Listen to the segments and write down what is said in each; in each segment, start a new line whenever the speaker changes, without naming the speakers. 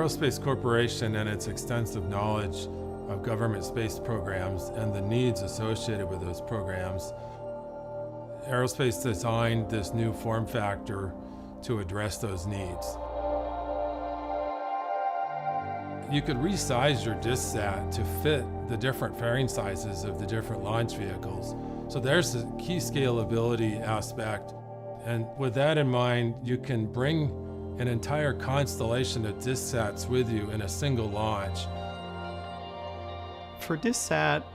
Aerospace Corporation and its extensive knowledge of government space programs and the needs associated with those programs, Aerospace designed this new form factor to address those needs. You could resize your DiskSat to fit the different fairing sizes of the different launch vehicles. So there's the key scalability aspect. And with that in mind, you can bring an entire constellation of DiskSats with you in a single launch.
For DiskSat,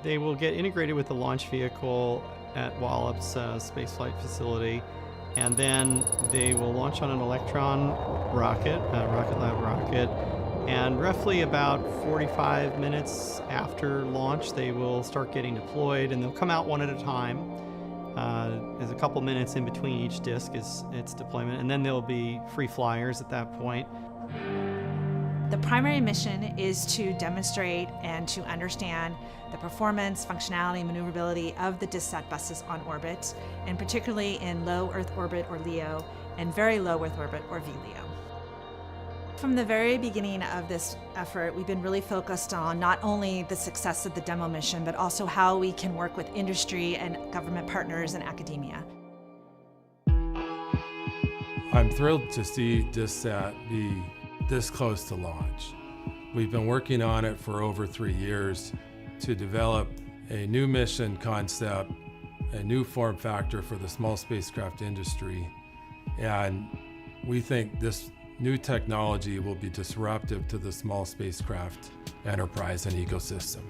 they will get integrated with the launch vehicle at Wallops spaceflight facility, and then they will launch on an Electron rocket, Rocket Lab rocket, and roughly about 45 minutes after launch, they will start getting deployed, and they'll come out one at a time. There's a couple minutes in between each disk is its deployment, and then there'll be free flyers at that point.
The primary mission is to demonstrate and to understand the performance, functionality, maneuverability of the DiskSat buses on orbit, and particularly in low Earth orbit or LEO and very low Earth orbit or VLEO. From the very beginning of this effort, we've been really focused on not only the success of the demo mission, but also how we can work with industry and government partners and academia.
I'm thrilled to see DiskSat be this close to launch. We've been working on it for over 3 years to develop a new mission concept, a new form factor for the small spacecraft industry. And we think this new technology will be disruptive to the small spacecraft enterprise and ecosystem.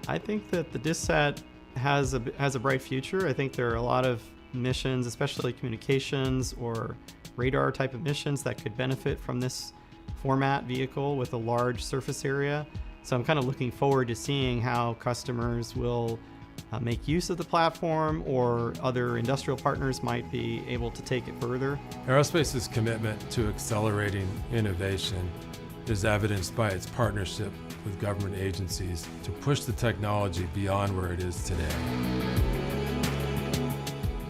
I think that the DiskSat has a bright future. I think there are a lot of missions, especially communications or radar type of missions, that could benefit from this format vehicle with a large surface area. So I'm kind of looking forward to seeing how customers will make use of the platform, or other industrial partners might be able to take it further.
Aerospace's commitment to accelerating innovation is evidenced by its partnership with government agencies to push the technology beyond where it is today.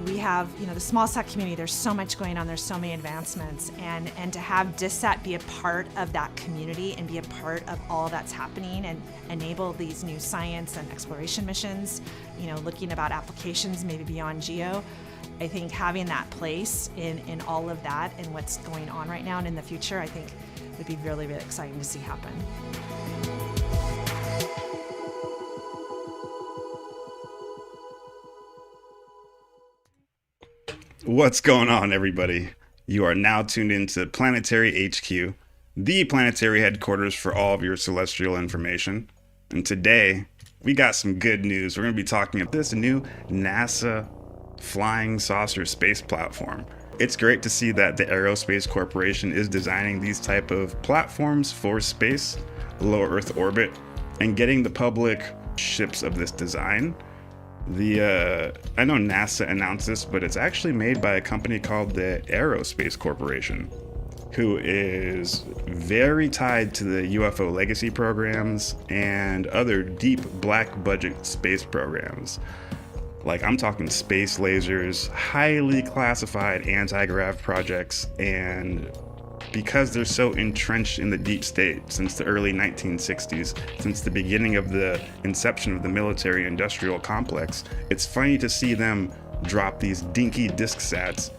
We have, the small sat community, there's so much going on, there's so many advancements, and to have DiskSat be a part of that community and be a part of all that's happening and enable these new science and exploration missions, looking about applications maybe beyond geo. I think having that place in all of that and what's going on right now and in the future, I think would be really, really exciting to see happen.
What's going on, everybody? You are now tuned into Planetary HQ, the planetary headquarters for all of your celestial information. And today, we got some good news. We're going to be talking about this new NASA flying saucer space platform. It's great to see that the Aerospace Corporation is designing these type of platforms for space, low Earth orbit, and getting the public ships of this design. I know NASA announced this, but it's actually made by a company called the Aerospace Corporation, who is very tied to the UFO legacy programs and other deep black budget space programs. Like, I'm talking space lasers, highly classified anti-grav projects, and because they're so entrenched in the deep state since the early 1960s, since the beginning of the inception of the military-industrial complex, it's funny to see them drop these dinky DiskSats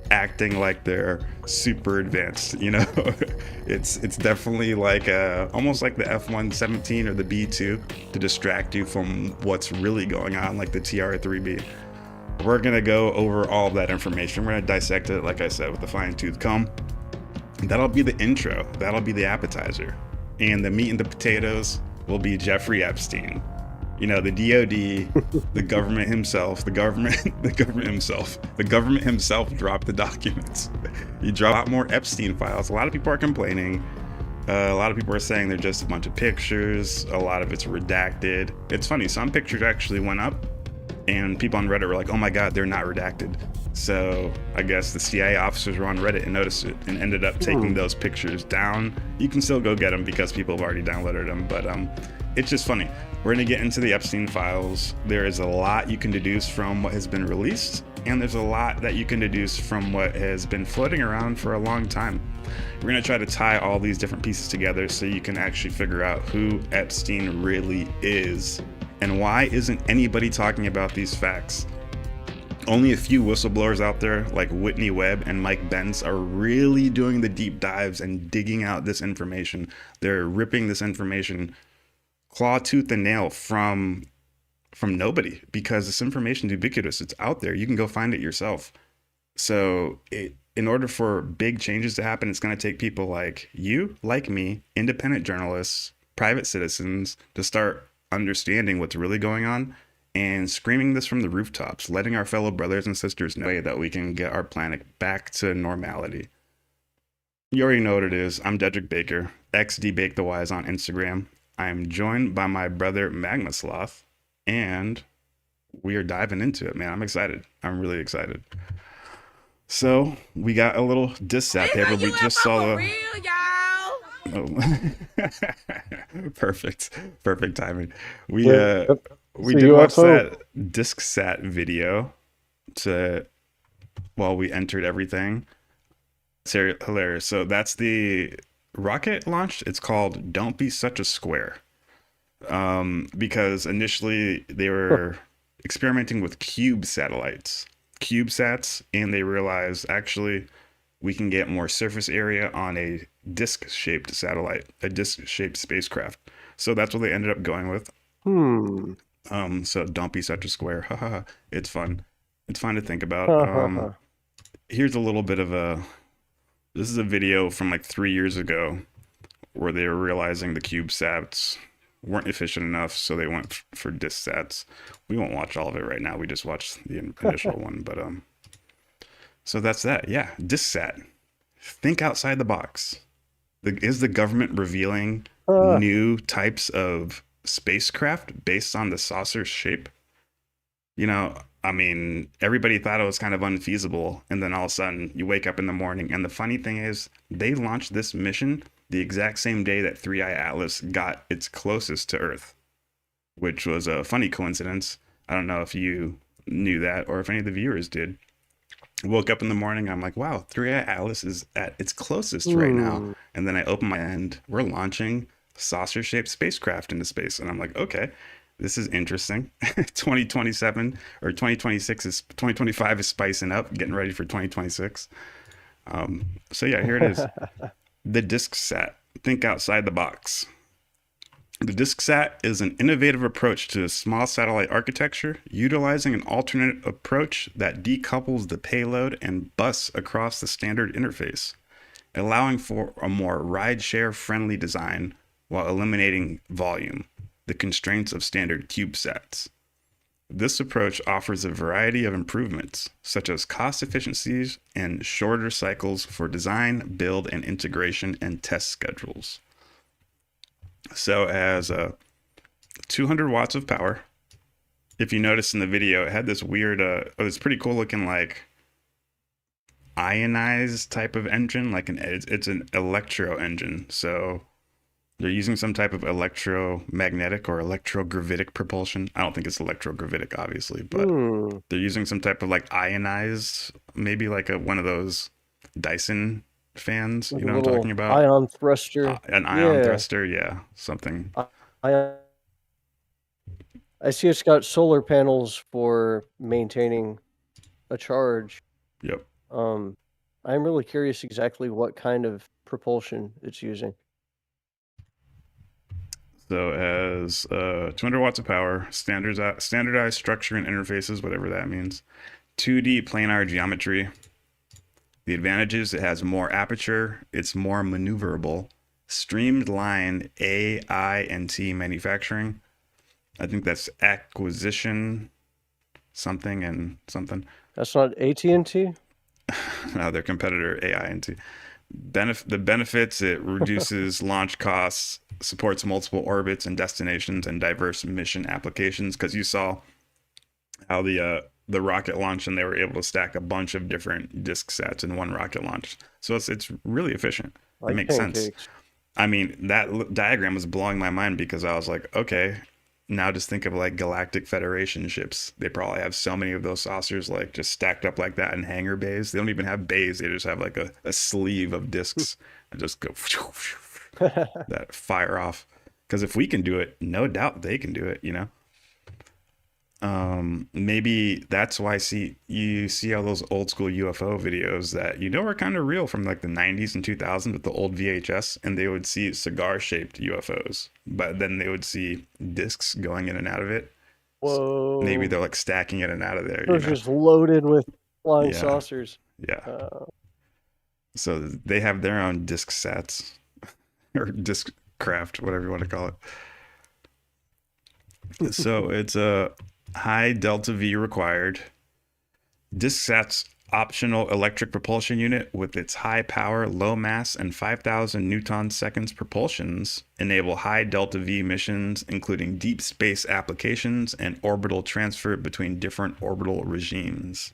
acting like they're super advanced, It's definitely like almost like the F-117 or the B-2 to distract you from what's really going on, like the TR-3B. We're gonna go over all of that information. We're gonna dissect it, like I said, with a fine-tooth comb. That'll be the intro. That'll be the appetizer. And the meat and the potatoes will be Jeffrey Epstein. The DOD, the government himself, the government himself dropped the documents. He dropped a lot more Epstein files. A lot of people are complaining. A lot of people are saying they're just a bunch of pictures. A lot of it's redacted. It's funny, some pictures actually went up and people on Reddit were like, oh my God, they're not redacted. So I guess the CIA officers were on Reddit and noticed it and ended up taking those pictures down. You can still go get them because people have already downloaded them, but it's just funny. We're going to get into the Epstein files. There is a lot you can deduce from what has been released, and there's a lot that you can deduce from what has been floating around for a long time. We're going to try to tie all these different pieces together so you can actually figure out who Epstein really is and why isn't anybody talking about these facts. Only a few whistleblowers out there like Whitney Webb and Mike Benz are really doing the deep dives and digging out this information. They're ripping this information claw, tooth, and nail from nobody, because this information is ubiquitous. It's out there. You can go find it yourself. So in order for big changes to happen, it's going to take people like you, like me, independent journalists, private citizens, to start understanding what's really going on and screaming this from the rooftops, letting our fellow brothers and sisters know that we can get our planet back to normality. You already know what it is. I'm Deadrick Baker, XDBakeTheWise on Instagram. I'm joined by my brother Magma Sloth, and we are diving into it, man. I'm excited. I'm really excited. So we got a little DiskSat paper. We just saw the... Oh. Perfect timing. We did watch that DiskSat video while we entered everything. It's hilarious. So that's the rocket launched. It's called "Don't Be Such a Square," because initially they were experimenting with CubeSats, and they realized actually we can get more surface area on a disc-shaped satellite, a disc-shaped spacecraft. So that's what they ended up going with. So don't be such a square. It's fun. It's fun to think about. Here's a little bit of this is a video from like 3 years ago where they were realizing the CubeSats weren't efficient enough, so they went for DiskSats. We won't watch all of it right now. We just watched the initial one, but so that's that. Yeah, DiskSat. Think outside the box. Is the government revealing new types of spacecraft based on the saucer shape? You know, I mean, everybody thought it was kind of unfeasible, and then all of a sudden you wake up in the morning, and the funny thing is they launched this mission the exact same day that 3i Atlas got its closest to Earth, which was a funny coincidence. I don't know if you knew that or if any of the viewers did. Woke up in the morning, I'm like, wow, 3i Atlas is at its closest right now. And then I open my end, we're launching saucer-shaped spacecraft into space. And I'm like, okay, this is interesting. 2027 or 2025 is spicing up, getting ready for 2026. So yeah, here it is. The DiskSat. Think outside the box. The DiskSat is an innovative approach to small satellite architecture, utilizing an alternate approach that decouples the payload and bus across the standard interface, allowing for a more ride-share friendly design while eliminating volume, the constraints of standard CubeSats. This approach offers a variety of improvements, such as cost efficiencies and shorter cycles for design, build, and integration and test schedules. So it has 200 watts of power. If you notice in the video, it had this weird, it's pretty cool looking like ionized type of engine, like it's an electro engine. So they're using some type of electromagnetic or electrogravitic propulsion. I don't think it's electrogravitic, obviously, but they're using some type of like ionized, maybe like one of those Dyson fans,
Like
you know what I'm talking about?
Ion thruster.
An ion thruster, yeah, something.
I see it's got solar panels for maintaining a charge.
Yep.
I'm really curious exactly what kind of propulsion it's using.
So it has 200 watts of power, standardized structure and interfaces, whatever that means, 2D planar geometry. The advantages: it has more aperture, it's more maneuverable, streamlined AI&T manufacturing. I think that's acquisition something and something.
That's not AT&T?
No, their competitor AI&T. The benefits: it reduces launch costs, supports multiple orbits and destinations, and diverse mission applications. Because you saw how the rocket launch, and they were able to stack a bunch of different DiskSats in one rocket launch. So it's really efficient. It makes sense. I mean, that diagram was blowing my mind because I was like, okay, now just think of like Galactic Federation ships. They probably have so many of those saucers like just stacked up like that in hangar bays. They don't even have bays. They just have like a sleeve of discs and just go that fire off. Because if we can do it, no doubt they can do it, you know? Maybe that's why you see all those old school UFO videos that are kind of real from like the 90s and 2000s with the old VHS, and they would see cigar shaped UFOs, but then they would see discs going in and out of it.
Whoa.
So maybe they're like stacking in and out of there.
They're just loaded with flying
Yeah.
saucers.
Yeah. So they have their own DiskSats or disk craft, whatever you want to call it. So it's a high delta V required. DiskSat's optional electric propulsion unit with its high power, low mass, and 5,000 Newton seconds propulsions enable high delta V missions, including deep space applications and orbital transfer between different orbital regimes.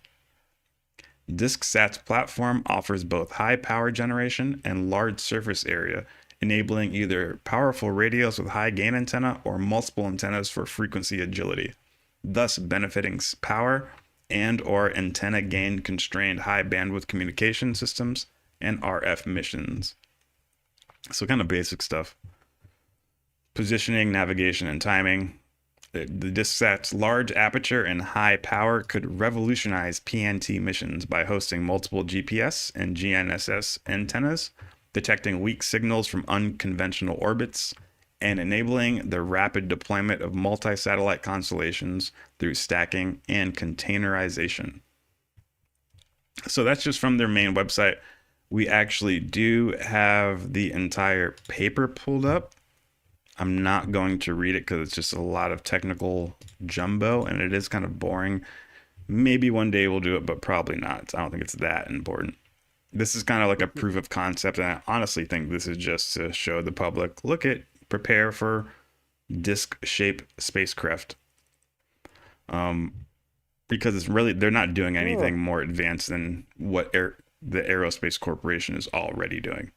DiskSat's platform offers both high power generation and large surface area, enabling either powerful radios with high gain antenna or multiple antennas for frequency agility, thus benefiting power and or antenna gain constrained high bandwidth communication systems and RF missions. So kind of basic stuff. Positioning, navigation, and timing. The DiskSat's large aperture and high power could revolutionize PNT missions by hosting multiple GPS and GNSS antennas, detecting weak signals from unconventional orbits, and enabling the rapid deployment of multi-satellite constellations through stacking and containerization. So that's just from their main website. We actually do have the entire paper pulled up. I'm not going to read it because it's just a lot of technical jumbo and it is kind of boring. Maybe one day we'll do it, but probably not. I don't think it's that important. This is kind of like a proof of concept, and I honestly think this is just to show the public, prepare for disc-shaped spacecraft. Because it's really, they're not doing anything more advanced than what the Aerospace Corporation is already doing.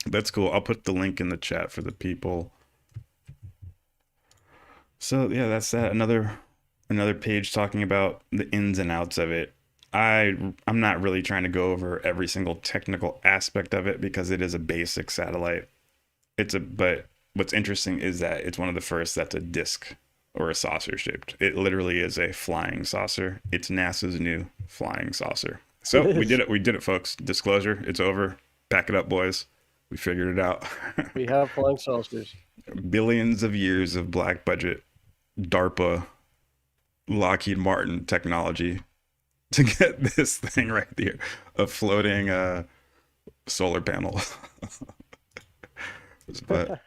That's cool. I'll put the link in the chat for the people. So yeah, that's that. Another page talking about the ins and outs of it. I'm not really trying to go over every single technical aspect of it because it is a basic satellite. But what's interesting is that it's one of the first that's a disc or a saucer shaped. It literally is a flying saucer. It's NASA's new flying saucer. So we did it. We did it, folks. Disclosure. It's over. Back it up, boys. We figured it out.
We have flying saucers.
Billions of years of black budget, DARPA, Lockheed Martin technology to get this thing right there, a floating solar panel. But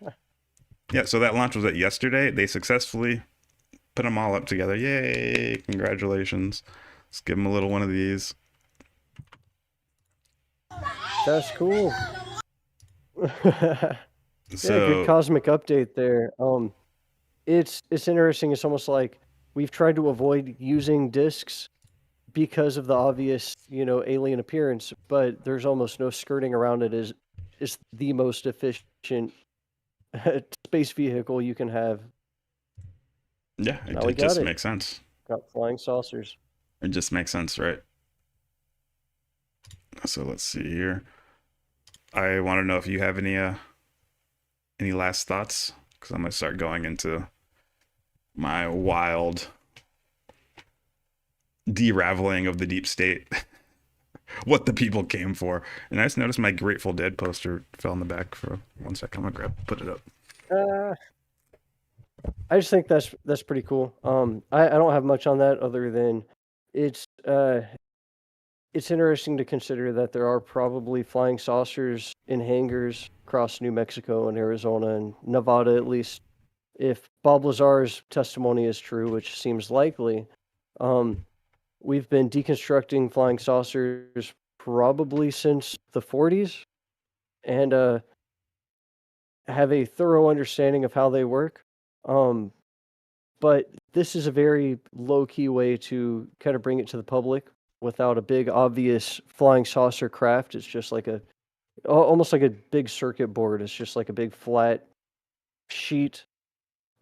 yeah, so that launch was yesterday. They successfully put them all up together. Yay! Congratulations. Let's give them a little one of these.
That's cool.
So,
yeah, good cosmic update there. It's interesting. It's almost like we've tried to avoid using discs because of the obvious, alien appearance, but there's almost no skirting around it. Is the most efficient space vehicle you can have.
Yeah, it just makes sense.
Got flying saucers.
It just makes sense, right? So let's see here. I want to know if you have any last thoughts, because I'm gonna start going into my wild de-raveling of the deep state. What the people came for. And I just noticed my Grateful Dead poster fell in the back for 1 second. I'm gonna put it up.
I just think that's pretty cool. I don't have much on that other than it's interesting to consider that there are probably flying saucers in hangars across New Mexico and Arizona and Nevada, at least if Bob Lazar's testimony is true, which seems likely. We've been deconstructing flying saucers probably since the 40s and have a thorough understanding of how they work. But this is a very low-key way to kind of bring it to the public without a big, obvious flying saucer craft. It's just like almost like a big circuit board. It's just like a big flat sheet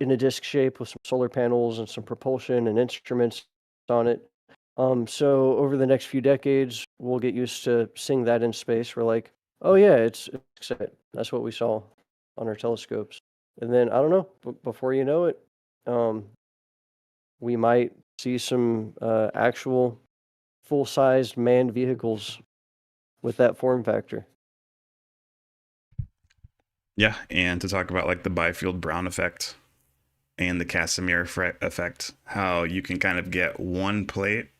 in a disc shape with some solar panels and some propulsion and instruments on it. So over the next few decades, we'll get used to seeing that in space. We're like, oh yeah, it's DiskSat. That's what we saw on our telescopes. And then I don't know, before you know it, we might see some actual full-sized manned vehicles with that form factor.
Yeah, and to talk about like the Byfield-Brown effect and the Casimir effect, how you can kind of get one plate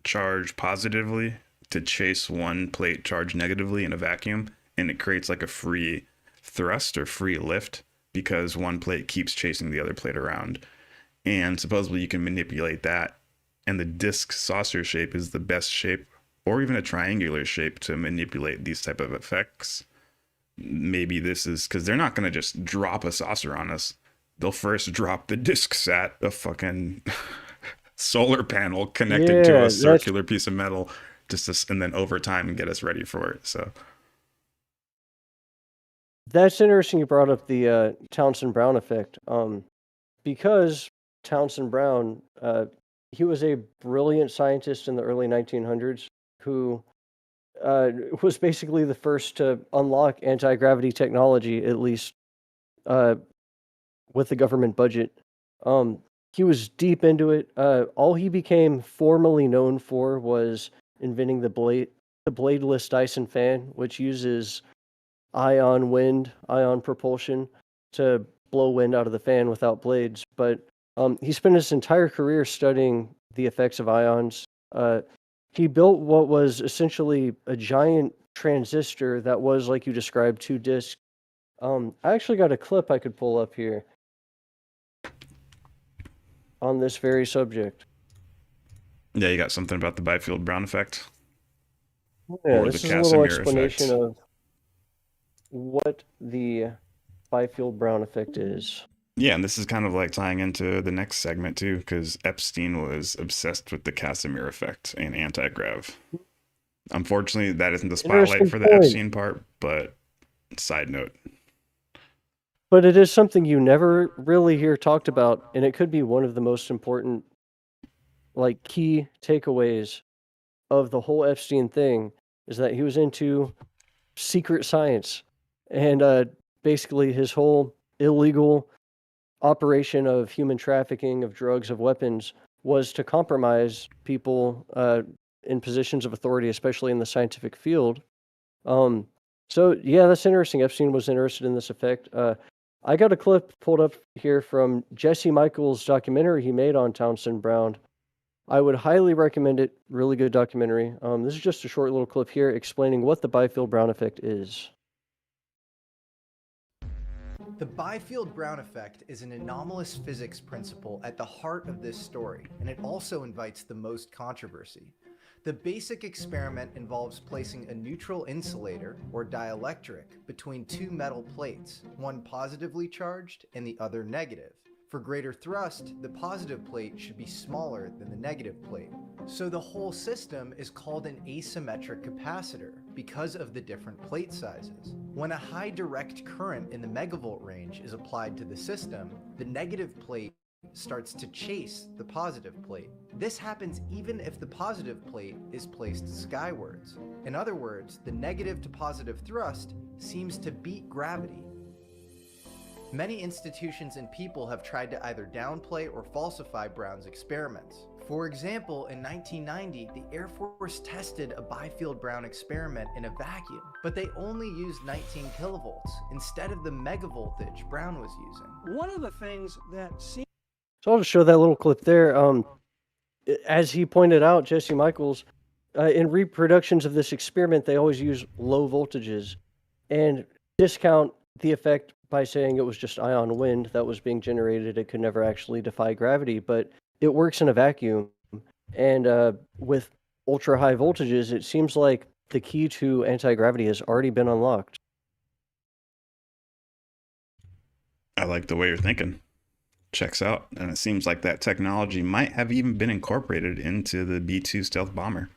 charged positively to chase one plate charged negatively in a vacuum, and it creates like a free thrust or free lift because one plate keeps chasing the other plate around. And supposedly you can manipulate that, and the disc saucer shape is the best shape, or even a triangular shape, to manipulate these type of effects. Maybe this is because they're not going to just drop a saucer on us. They'll first drop the DiskSat, a fucking solar panel connected to a circular piece of metal, and then over time get us ready for it. So
that's interesting you brought up the Townsend-Brown effect, because Townsend-Brown, he was a brilliant scientist in the early 1900s who was basically the first to unlock anti-gravity technology, at least with the government budget. He was deep into it. All he became formally known for was inventing the bladeless Dyson fan, which uses ion propulsion to blow wind out of the fan without blades. But he spent his entire career studying the effects of ions. He built what was essentially a giant transistor that was, like you described, 2 discs. I actually got a clip I could pull up here on this very subject.
yeah, you got something about the Byfield-Brown effect?
Yeah,
Or
this
the
is a little
Casimir
explanation
effect?
of what the Byfield-Brown effect is.
Yeah, and this is kind of like tying into the next segment too, because Epstein was obsessed with the Casimir effect and anti-grav. Unfortunately, that isn't the spotlight for the Epstein part, but side note.
But it is something you never really hear talked about, and it could be one of the most important, like, key takeaways of the whole Epstein thing, is that he was into secret science, and basically his whole illegal operation of human trafficking, of drugs, of weapons, was to compromise people in positions of authority, especially in the scientific field. So yeah, that's interesting. Epstein was interested in this effect. I got a clip pulled up here from Jesse Michaels' documentary he made on Townsend-Brown. I would highly recommend it. Really good documentary. This is just a short little clip here explaining what the Byfield-Brown effect is.
The Byfield-Brown effect is an anomalous physics principle at the heart of this story, and it also invites the most controversy. The basic experiment involves placing a neutral insulator, or dielectric, between 2 metal plates, one positively charged and the other negative. For greater thrust, the positive plate should be smaller than the negative plate. So the whole system is called an asymmetric capacitor because of the different plate sizes. When a high direct current in the megavolt range is applied to the system, the negative plate starts to chase the positive plate. This happens even if the positive plate is placed skywards. In other words, the negative to positive thrust seems to beat gravity. Many institutions and people have tried to either downplay or falsify Brown's experiments. For example, in 1990, the Air Force tested a Byfield-Brown experiment in a vacuum, but they only used 19 kilovolts instead of the megavoltage Brown was using.
One of the things that
So I'll just show that little clip there. As he pointed out, Jesse Michaels, in reproductions of this experiment, they always use low voltages and discount the effect by saying it was just ion wind that was being generated. It could never actually defy gravity, but it works in a vacuum. And with ultra high voltages, it seems like the key to anti-gravity has already been unlocked.
I like the way you're thinking. Checks out. And it seems like that technology might have even been incorporated into the B-2 stealth bomber.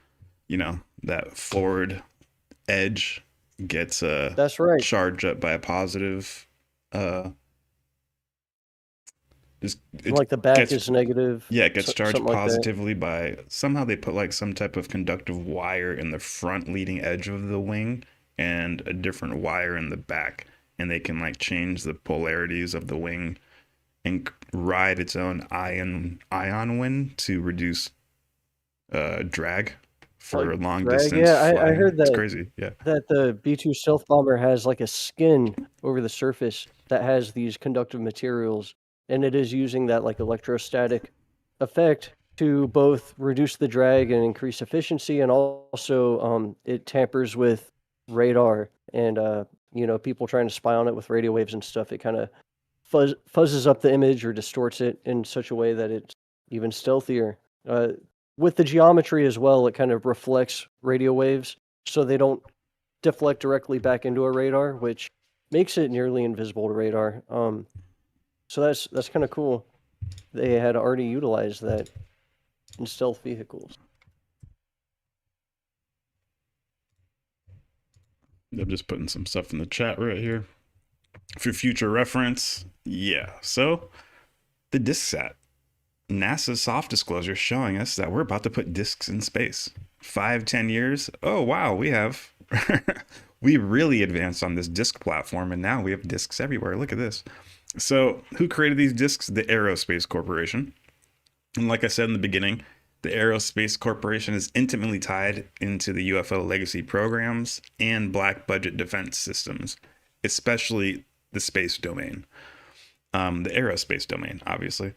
You know, that forward edge gets
That's right.
charged up by a positive. Just it
Like the back
gets
is negative.
Yeah, it gets charged
Something like that.
positively by somehow they put like some type of conductive wire in the front leading edge of the wing and a different wire in the back, and they can like change the polarities of the wing and ride its own ion wind to reduce drag for
Like
long
drag.
distance
Yeah, I
flying.
heard
It's
that
crazy. Yeah.
the B-2 stealth bomber has like a skin over the surface that has these conductive materials, and it is using that like electrostatic effect to both reduce the drag and increase efficiency, and also it tampers with radar and people trying to spy on it with radio waves and stuff. It kind of fuzzes up the image or distorts it in such a way that it's even stealthier. With the geometry as well, it kind of reflects radio waves so they don't deflect directly back into a radar, which makes it nearly invisible to radar. So that's kind of cool. They had already utilized that in stealth vehicles.
I'm just putting some stuff in the chat right here for future reference. Yeah. So the DiskSat. NASA's soft disclosure showing us that we're about to put disks in space. 5-10 years. Oh, wow. We really advanced on this disk platform, and now we have disks everywhere. Look at this. So who created these disks? The Aerospace Corporation. And like I said in the beginning, the Aerospace Corporation is intimately tied into the UFO legacy programs and black budget defense systems, especially the space domain. The aerospace domain, obviously.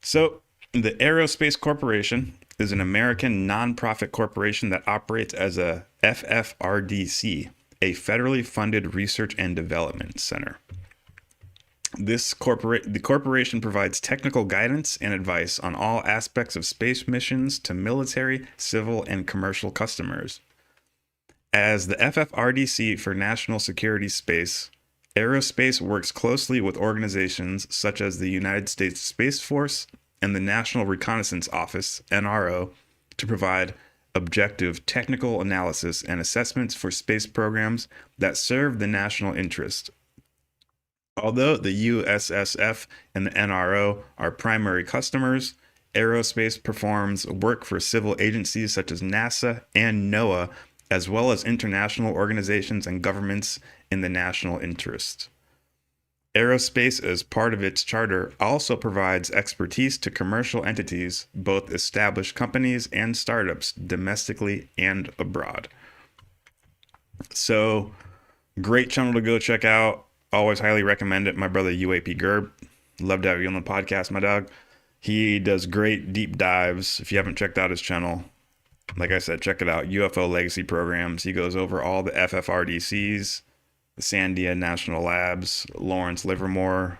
So the Aerospace Corporation is an American nonprofit corporation that operates as a FFRDC, a federally funded research and development center. The corporation provides technical guidance and advice on all aspects of space missions to military, civil, and commercial customers. As the FFRDC for National Security Space, Aerospace works closely with organizations such as the United States Space Force and the National Reconnaissance Office, NRO, to provide objective technical analysis and assessments for space programs that serve the national interest. Although the USSF and the NRO are primary customers, Aerospace performs work for civil agencies such as NASA and NOAA, as well as international organizations and governments in the national interest. Aerospace, as part of its charter, also provides expertise to commercial entities, both established companies and startups, domestically and abroad. So, great channel to go check out. Always highly recommend it. My brother UAP Gerb. Love to have you on the podcast, my dog. He does great deep dives. If you haven't checked out his channel, like I said, check it out. UFO Legacy Programs. He goes over all the FFRDCs, the Sandia National Labs, Lawrence Livermore,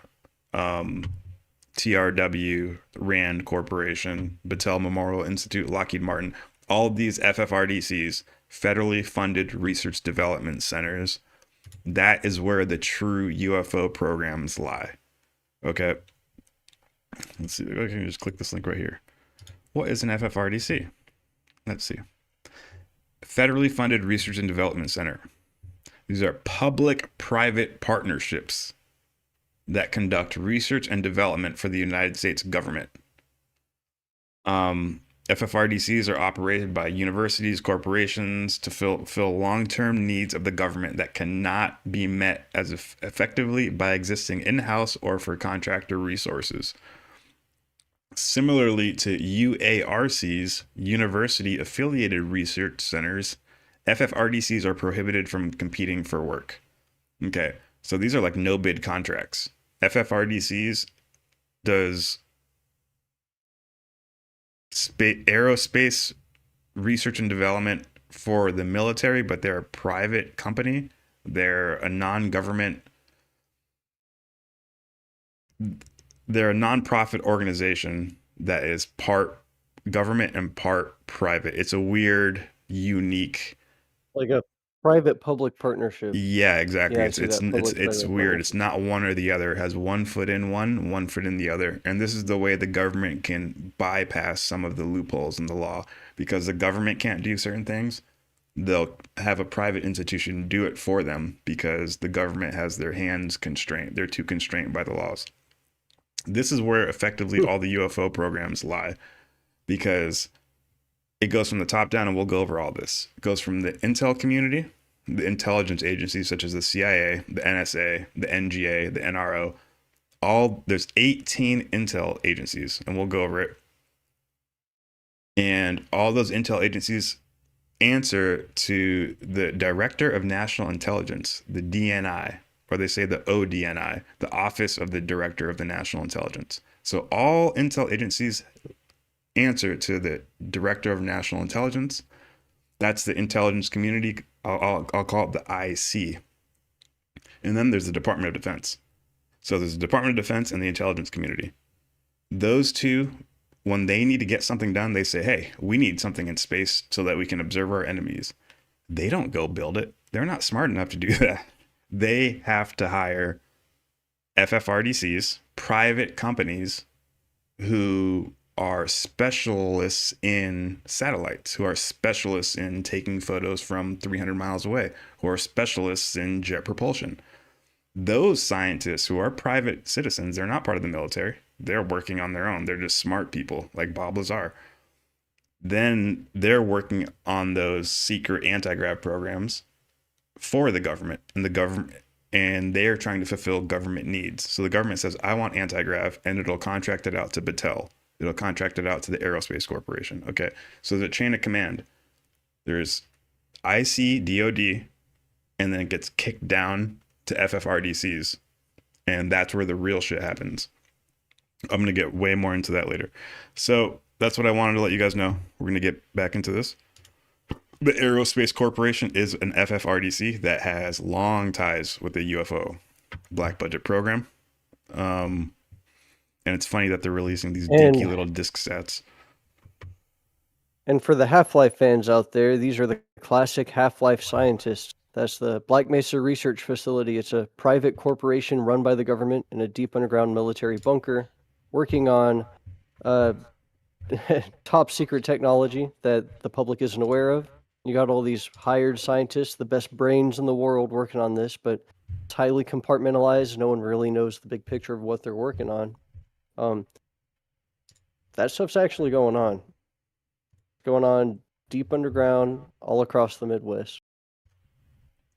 TRW, RAND Corporation, Battelle Memorial Institute, Lockheed Martin. All of these FFRDCs, federally funded research development centers. That is where the true UFO programs lie. Okay. Let's see. I can just click this link right here. What is an FFRDC? Let's see. Federally funded research and development center. These are public-private partnerships that conduct research and development for the United States government. FFRDCs are operated by universities, corporations to fill long-term needs of the government that cannot be met as effectively by existing in-house or for contractor resources. Similarly to UARCs, university-affiliated research centers, FFRDCs are prohibited from competing for work. Okay, so these are like no-bid contracts. FFRDCs does aerospace research and development for the military, but they're a private company. They're a non-government. They're a non-profit organization that is part government and part private. It's a weird, unique,
like a private-public partnership.
Yeah, exactly.
Yeah,
It's weird. It's not one or the other. It has one foot in one foot in the other. And this is the way the government can bypass some of the loopholes in the law, because the government can't do certain things. they'll have a private institution do it for them because the government has their hands constrained. They're too constrained by the laws. This is where effectively all the UFO programs lie, because it goes from the top down, and we'll go over all this. It goes from the intel community, the intelligence agencies such as the CIA, the NSA, the NGA, the NRO. There's 18 intel agencies, and we'll go over it. And all those intel agencies answer to the Director of National Intelligence, the DNI, or they say the ODNI, the Office of the Director of the National Intelligence. So all intel agencies answer to the Director of National Intelligence. That's the intelligence community. I'll call it the IC. And then there's the Department of Defense. So there's the Department of Defense and the intelligence community. Those two, when they need to get something done, they say, hey, we need something in space so that we can observe our enemies. They don't go build it. They're not smart enough to do that. They have to hire FFRDCs, private companies who are specialists in satellites, who are specialists in taking photos from 300 miles away, who are specialists in jet propulsion. Those scientists who are private citizens, they're not part of the military. They're working on their own. They're just smart people like Bob Lazar. Then they're working on those secret anti-grav programs for the government, and they're trying to fulfill government needs. So the government says, I want anti-grav, and it'll contract it out to Battelle. It'll contract it out to the Aerospace Corporation. Okay. So the chain of command, there's IC, DOD, and then it gets kicked down to FFRDCs. And that's where the real shit happens. I'm going to get way more into that later. So that's what I wanted to let you guys know. We're going to get back into this. The Aerospace Corporation is an FFRDC that has long ties with the UFO black budget program. And it's funny that they're releasing these dinky little DiskSats.
And for the Half-Life fans out there, these are the classic Half-Life scientists. That's the Black Mesa Research Facility. It's a private corporation run by the government in a deep underground military bunker, working on top secret technology that the public isn't aware of. You got all these hired scientists, the best brains in the world working on this, but it's highly compartmentalized. No one really knows the big picture of what they're working on. That stuff's actually going on deep underground all across the Midwest.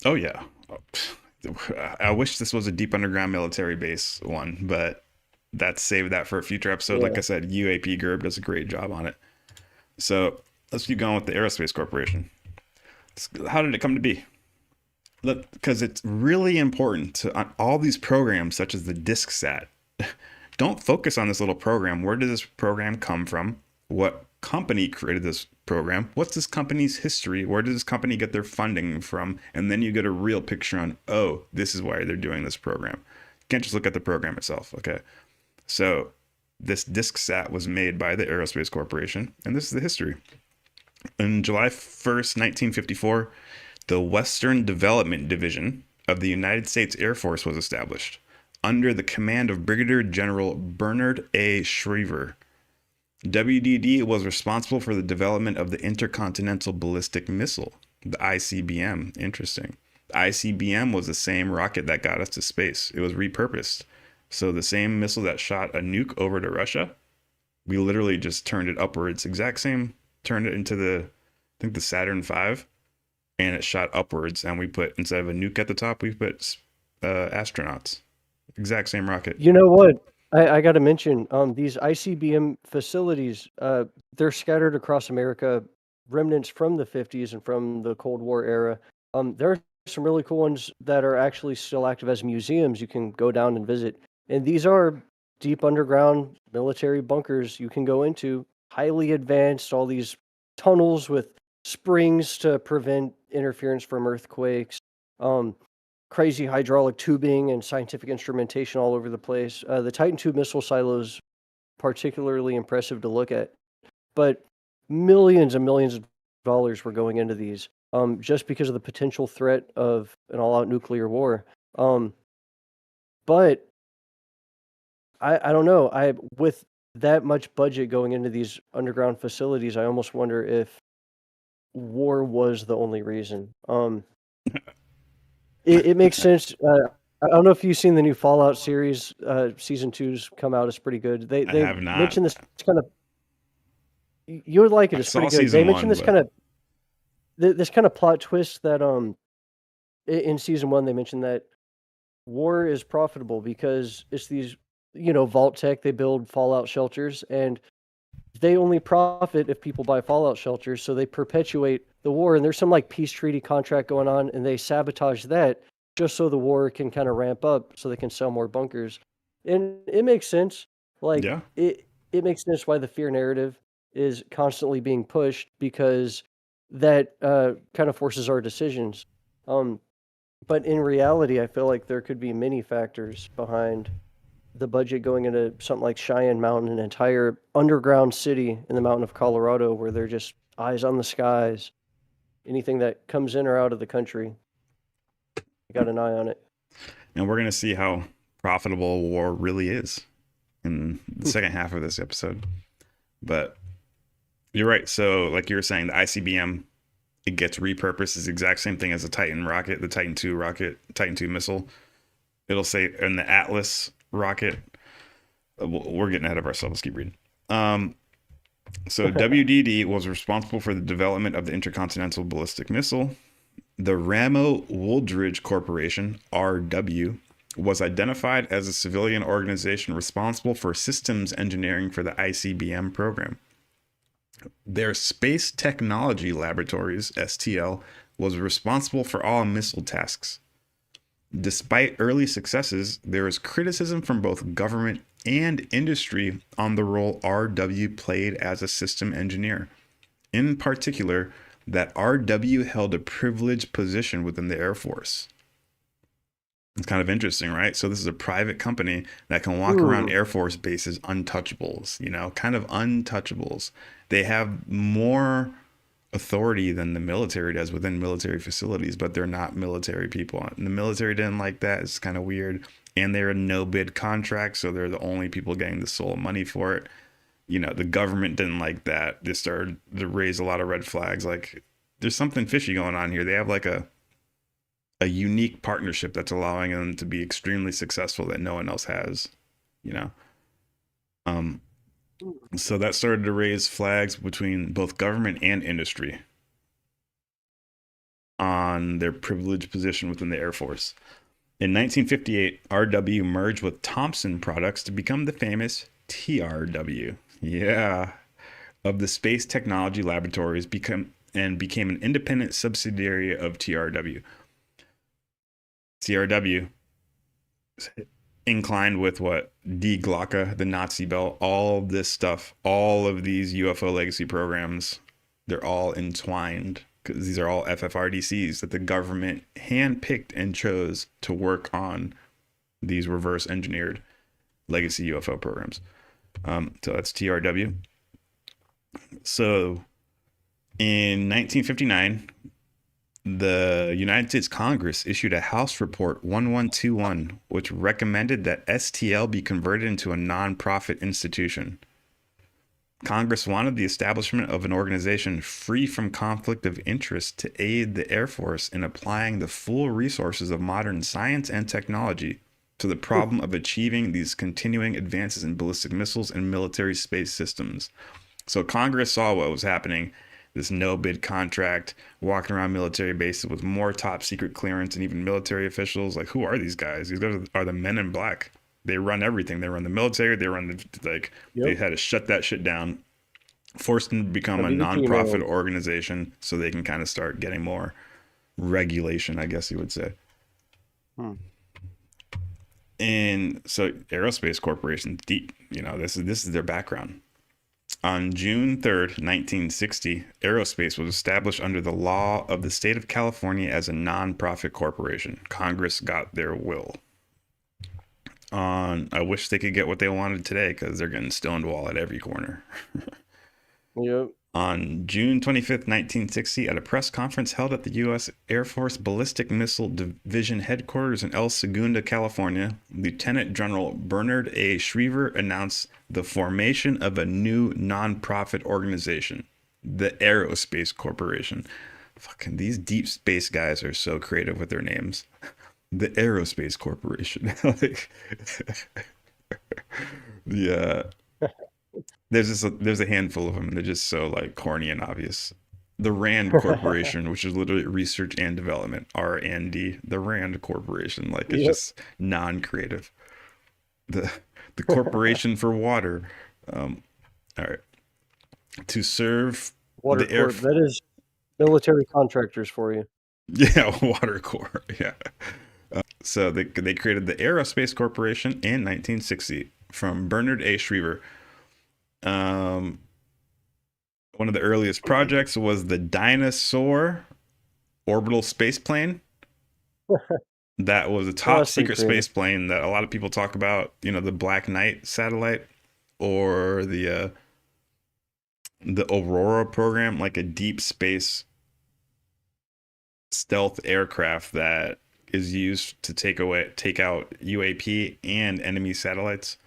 Oh yeah. I wish this was a deep underground military base one, but that's save that for a future episode. Yeah. Like I said, UAP GERB does a great job on it. So let's keep going with the Aerospace Corporation. How did it come to be? Look, because it's really important to on all these programs, such as the DiskSat. Don't focus on this little program. Where did this program come from? What company created this program? What's this company's history? Where did this company get their funding from? And then you get a real picture on, oh, this is why they're doing this program. You can't just look at the program itself, okay? So this DiskSat was made by the Aerospace Corporation, and this is the history. On July 1st, 1954, the Western Development Division of the United States Air Force was established under the command of Brigadier General Bernard A. Schriever. WDD was responsible for the development of the Intercontinental Ballistic Missile, the ICBM. Interesting. The ICBM was the same rocket that got us to space. It was repurposed. So the same missile that shot a nuke over to Russia, we literally just turned it upwards. Exact same, turned it into the Saturn V, and it shot upwards. And we put, instead of a nuke at the top, we put astronauts. Exact same rocket.
You know what? I got to mention these ICBM facilities. They're scattered across America, remnants from the 50s and from the Cold War era. There are some really cool ones that are actually still active as museums. You can go down and visit. And these are deep underground military bunkers you can go into, highly advanced, all these tunnels with springs to prevent interference from earthquakes. Crazy hydraulic tubing and scientific instrumentation all over the place. The Titan II missile silos, particularly impressive to look at. But millions and millions of dollars were going into these just because of the potential threat of an all-out nuclear war. But I don't know. With that much budget going into these underground facilities, I almost wonder if war was the only reason. It makes sense. I don't know if you've seen the new Fallout series. Season 2's come out. It's pretty good. They
have not.
mentioned this kind of. You would like it.
I
It's
saw
pretty good.
season
They mentioned
one,
this
but-
kind of this kind of plot twist that in season 1 they mentioned that war is profitable because it's these vault tech. They build fallout shelters and they only profit if people buy fallout shelters, so they perpetuate the war. And there's some like peace treaty contract going on, and they sabotage that just so the war can kind of ramp up, so they can sell more bunkers. And it makes sense. Like
Yeah.
it makes sense why the fear narrative is constantly being pushed, because that kind of forces our decisions. But in reality, I feel like there could be many factors behind the budget going into something like Cheyenne Mountain, an entire underground city in the mountain of Colorado, where they're just eyes on the skies. Anything that comes in or out of the country, I got an eye on it.
And we're going to see how profitable war really is in the second half of this episode. But you're right. So like you were saying, the ICBM, it gets repurposed. It's the exact same thing as the Titan rocket, the Titan II rocket, Titan II missile. It'll say in the Atlas rocket. We're getting ahead of ourselves. Let's keep reading. So WDD was responsible for the development of the intercontinental ballistic missile. The Ramo Wooldridge Corporation, RW, was identified as a civilian organization responsible for systems engineering for the ICBM program. Their Space Technology Laboratories, STL, was responsible for all missile tasks. Despite early successes, there is criticism from both government and industry on the role RW played as a system engineer. In particular, that RW held a privileged position within the Air Force. It's kind of interesting, right? So this is a private company that can walk around Air Force bases untouchables, kind of untouchables. They have more authority than the military does within military facilities, but they're not military people. And the military didn't like that. It's kind of weird. And they're a no-bid contract, so they're the only people getting the sole money for it. The government didn't like that. They started to raise a lot of red flags. Like, there's something fishy going on here. They have like a unique partnership that's allowing them to be extremely successful that no one else has, So that started to raise flags between both government and industry on their privileged position within the Air Force. In 1958, RW merged with Thomson Products to become the famous TRW. Yeah. Of the Space Technology Laboratories became an independent subsidiary of TRW. TRW inclined with what? Die Glocke, the Nazi belt, all of this stuff, all of these UFO legacy programs, they're all entwined because these are all FFRDCs that the government handpicked and chose to work on these reverse engineered legacy UFO programs. So that's TRW. So in 1959, the United States Congress issued a House Report 1121, which recommended that STL be converted into a nonprofit institution. Congress wanted the establishment of an organization free from conflict of interest to aid the Air Force in applying the full resources of modern science and technology to the problem of achieving these continuing advances in ballistic missiles and military space systems. So Congress saw what was happening. This no-bid contract, walking around military bases with more top secret clearance and even military officials. Like, who are these guys? These guys are the men in black. They run everything. They run the military. They run They had to shut that shit down, force them to become a nonprofit organization so they can kind of start getting more regulation, I guess you would say. And so aerospace corporations, deep, this is their background. On June 3rd, 1960, aerospace was established under the law of the state of California as a nonprofit corporation. Congress got their will. I wish they could get what they wanted today because they're getting stonewall at every corner.
Yep.
On June 25th, 1960, at a press conference held at the U.S. Air Force Ballistic Missile Division headquarters in El Segundo, California, Lieutenant General Bernard A. Schriever announced the formation of a new nonprofit organization, the Aerospace Corporation. Fucking these deep space guys are so creative with their names. The Aerospace Corporation. Like, yeah. There's a handful of them. They're just so like corny and obvious. The Rand Corporation, which is literally research and development, R&D. The Rand Corporation, like it's just non-creative. The Corporation for Water. All right. To serve
Water
the Air.
Corps, that is military contractors for you.
Yeah, Water Corps. Yeah. So they created the Aerospace Corporation in 1960 from Bernard A. Schriever. One of the earliest projects was the Dinosaur orbital space plane. That was a top secret space plane that a lot of people talk about, you know, the Black Knight satellite or the Aurora program, like a deep space stealth aircraft that is used to take out UAP and enemy satellites.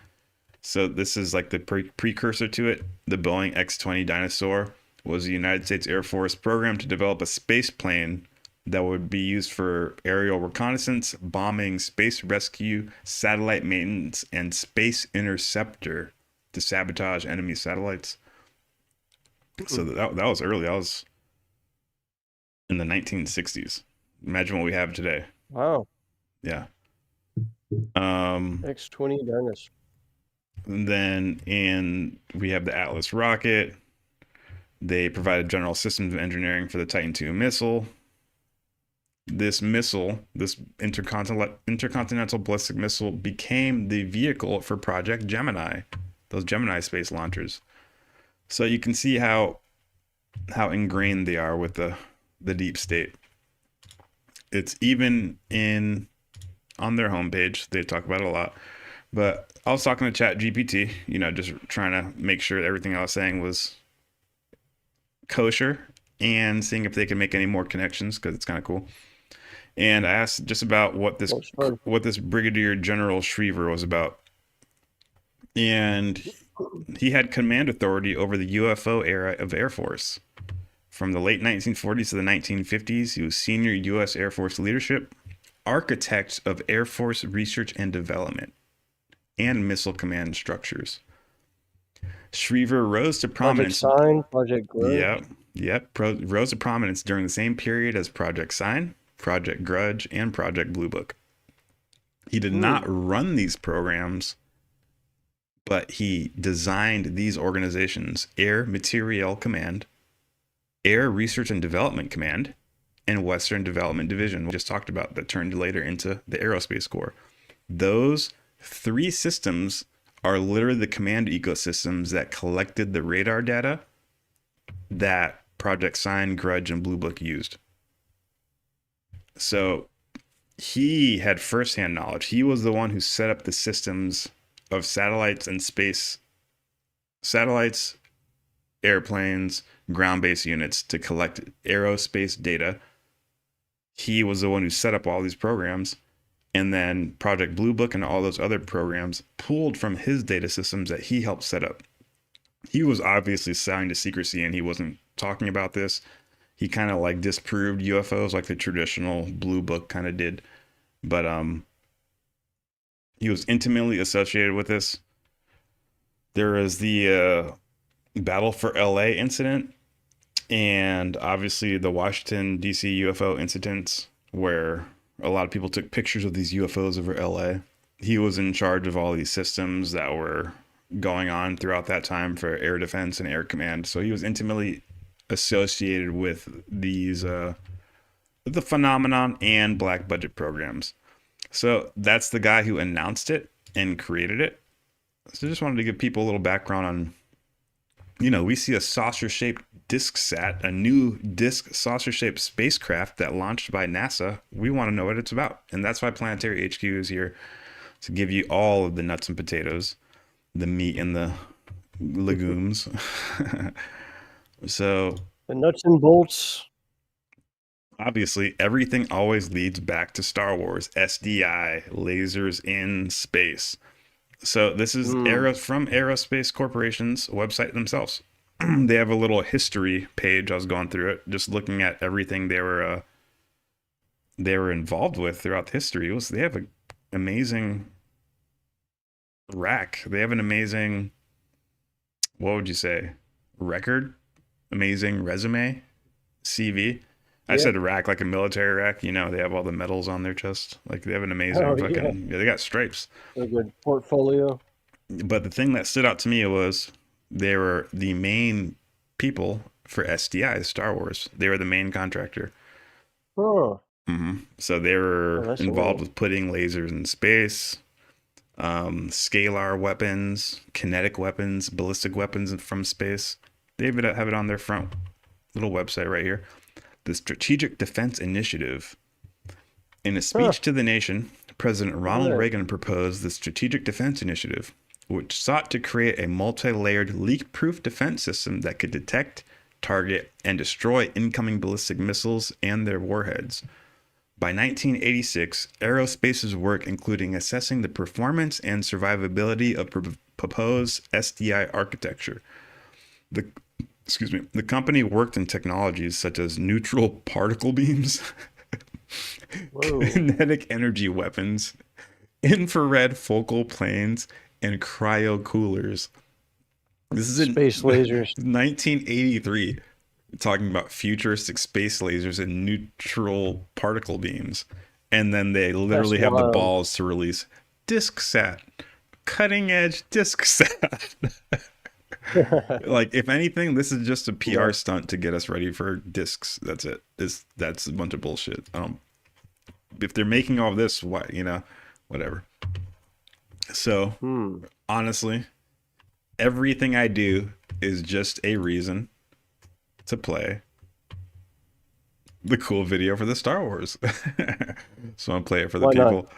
So this is like the precursor to it. The Boeing X-20 Dinosaur was the United States Air Force program to develop a space plane that would be used for aerial reconnaissance, bombing, space rescue, satellite maintenance, and space interceptor to sabotage enemy satellites. So that was early. That was in the 1960s. Imagine what we have today.
Wow.
Yeah.
X-20 Dinosaur.
And then we have the Atlas rocket. They provided general systems of engineering for the Titan II missile. This missile, this intercontinental ballistic missile, became the vehicle for Project Gemini, those Gemini space launchers. So you can see how ingrained they are with the deep state. It's even on their homepage. They talk about it a lot. But I was talking to ChatGPT, you know, just trying to make sure that everything I was saying was kosher and seeing if they could make any more connections, because it's kind of cool. And I asked just about what this Brigadier General Schriever was about. And he had command authority over the UFO era of Air Force. From the late 1940s to the 1950s, he was senior U.S. Air Force leadership, architect of Air Force research and development, and missile command structures. Schriever rose to prominence.
Project Sign, Project Grudge.
Yep. Rose to prominence during the same period as Project Sign, Project Grudge, and Project Blue Book. He did not run these programs, but he designed these organizations: Air Materiel Command, Air Research and Development Command, and Western Development Division, we just talked about, that turned later into the Aerospace Corps. Those three systems are literally the command ecosystems that collected the radar data that Project Sign, Grudge, and Blue Book used. So he had firsthand knowledge. He was the one who set up the systems of satellites and space, satellites, airplanes, ground-based units to collect aerospace data. He was the one who set up all these programs. And then Project Blue Book and all those other programs pulled from his data systems that he helped set up. He was obviously signed to secrecy and he wasn't talking about this. He kind of like disproved UFOs like the traditional Blue Book kind of did. But he was intimately associated with this. There was the Battle for LA incident, and obviously the Washington, D.C. UFO incidents where a lot of people took pictures of these UFOs over LA. He was in charge of all these systems that were going on throughout that time for air defense and air command. So he was intimately associated with these, the phenomenon and black budget programs. So that's the guy who announced it and created it. So just wanted to give people a little background on, you know, we see a saucer-shaped DiskSat, a new disk saucer-shaped spacecraft that launched by NASA. We want to know what it's about. And that's why Planetary HQ is here, to give you all of the nuts and potatoes, the meat and the legumes. So
The nuts and bolts.
obviously everything always leads back to Star Wars, SDI, lasers in space. So this is from Aerospace Corporation's website themselves. they have a little history page. I was going through it, just looking at everything they were involved with throughout history. They have an amazing rack. They have an amazing, what would you say, record? Amazing resume, CV. I said a rack, like a military rack. You know, they have all the medals on their chest. Like they have an amazing yeah, they got stripes.
A good portfolio.
But the thing that stood out to me was they were the main people for SDI, Star Wars. They were the main contractor.
Oh.
So they were involved with putting lasers in space, scalar weapons, kinetic weapons, ballistic weapons from space. They have it on their front little website right here. The Strategic Defense Initiative. In a speech to the nation, President Ronald Reagan proposed the Strategic Defense Initiative, which sought to create a multi-layered leak-proof defense system that could detect, target, and destroy incoming ballistic missiles and their warheads. By 1986, aerospace's work including assessing the performance and survivability of proposed SDI architecture. The company worked in technologies such as neutral particle beams, kinetic energy weapons, infrared focal planes, and cryo coolers. This is
space lasers.
1983, talking about futuristic space lasers and neutral particle beams. And then they literally have the balls to release DiskSat, cutting edge DiskSat. Like, if anything, this is just a PR stunt to get us ready for discs. That's it. That's a bunch of bullshit. If they're making all this, why, whatever. So honestly, everything I do is just a reason to play the cool video for the Star Wars. So I'm playing it for the people.
Not?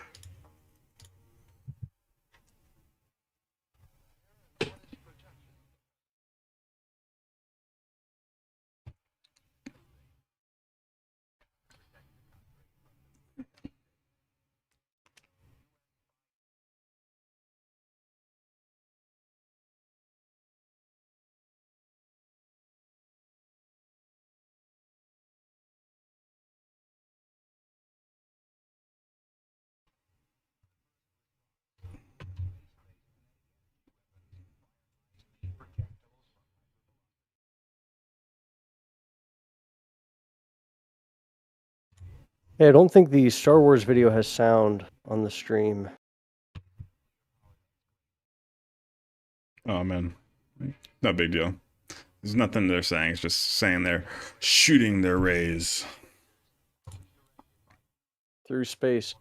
Hey, I don't think the Star Wars video has sound on the stream.
Oh, man. No big deal. There's nothing they're saying. It's just saying they're shooting their rays
through space.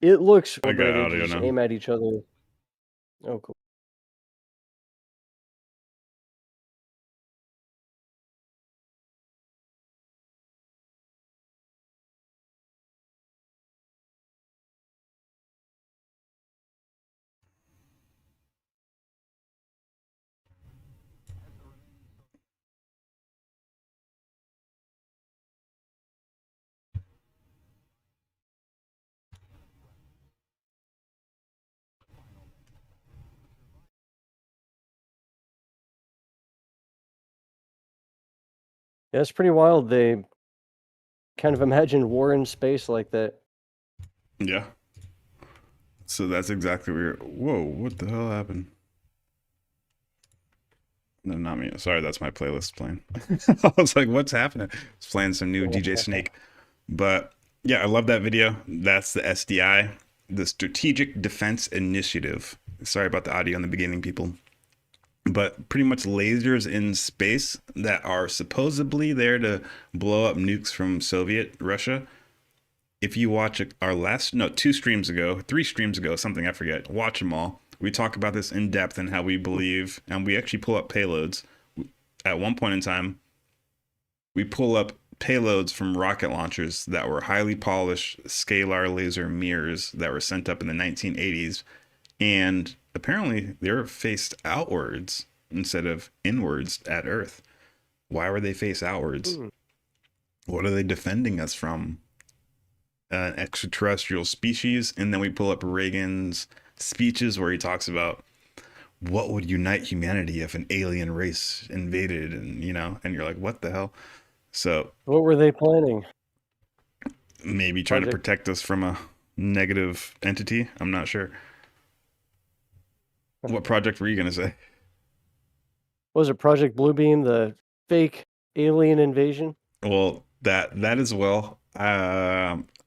It looks
I got
they
audio
just
now.
aim at each other. Oh, cool. Yeah, it's pretty wild. They kind of imagine war in space like that.
Yeah. So that's exactly where. Whoa, what the hell happened? No, not me. Sorry, that's my playlist playing. I was like, what's happening? It's playing some new DJ Snake. But yeah, I love that video. That's the SDI, the Strategic Defense Initiative. Sorry about the audio in the beginning, people. But pretty much lasers in space that are supposedly there to blow up nukes from Soviet Russia. If you watch our three streams ago, something I forget, watch them all. We talk about this in depth and how we believe, and we actually pull up payloads. At one point in time, we pull up payloads from rocket launchers that were highly polished scalar laser mirrors that were sent up in the 1980s. And apparently they were faced outwards instead of inwards at Earth. Why were they faced outwards? What are they defending us from? An extraterrestrial species. And then we pull up Reagan's speeches where he talks about what would unite humanity if an alien race invaded, and and you're like, what the hell? So
What were they planning?
maybe trying to
Project-
protect us from a negative entity. I'm not sure. What project were you gonna say?
Was it Project Bluebeam, the fake alien invasion?
Well, that as well.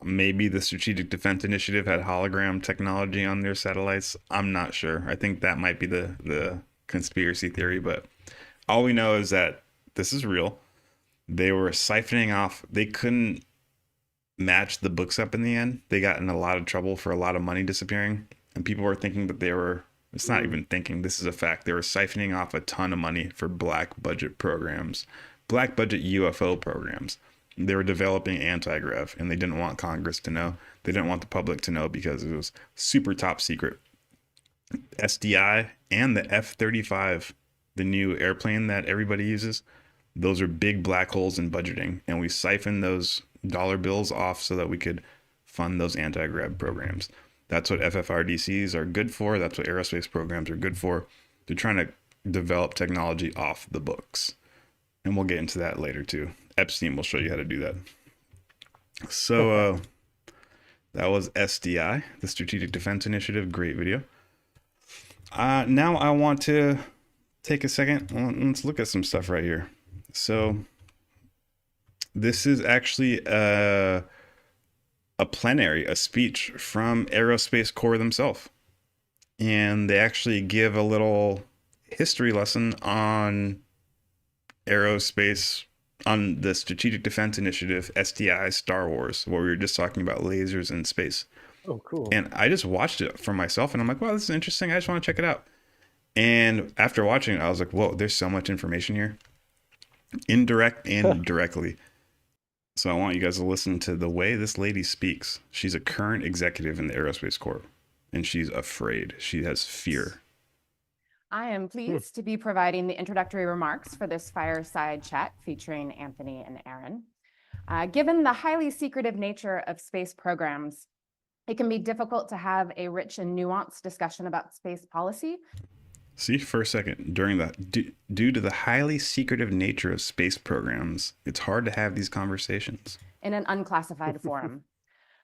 Maybe the Strategic Defense Initiative had hologram technology on their satellites. I'm not sure. I think that might be the conspiracy theory, but all we know is that this is real. They were siphoning off. They couldn't match the books up in the end. They got in a lot of trouble for a lot of money disappearing, and people were thinking that they were. It's not even thinking. This is a fact. They were siphoning off a ton of money for black budget programs, black budget UFO programs. They were developing anti-grav, and they didn't want Congress to know. They didn't want the public to know because it was super top secret. SDI and the F-35, the new airplane that everybody uses, those are big black holes in budgeting, and we siphoned those dollar bills off so that we could fund those anti-grav programs. That's what FFRDCs are good for. That's what aerospace programs are good for. They're trying to develop technology off the books. And we'll get into that later too. Epstein will show you how to do that. So that was SDI, the Strategic Defense Initiative. Great video. Now I want to take a second. Let's look at some stuff right here. So this is actually a plenary, a speech from Aerospace Corps themselves. And they actually give a little history lesson on aerospace, on the Strategic Defense Initiative, SDI, Star Wars, where we were just talking about lasers in space.
Oh, cool.
And I just watched it for myself, and I'm like, wow, this is interesting. I just want to check it out. And after watching it, I was like, whoa, there's so much information here. Indirect and directly. So I want you guys to listen to the way this lady speaks. She's a current executive in the Aerospace Corps, and she's afraid. She has fear.
I am pleased to be providing the introductory remarks for this fireside chat featuring Anthony and Aaron. Given the highly secretive nature of space programs, it can be difficult to have a rich and nuanced discussion about space policy.
See, for a second, due to the highly secretive nature of space programs, it's hard to have these conversations
In an unclassified forum.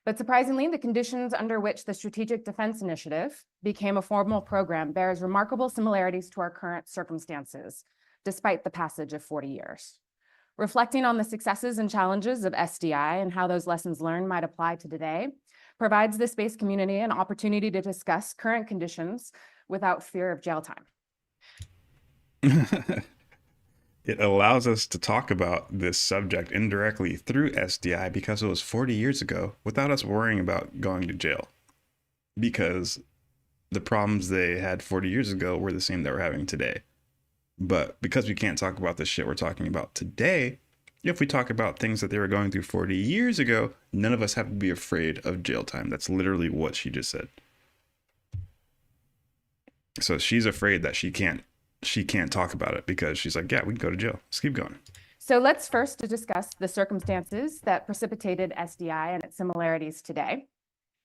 But surprisingly, the conditions under which the Strategic Defense Initiative became a formal program bears remarkable similarities to our current circumstances, despite the passage of 40 years. Reflecting on the successes and challenges of SDI and how those lessons learned might apply to today provides the space community an opportunity to discuss current conditions without fear of jail time.
It allows us to talk about this subject indirectly through SDI because it was 40 years ago without us worrying about going to jail. Because the problems they had 40 years ago were the same that we're having today. But because we can't talk about the shit we're talking about today, if we talk about things that they were going through 40 years ago, none of us have to be afraid of jail time. That's literally what she just said. So she's afraid that she can't talk about it because she's like, yeah, we can go to jail. Let's keep going.
So let's first discuss the circumstances that precipitated SDI and its similarities today.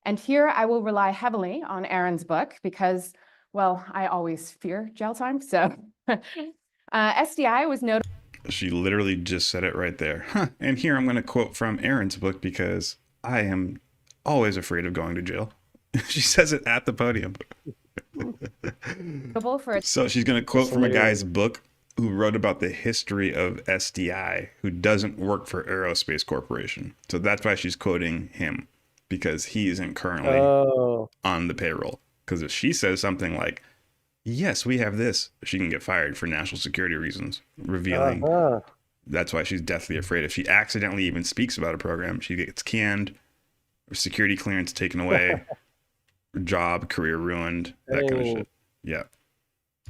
And here I will rely heavily on Aaron's book because, well, I always fear jail time. So SDI was notable.
She literally just said it right there. And here I'm going to quote from Aaron's book because I am always afraid of going to jail. She says it at the podium. So she's going to quote from a guy's book who wrote about the history of SDI, who doesn't work for Aerospace Corporation. So that's why she's quoting him, because he isn't currently on the payroll. Because if she says something like, yes, we have this, she can get fired for national security reasons, revealing. That's why she's deathly afraid. If she accidentally even speaks about a program, she gets canned, or security clearance taken away, job, career ruined, that kind of shit. Yeah.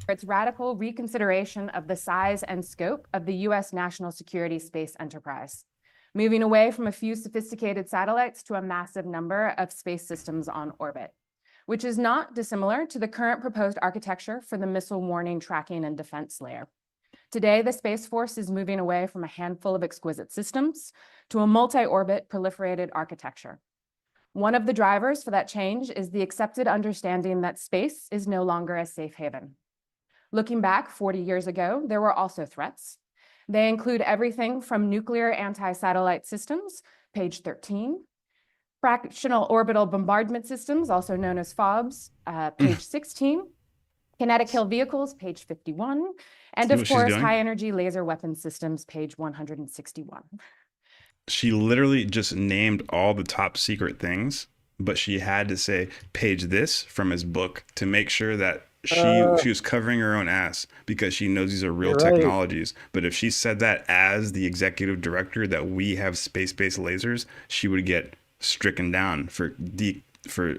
Its radical reconsideration of the size and scope of the U.S. national security space enterprise, moving away from a few sophisticated satellites to a massive number of space systems on orbit, which is not dissimilar to the current proposed architecture for the missile warning, tracking, and defense layer. Today, the Space Force is moving away from a handful of exquisite systems to a multi-orbit proliferated architecture. One of the drivers for that change is the accepted understanding that space is no longer a safe haven. Looking back 40 years ago, there were also threats. They include everything from nuclear anti-satellite systems, page 13, fractional orbital bombardment systems, also known as FOBs, page 16, kinetic kill vehicles, page 51, and
See
of
what she's
course,
doing?
high-energy laser weapon systems, page 161.
She literally just named all the top secret things, but she had to say page this from his book to make sure that she was covering her own ass, because she knows these are real
You're right.
technologies. But if she said that as the executive director, that we have space-based lasers, she would get stricken down for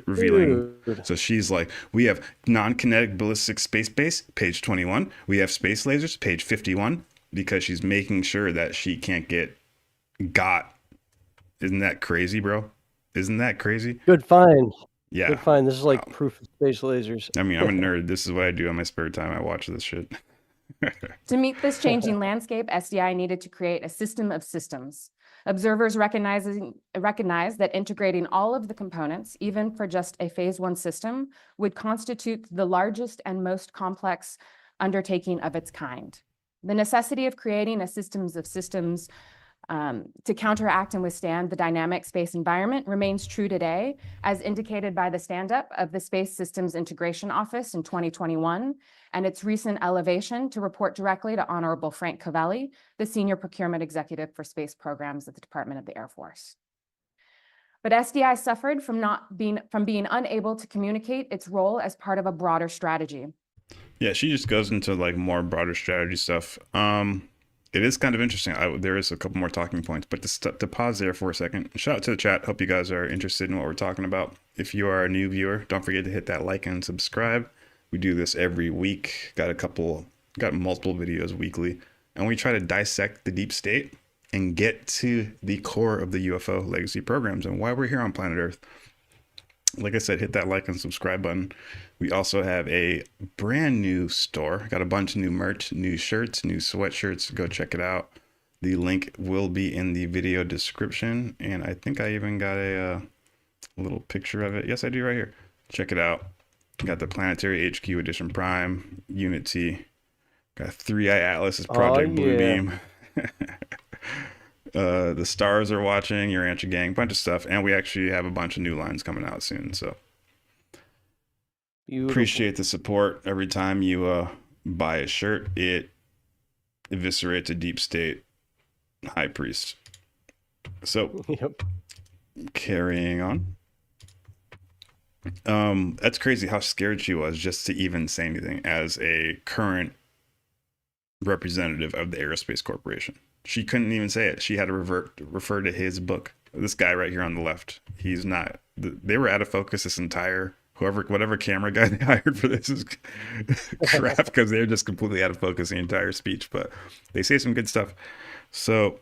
revealing.
Dude.
So she's like, we have non-kinetic ballistic space base, page 21. We have space lasers, page 51, because she's making sure that she can't get got. Isn't that crazy, bro? Isn't that crazy?
Good find.
Yeah.
Good find. This is like
Wow.
proof of space lasers.
I mean, I'm a nerd. This is what I do on my spare time. I watch this shit.
To meet this changing landscape, SDI needed to create a system of systems. Observers recognize that integrating all of the components, even for just a phase 1 system, would constitute the largest and most complex undertaking of its kind. The necessity of creating a systems of systems to counteract and withstand the dynamic space environment remains true today, as indicated by the stand-up of the Space Systems Integration Office in 2021 and its recent elevation to report directly to Honorable Frank Covelli, the Senior Procurement Executive for Space Programs at the Department of the Air Force. But SDI suffered from being unable to communicate its role as part of a broader strategy.
Yeah, she just goes into like more broader strategy stuff. It is kind of interesting. There is a couple more talking points, but to pause there for a second, shout out to the chat. Hope you guys are interested in what we're talking about. If you are a new viewer, don't forget to hit that like and subscribe. We do this every week. Got multiple videos weekly, and we try to dissect the deep state and get to the core of the UFO legacy programs and why we're here on planet Earth. Like I said, hit that like and subscribe button. We also have a brand new store. Got a bunch of new merch, new shirts, new sweatshirts. Go check it out. The link will be in the video description. And I think I even got a little picture of it. Yes, I do right here. Check it out. Got the Planetary HQ Edition Prime, Unity. Got 3i Atlas's Project Bluebeam. The stars are watching, your Rancher Gang, bunch of stuff. And we actually have a bunch of new lines coming out soon. So
Beautiful.
Appreciate the support. Every time you buy a shirt, it eviscerates a deep state high priest. So
Yep.
carrying on. That's crazy how scared she was just to even say anything as a current representative of the Aerospace Corporation. She couldn't even say it. She had to refer to his book. This guy right here on the left, he's not. They were out of focus this entire, whatever camera guy they hired for this is crap, because they're just completely out of focus the entire speech. But they say some good stuff. So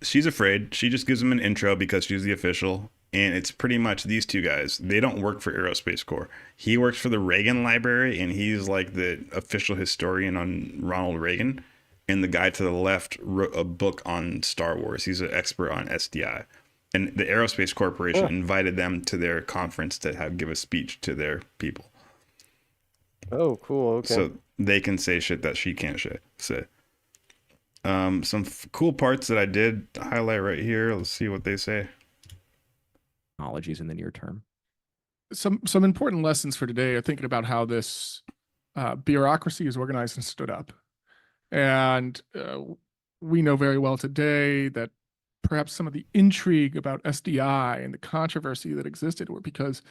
she's afraid. She just gives him an intro because she's the official. And it's pretty much these two guys. They don't work for Aerospace Corps. He works for the Reagan Library, and he's like the official historian on Ronald Reagan. And the guy to the left wrote a book on Star Wars. He's an expert on SDI. And the Aerospace Corporation invited them to their conference to give a speech to their people.
Oh, cool. Okay.
So they can say shit that she can't say. Some cool parts that I did highlight right here. Let's see what they say.
Technologies in the near term.
Some important lessons for today are thinking about how this bureaucracy is organized and stood up. And we know very well today that perhaps some of the intrigue about SDI and the controversy that existed were because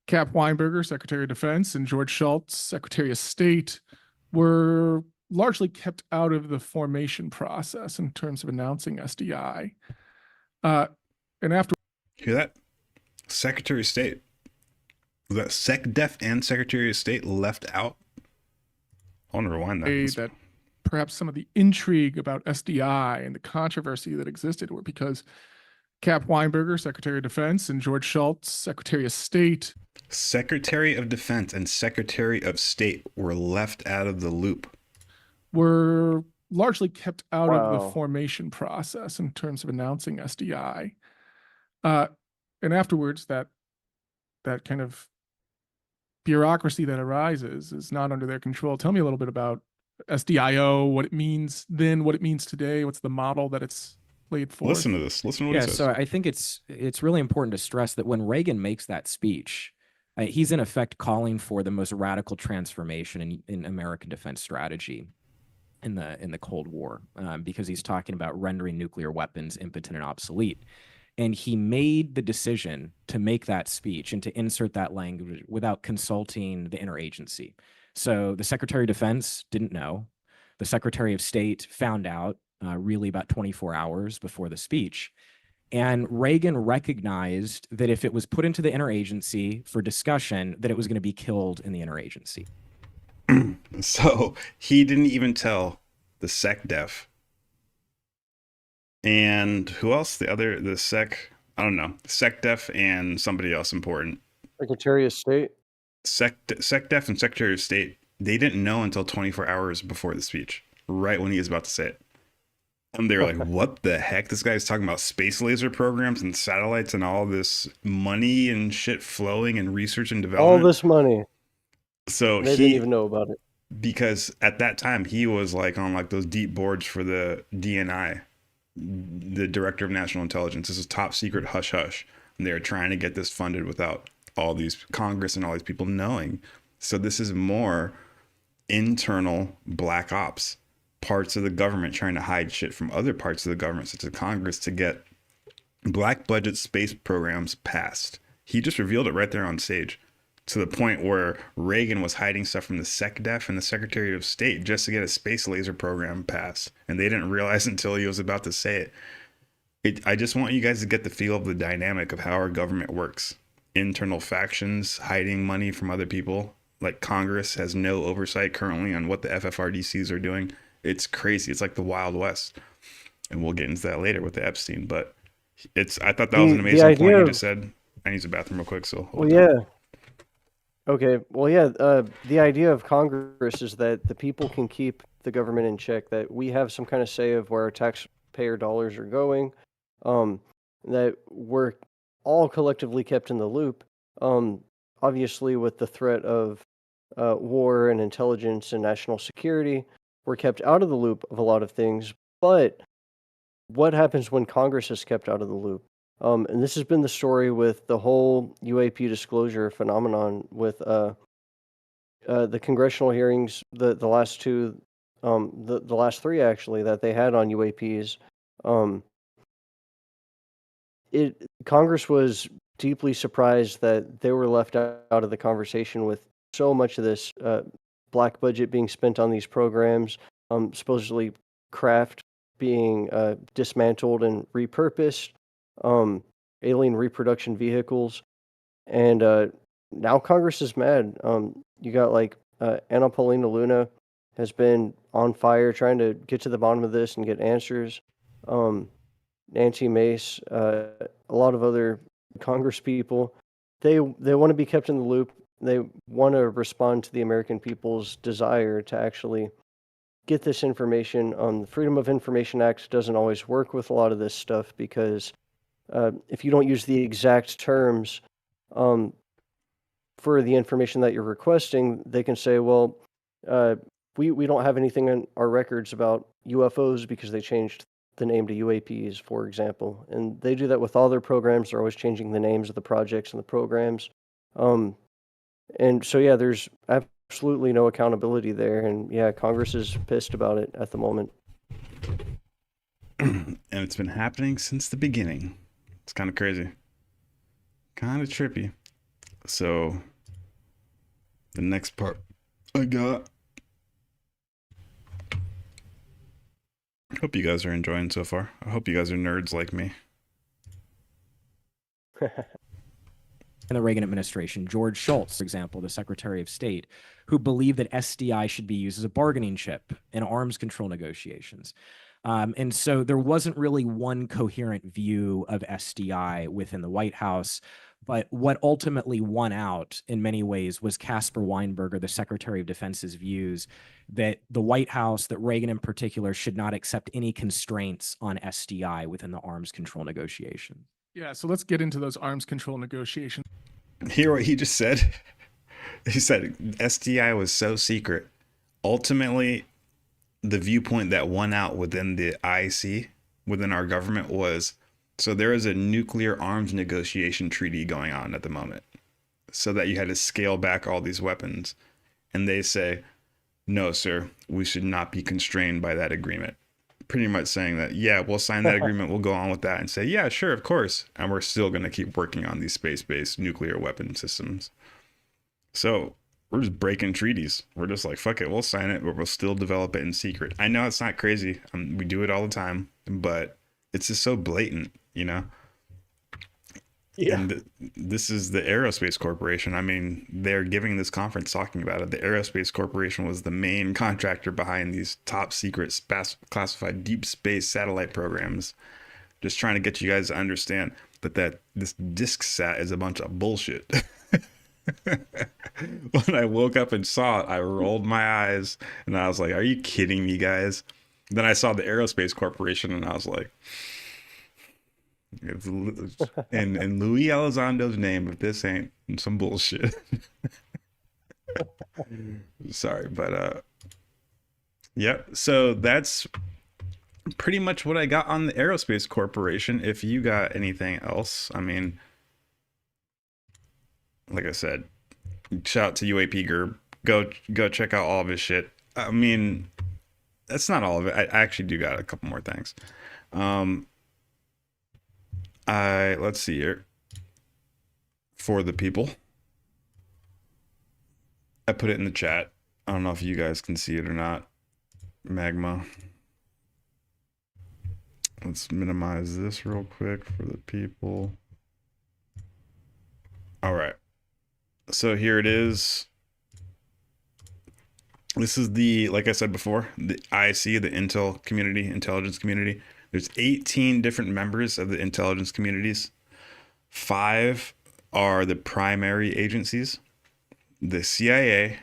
Cap Weinberger, Secretary of Defense, and George Shultz, Secretary of State, were largely kept out of the formation process in terms of announcing SDI. And after
Hear that? Secretary of State. Was that SecDef and Secretary of State left out? I want to rewind that.
Perhaps some of the intrigue about SDI and the controversy that existed were because Cap Weinberger, Secretary of Defense, and George Shultz, Secretary of State.
Secretary of Defense and Secretary of State were left out of the loop.
Were largely kept out of the
Wow.
formation process in terms of announcing SDI. And afterwards, that kind of bureaucracy that arises is not under their control. Tell me a little bit about SDIO, what it means then, what it means today, what's the model that it's laid forth.
Listen to this. Listen to what he says.
So I think it's really important to stress that when Reagan makes that speech, he's in effect calling for the most radical transformation in American defense strategy in the Cold War, because he's talking about rendering nuclear weapons impotent and obsolete. And he made the decision to make that speech and to insert that language without consulting the interagency. So the Secretary of Defense didn't know. The Secretary of State found out really about 24 hours before the speech. And Reagan recognized that if it was put into the interagency for discussion, that it was going to be killed in the interagency.
So he didn't even tell the SecDef. And who else? I don't know, SecDef and somebody else important.
Secretary of State.
SecDef and Secretary of State, they didn't know until 24 hours before the speech, right when he was about to say it. And they were like, what the heck? This guy's talking about space laser programs and satellites and all this money and shit flowing and research and development.
All this money.
So
they didn't even know about it.
Because at that time, he was like on like those deep boards for the DNI, the Director of National Intelligence. This is top secret hush hush. And they're trying to get this funded without all these Congress and all these people knowing. So this is more internal black ops, parts of the government trying to hide shit from other parts of the government, such as Congress, to get black budget space programs passed. He just revealed it right there on stage, to the point where Reagan was hiding stuff from the SecDef and the Secretary of State just to get a space laser program passed. And they didn't realize until he was about to say it. I just want you guys to get the feel of the dynamic of how our government works. Internal factions hiding money from other people. Like Congress has no oversight currently on what the FFRDCs are doing. It's crazy. It's like the Wild West. And we'll get into that later with the Epstein. But I thought that was an amazing point you just said. I need the bathroom real quick. So
Okay. Well, yeah. The idea of Congress is that the people can keep the government in check, that we have some kind of say of where our taxpayer dollars are going, that we're all collectively kept in the loop. Obviously, with the threat of war and intelligence and national security, we're kept out of the loop of a lot of things. But what happens when Congress is kept out of the loop? And this has been the story with the whole UAP disclosure phenomenon with the congressional hearings, the last two, the last three actually that they had on UAPs. Congress was deeply surprised that they were left out of the conversation with so much of this black budget being spent on these programs, supposedly craft being dismantled and repurposed, alien reproduction vehicles, and now Congress is mad. You got like Anna Paulina Luna has been on fire trying to get to the bottom of this and get answers. Nancy Mace, a lot of other Congress people, they want to be kept in the loop. They want to respond to the American people's desire to actually get this information. The Freedom of Information Act doesn't always work with a lot of this stuff because if you don't use the exact terms for the information that you're requesting, they can say, well, we don't have anything in our records about UFOs because they changed the name to UAPs, for example. And they do that with all their programs. They're always changing the names of the projects and the programs. And so, yeah, there's absolutely no accountability there. And yeah, Congress is pissed about it at the moment.
And it's been happening since the beginning. It's kind of crazy. Kind of trippy. So, the next part I got. I hope you guys are enjoying so far. I hope you guys are nerds like me.
In the Reagan administration, George Shultz, for example, the Secretary of State, who believed that SDI should be used as a bargaining chip in arms control negotiations. And so there wasn't really one coherent view of SDI within the White House. But what ultimately won out in many ways was Caspar Weinberger, the Secretary of Defense's views that the White House, that Reagan in particular, should not accept any constraints on SDI within the arms control negotiations.
Yeah, so let's get into those arms control negotiations.
Hear what he just said? He said SDI was so secret. Ultimately, the viewpoint that won out within the IC, within our government, was so there is a nuclear arms negotiation treaty going on at the moment, so that you had to scale back all these weapons. And they say, no, sir, we should not be constrained by that agreement. Pretty much saying that, yeah, we'll sign that agreement, we'll go on with that, and say, yeah, sure, of course. And we're still going to keep working on these space-based nuclear weapon systems. So we're just breaking treaties. We're just like, fuck it, we'll sign it, but we'll still develop it in secret. I know it's not crazy. We do it all the time, but it's just so blatant, you know?
Yeah.
And this is the Aerospace Corporation. I mean, they're giving this conference talking about it. The Aerospace Corporation was the main contractor behind these top secret classified deep space satellite programs. Just trying to get you guys to understand that this DiskSat is a bunch of bullshit. When I woke up and saw it, I rolled my eyes and I was like, are you kidding me, guys? Then I saw the Aerospace Corporation and I was like, in Louis Elizondo's name, if this ain't some bullshit. Sorry, but yep. So that's pretty much what I got on the Aerospace Corporation. If you got anything else, I mean, like I said, shout out to UAP Gerb. Go check out all of his shit. I mean, that's not all of it. I actually do got a couple more things. Let's see here. For the people, I put it in the chat. I don't know if you guys can see it or not. Magma. Let's minimize this real quick for the people. All right. So here it is. This is the, like I said before, the IC, the Intel community, intelligence community. There's 18 different members of the intelligence communities. 5 are the primary agencies: the CIA,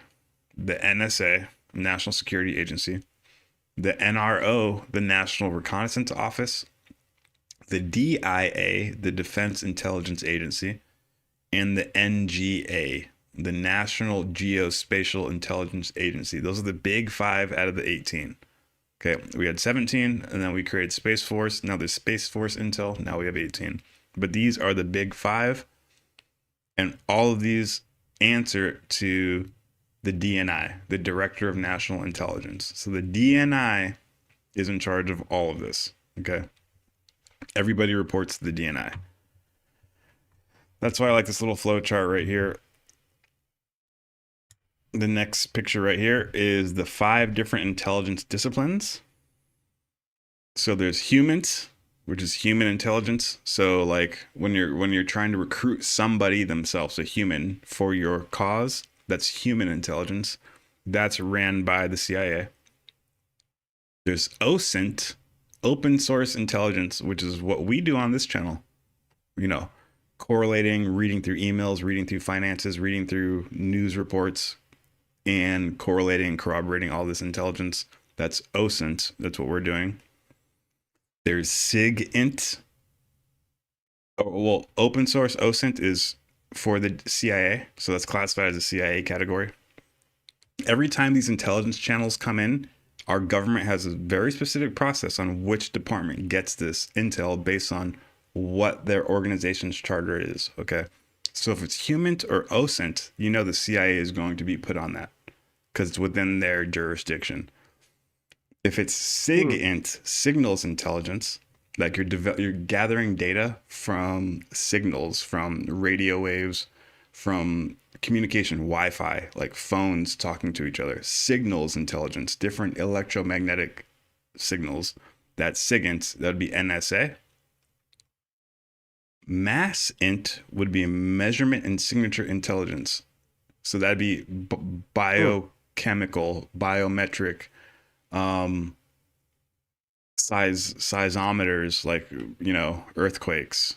the NSA, National Security Agency, the NRO, the National Reconnaissance Office, the DIA, the Defense Intelligence Agency, and the NGA, the National Geospatial Intelligence Agency. Those are the big 5 out of the 18. Okay, we had 17, and then we created Space Force. Now there's Space Force Intel. Now we have 18. But these are the big 5, and all of these answer to the DNI, the Director of National Intelligence. So the DNI is in charge of all of this. Okay, everybody reports to the DNI. That's why I like this little flow chart right here. The next picture right here is the 5 different intelligence disciplines. So there's humans, which is human intelligence. So like when you're trying to recruit somebody themselves, a human, for your cause, that's human intelligence. That's ran by the CIA. There's OSINT, open source intelligence, which is what we do on this channel. You know, correlating, reading through emails, reading through finances, reading through news reports, and correlating and corroborating all this intelligence. That's OSINT. That's what we're doing. There's SIGINT. Well, open source OSINT is for the CIA. So that's classified as a CIA category. Every time these intelligence channels come in, our government has a very specific process on which department gets this intel based on what their organization's charter is. Okay. So if it's HUMINT or OSINT, you know the CIA is going to be put on that because it's within their jurisdiction. If it's SIGINT, signals intelligence, like you're gathering data from signals, from radio waves, from communication, Wi-Fi, like phones talking to each other, signals intelligence, different electromagnetic signals. That's SIGINT. That would be NSA. MASSINT would be measurement and signature intelligence. So that'd be biochemical, biometric, seismometers, like, you know, earthquakes,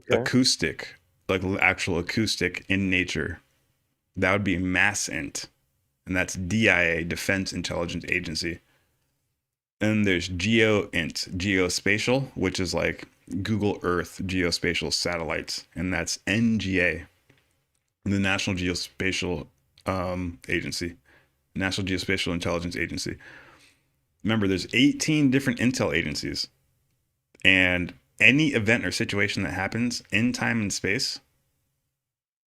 acoustic, like actual acoustic in nature. That would be MASSINT, and that's DIA, Defense Intelligence Agency. And there's GeoINT, geospatial, which is like Google Earth geospatial satellites, and that's NGA. the National Geospatial Agency, National Geospatial Intelligence Agency. Remember, there's 18 different intel agencies, and any event or situation that happens in time and space,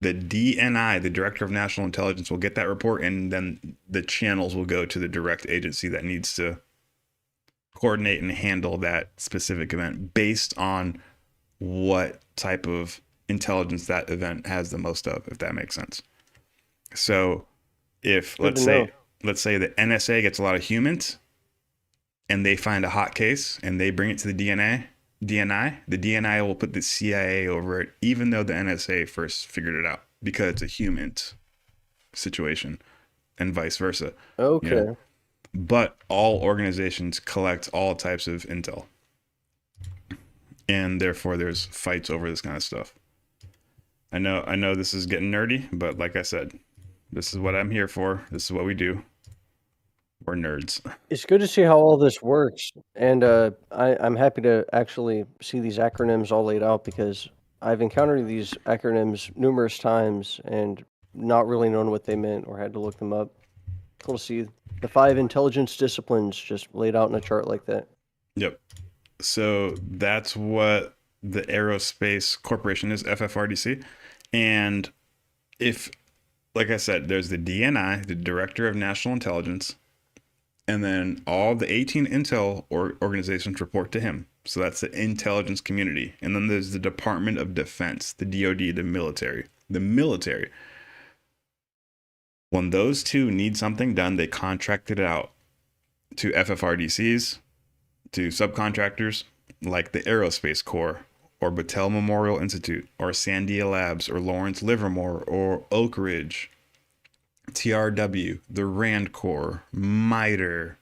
the DNI, the Director of National Intelligence, will get that report, and then the channels will go to the direct agency that needs to coordinate and handle that specific event based on what type of intelligence that event has the most of, if that makes sense. So if let's say the NSA gets a lot of humans and they find a hot case and they bring it to the DNI, the DNI will put the CIA over it, even though the NSA first figured it out, because it's a human situation, and vice versa.
Okay.
You know? But all organizations collect all types of intel, and therefore there's fights over this kind of stuff. I know this is getting nerdy, but like I said, this is what I'm here for. This is what we do. We're nerds.
It's good to see how all this works, and I'm happy to actually see these acronyms all laid out, because I've encountered these acronyms numerous times and not really known what they meant or had to look them up. Cool to see the 5 intelligence disciplines just laid out in a chart like that.
Yep. So that's what the Aerospace Corporation is, FFRDC. And if, like I said, there's the DNI, the Director of National Intelligence, and then all the 18 intel organizations report to him. So that's the intelligence community. And then there's the Department of Defense, the DoD, the military. The military. When those two need something done, they contract it out to FFRDCs, to subcontractors like the Aerospace Corps, or Battelle Memorial Institute, or Sandia Labs, or Lawrence Livermore, or Oak Ridge, TRW, the Rand Corps, MITRE,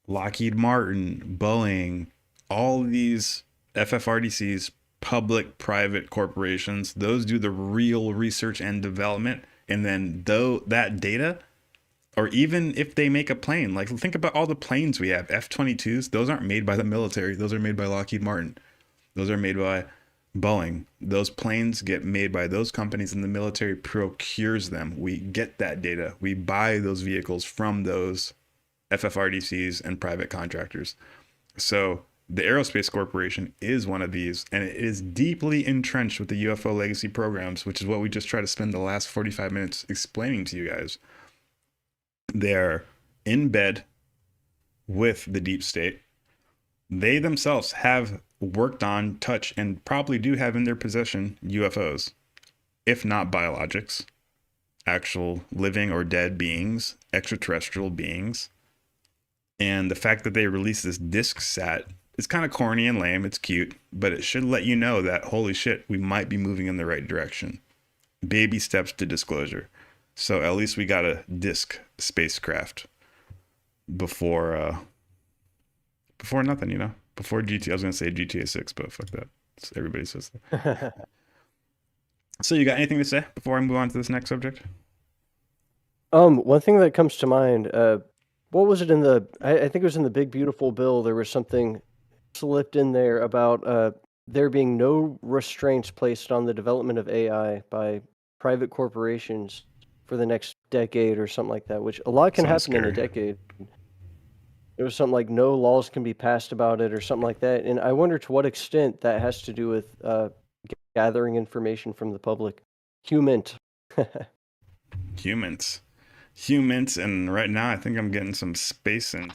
Lockheed Martin, Boeing, all these FFRDCs, public-private corporations, those do the real research and development. And then that data, or even if they make a plane, like think about all the planes we have, F-22s, those aren't made by the military. Those are made by Lockheed Martin. Those are made by Boeing. Those planes get made by those companies, and the military procures them. We get that data. We buy those vehicles from those FFRDCs and private contractors. So the Aerospace Corporation is one of these, and it is deeply entrenched with the UFO legacy programs, which is what we just try to spend the last 45 minutes explaining to you guys. They're in bed with the deep state. They themselves have worked on, touch, and probably do have in their possession UFOs, if not biologics, actual living or dead beings, extraterrestrial beings. And the fact that they released this DiskSat is kind of corny and lame. It's cute, but it should let you know that, holy shit, we might be moving in the right direction. Baby steps to disclosure. So at least we got a disk spacecraft before nothing, you know, before GTA. I was going to say GTA 6, but fuck that. Everybody says that. So you got anything to say before I move on to this next subject?
One thing that comes to mind, what was it in the, I think it was in the Big Beautiful Bill, there was something slipped in there about there being no restraints placed on the development of AI by private corporations for the next decade or something like that, which a lot can happen in a decade. There was something like no laws can be passed about it or something like that. And I wonder to what extent that has to do with gathering information from the public. Humans.
Humans, and right now I think I'm getting some space in.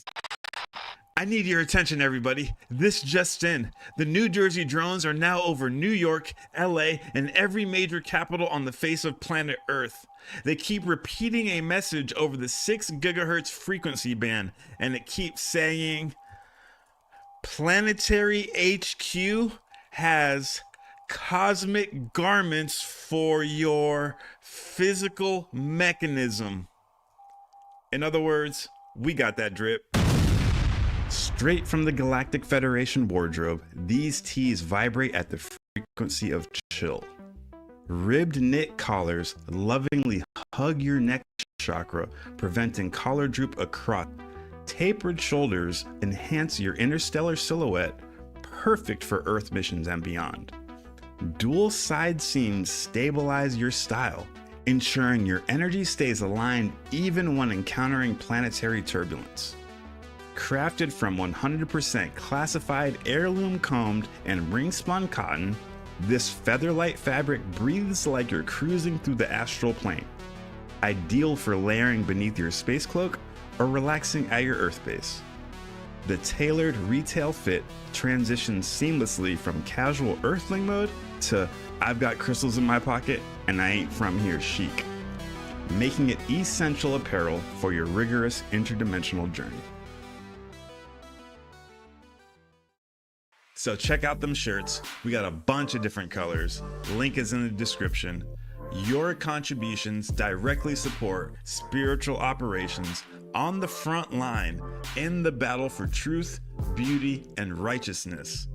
I need your attention, everybody. This just in. The New Jersey drones are now over New York, LA, and every major capital on the face of planet Earth. They keep repeating a message over the 6 gigahertz frequency band, and it keeps saying, Planetary HQ has cosmic garments for your physical mechanism. In other words, we got that drip. Straight from the Galactic Federation wardrobe, these tees vibrate at the frequency of chill. Ribbed knit collars lovingly hug your neck chakra, preventing collar droop across. Tapered shoulders enhance your interstellar silhouette, perfect for Earth missions and beyond. Dual side seams stabilize your style, ensuring your energy stays aligned even when encountering planetary turbulence. Crafted from 100% classified heirloom combed and ring spun cotton, this featherlight fabric breathes like you're cruising through the astral plane. Ideal for layering beneath your space cloak or relaxing at your Earth base. The tailored retail fit transitions seamlessly from casual Earthling mode to I've got crystals in my pocket and I ain't from here chic, making it essential apparel for your rigorous interdimensional journey. So check out them shirts. We got a bunch of different colors. Link is in the description. Your contributions directly support spiritual operations on the front line in the battle for truth, beauty, and righteousness.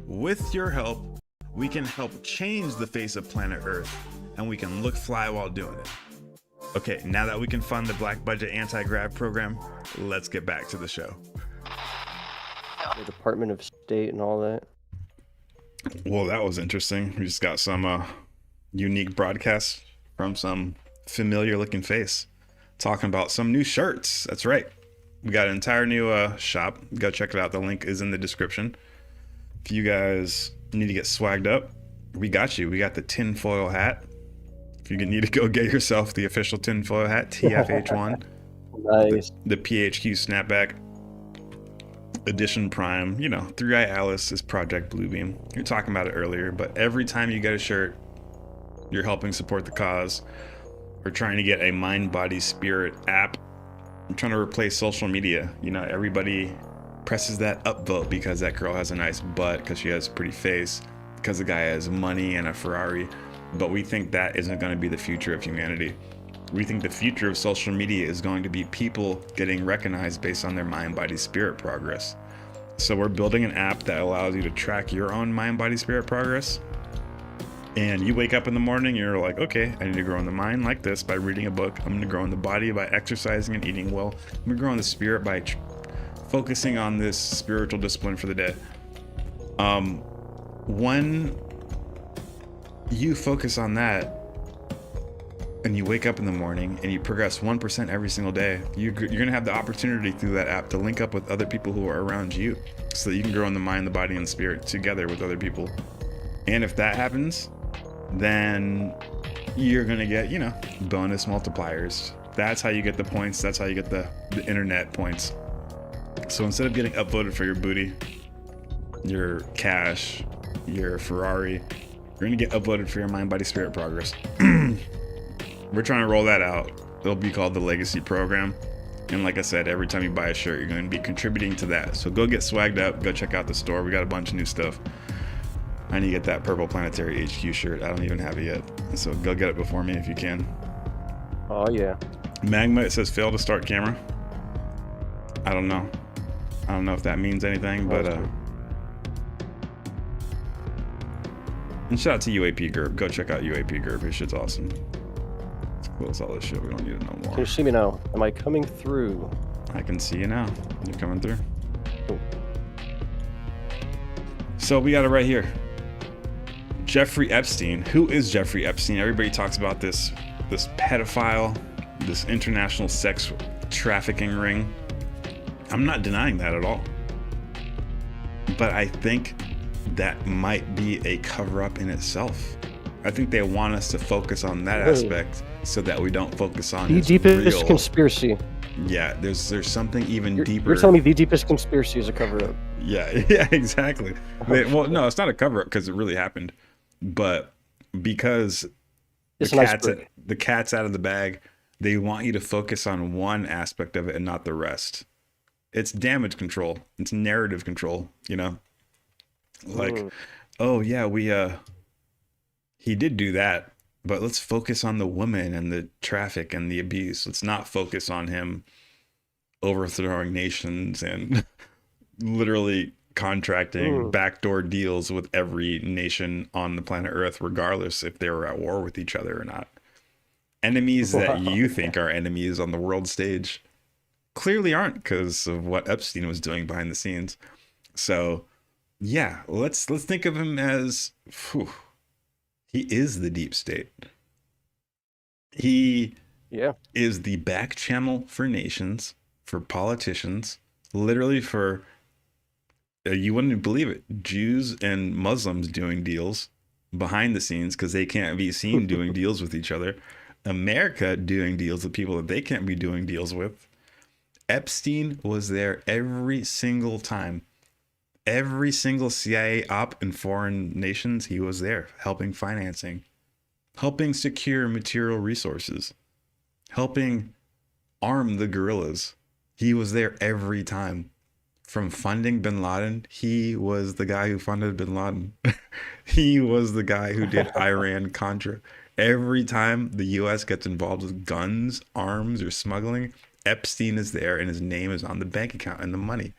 With your help, we can help change the face of planet Earth, and we can look fly while doing it. Okay, now that we can fund the Black Budget Anti-Grav program, let's get back to the show.
The Department of State and all that.
Well, that was interesting. We just got some unique broadcasts from some familiar looking face talking about some new shirts. That's right. We got an entire new shop. Go check it out. The link is in the description. If you guys need to get swagged up, we got you. We got the tinfoil hat. If you need to go get yourself the official tinfoil hat, TFH1.
Nice.
The PHQ snapback. Edition Prime, you know, 3-Eye Alice is Project Bluebeam. You're talking about it earlier, but every time you get a shirt, you're helping support the cause. We're trying to get a mind, body, spirit app. I'm trying to replace social media. You know, everybody presses that upvote because that girl has a nice butt, because she has a pretty face, because the guy has money and a Ferrari. But we think that isn't going to be the future of humanity. We think the future of social media is going to be people getting recognized based on their mind, body, spirit progress. So we're building an app that allows you to track your own mind, body, spirit progress. And you wake up in the morning, you're like, okay, I need to grow in the mind like this by reading a book. I'm going to grow in the body by exercising and eating well. I'm going to grow in the spirit by focusing on this spiritual discipline for the day. When you focus on that, and you wake up in the morning and you progress 1% every single day, you're going to have the opportunity through that app to link up with other people who are around you so that you can grow in the mind, the body, and the spirit together with other people. And if that happens, then you're going to get, you know, bonus multipliers. That's how you get the points. That's how you get the internet points. So instead of getting upvoted for your booty, your cash, your Ferrari, you're going to get upvoted for your mind, body, spirit progress. We're trying to roll that out. It'll be called the Legacy Program. And like I said, every time you buy a shirt, you're going to be contributing to that. So go get swagged up. Go check out the store. We got a bunch of new stuff. I need to get that purple Planetary HQ shirt. I don't even have it yet. So go get it before me if you can.
Oh, yeah.
Magma, it says fail to start camera. I don't know. I don't know if that means anything, but and shout out to UAP Group. Go check out UAP Group. His shit's awesome. Let's close all this shit. We don't need it no more.
Can you see me now? Am I coming through?
I can see you now. You're coming through.
Cool.
So we got it right here. Jeffrey Epstein. Who is Jeffrey Epstein? Everybody talks about this pedophile, this international sex trafficking ring. I'm not denying that at all. But I think that might be a cover-up in itself. I think they want us to focus on that aspect so that we don't focus on
the deepest conspiracy.
Yeah, there's something even deeper.
You're telling me the deepest conspiracy is a cover-up.
Yeah, exactly. Well, no, it's not a cover-up because it really happened. But because the cat's out of the bag, they want you to focus on one aspect of it and not the rest. It's damage control. It's narrative control, you know? Like, oh yeah, he did do that, but let's focus on the woman and the traffic and the abuse. Let's not focus on him overthrowing nations and literally contracting backdoor deals with every nation on the planet Earth, regardless if they were at war with each other or not. Enemies that you think are enemies on the world stage clearly aren't because of what Epstein was doing behind the scenes. So yeah, let's think of him as he is the deep state. He
Yeah.
is the back channel for nations, for politicians, literally for, you wouldn't believe it, Jews and Muslims doing deals behind the scenes because they can't be seen doing deals with each other. America doing deals with people that they can't be doing deals with. Epstein was there every single time. Every single CIA op in foreign nations, he was there helping financing, helping secure material resources, helping arm the guerrillas. He was there every time. From funding bin Laden, he was the guy who funded bin Laden. He was the guy who did Iran Contra. Every time the US gets involved with guns, arms, or smuggling, Epstein is there and his name is on the bank account and the money.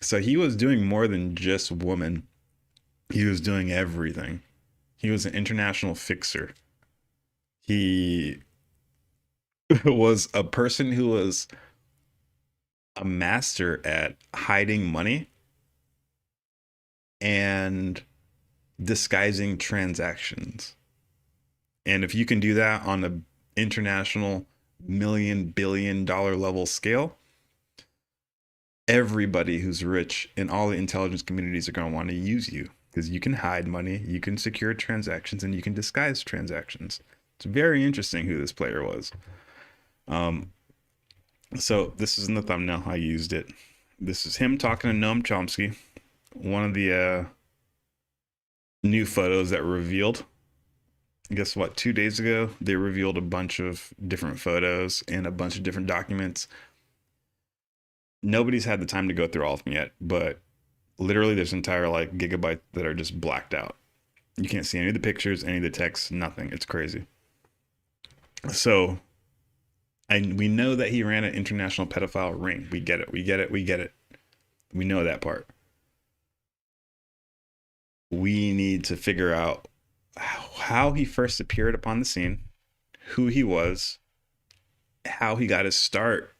So he was doing more than just women. He was doing everything. He was an international fixer. He was a person who was a master at hiding money and disguising transactions. And if you can do that on an international $1,000,000,000 level scale, everybody who's rich in all the intelligence communities are going to want to use you because you can hide money, you can secure transactions, and you can disguise transactions. It's very interesting who this player was. So this is in the thumbnail. I used it. This is him talking to Noam Chomsky. One of the new photos that were revealed. Guess what? 2 days ago, they revealed a bunch of different photos and a bunch of different documents. Nobody's had the time to go through all of them yet, but literally there's entire like gigabytes that are just blacked out. You can't see any of the pictures, any of the text, nothing. It's crazy. So, and we know that he ran an international pedophile ring. We get it. We get it. We get it. We know that part. We need to figure out how he first appeared upon the scene, who he was, how he got his start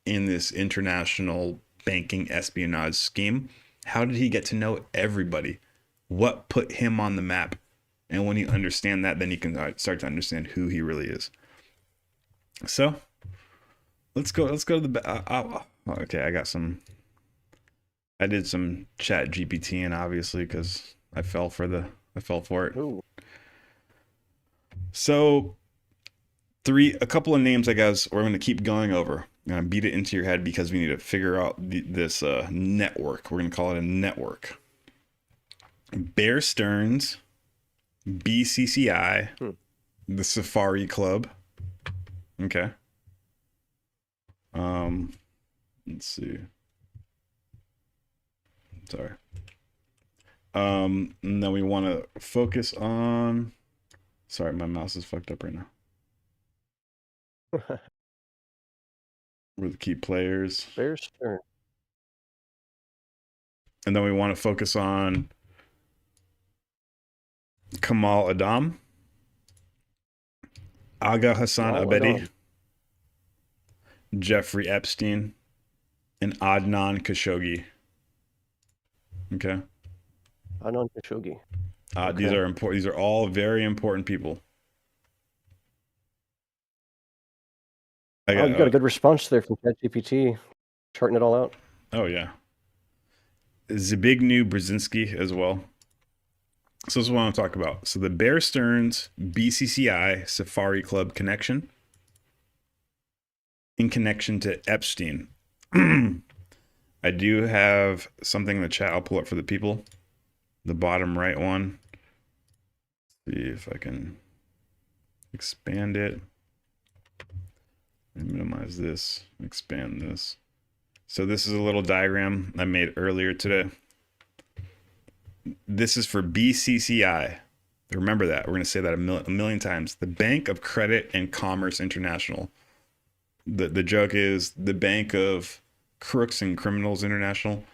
in this international banking espionage scheme. How did he get to know everybody? What put him on the map? And when you understand that, then you can start to understand who he really is. So let's go to the okay, I did some chat GPT, and obviously because I fell for it.
Ooh.
So a couple of names I guess we're going to keep going over. I'm going to beat it into your head because we need to figure out this network. We're going to call it a network. Bear Stearns, BCCI, the Safari Club. Okay. Let's see. Sorry. And then we want to focus on. Sorry, my mouse is fucked up right now. We're the key players.
Bear Stearns.
And then we want to focus on Kamal Adam, Aga Hassan Abedi, Jeffrey Epstein, and Adnan Khashoggi. Okay.
Adnan Khashoggi. Okay.
These are important. These are all very important people.
You got a good response there from ChatGPT, charting it all out.
Oh yeah. Zbigniew Brzezinski as well. So this is what I want to talk about. So the Bear Stearns BCCI Safari Club connection in connection to Epstein. I do have something in the chat I'll pull up for the people. The bottom right one. See if I can expand it. Minimize this, expand this. So this is a little diagram I made earlier today. This is for BCCI. Remember that. We're going to say that a million times. The Bank of Credit and Commerce International. The joke is the Bank of Crooks and Criminals International.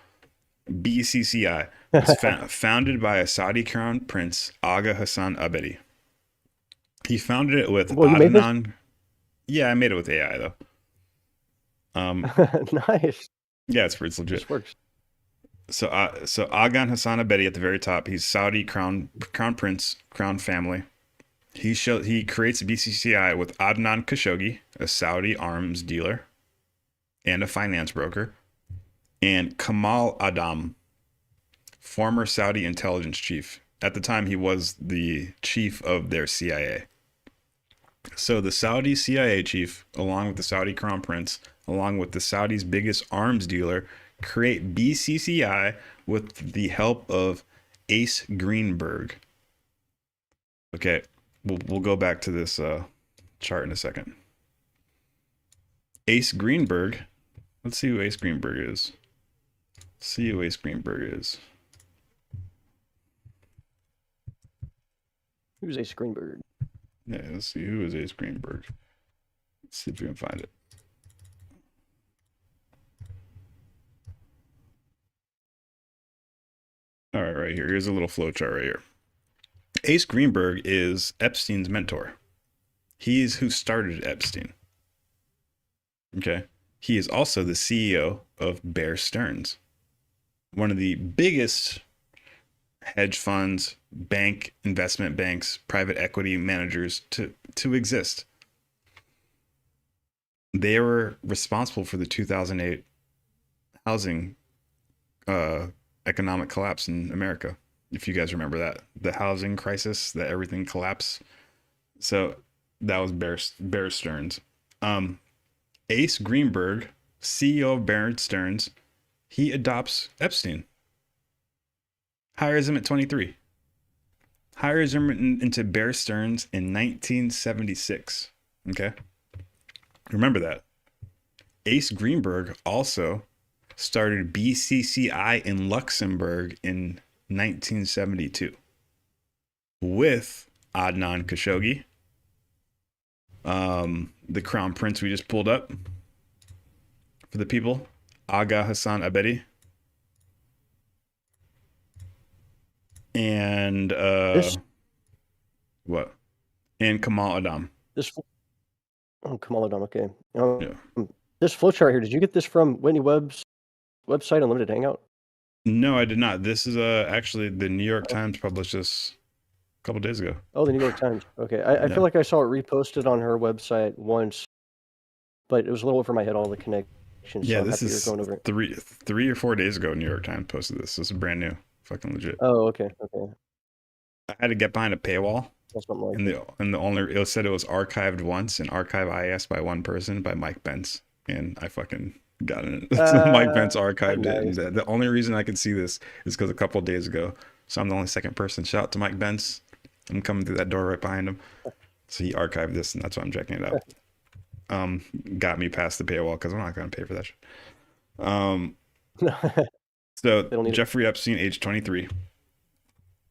BCCI was founded by a Saudi crown prince, Aga Hassan Abedi. He founded it with Adnan. Yeah, I made it with AI though.
Nice.
Yeah, it's legit.
This works.
So Aga Hassan Abedi at the very top. He's Saudi crown prince, crown family. He creates BCCI with Adnan Khashoggi, a Saudi arms dealer and a finance broker, and Kamal Adam, former Saudi intelligence chief. At the time, he was the chief of their CIA. So the Saudi CIA chief, along with the Saudi crown prince, along with the Saudi's biggest arms dealer, create BCCI with the help of Ace Greenberg. Okay, we'll go back to this chart in a second. Ace Greenberg. Let's see who Ace Greenberg is.
Who's Ace Greenberg?
Yeah, let's see who is Ace Greenberg. Let's see if we can find it. All right, right here. Here's a little flow chart right here. Ace Greenberg is Epstein's mentor. He's who started Epstein. Okay. He is also the CEO of Bear Stearns, one of the biggest hedge funds, investment banks, private equity managers to exist. They were responsible for the 2008 housing economic collapse in America. If you guys remember that, the housing crisis, that everything collapsed. So that was Bear Stearns. Ace Greenberg, CEO of Bear Stearns, he adopts Epstein. Hires him at 23. Hires him into Bear Stearns in 1976. Okay. Remember that. Ace Greenberg also started BCCI in Luxembourg in 1972 with Adnan Khashoggi, the crown prince we just pulled up for the people, Aga Hassan Abedi, and what? And Kamal Adam.
Kamal Adam. Okay.
Yeah.
This flowchart here. Did you get this from Whitney Webb's website, Unlimited Hangout?
No, I did not. This is actually the New York Times published this a couple days ago.
Oh, the New York Times. Okay. I feel like I saw it reposted on her website once, but it was a little over my head, all the connections.
Yeah,
so
this is
going over it.
3 or 4 days ago. New York Times posted this. This is brand new, fucking legit.
Oh, okay. Okay.
I had to get behind a paywall,
That's something like
and the only it said it was archived once and archive IS by one person by Mike Pence, and I fucking got in it. Mike Pence archived
nice.
it. And the only reason I could see this is because a couple of days ago, so I'm the only second person. Shout out to Mike Pence. I'm coming through that door right behind him. So he archived this, and that's why I'm checking it out. Got me past the paywall because I'm not going to pay for that shit. So Jeffrey Epstein, age 23,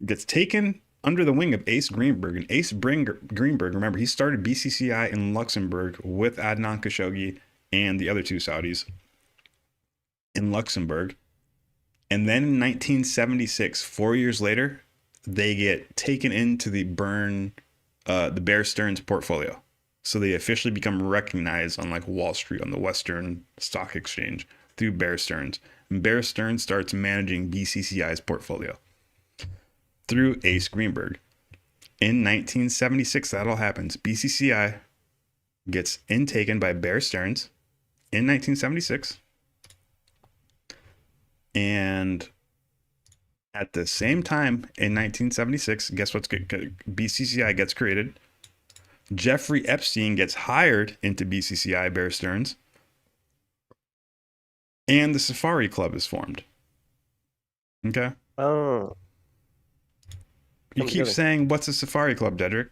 gets taken under the wing of Ace Greenberg. And Ace Greenberg, remember, he started BCCI in Luxembourg with Adnan Khashoggi and the other two Saudis in Luxembourg. And then in 1976, 4 years later, they get taken into the Bear Stearns portfolio. So they officially become recognized on like Wall Street, on the Western Stock Exchange through Bear Stearns. And Bear Stearns starts managing BCCI's portfolio through Ace Greenberg. In 1976, that all happens. BCCI gets intaken by Bear Stearns in 1976. And at the same time, in 1976, guess what's BCCI gets created. Jeffrey Epstein gets hired into BCCI, Bear Stearns, and the Safari Club is formed. Okay.
Oh.
You keep saying, what's a Safari Club, Deadrick?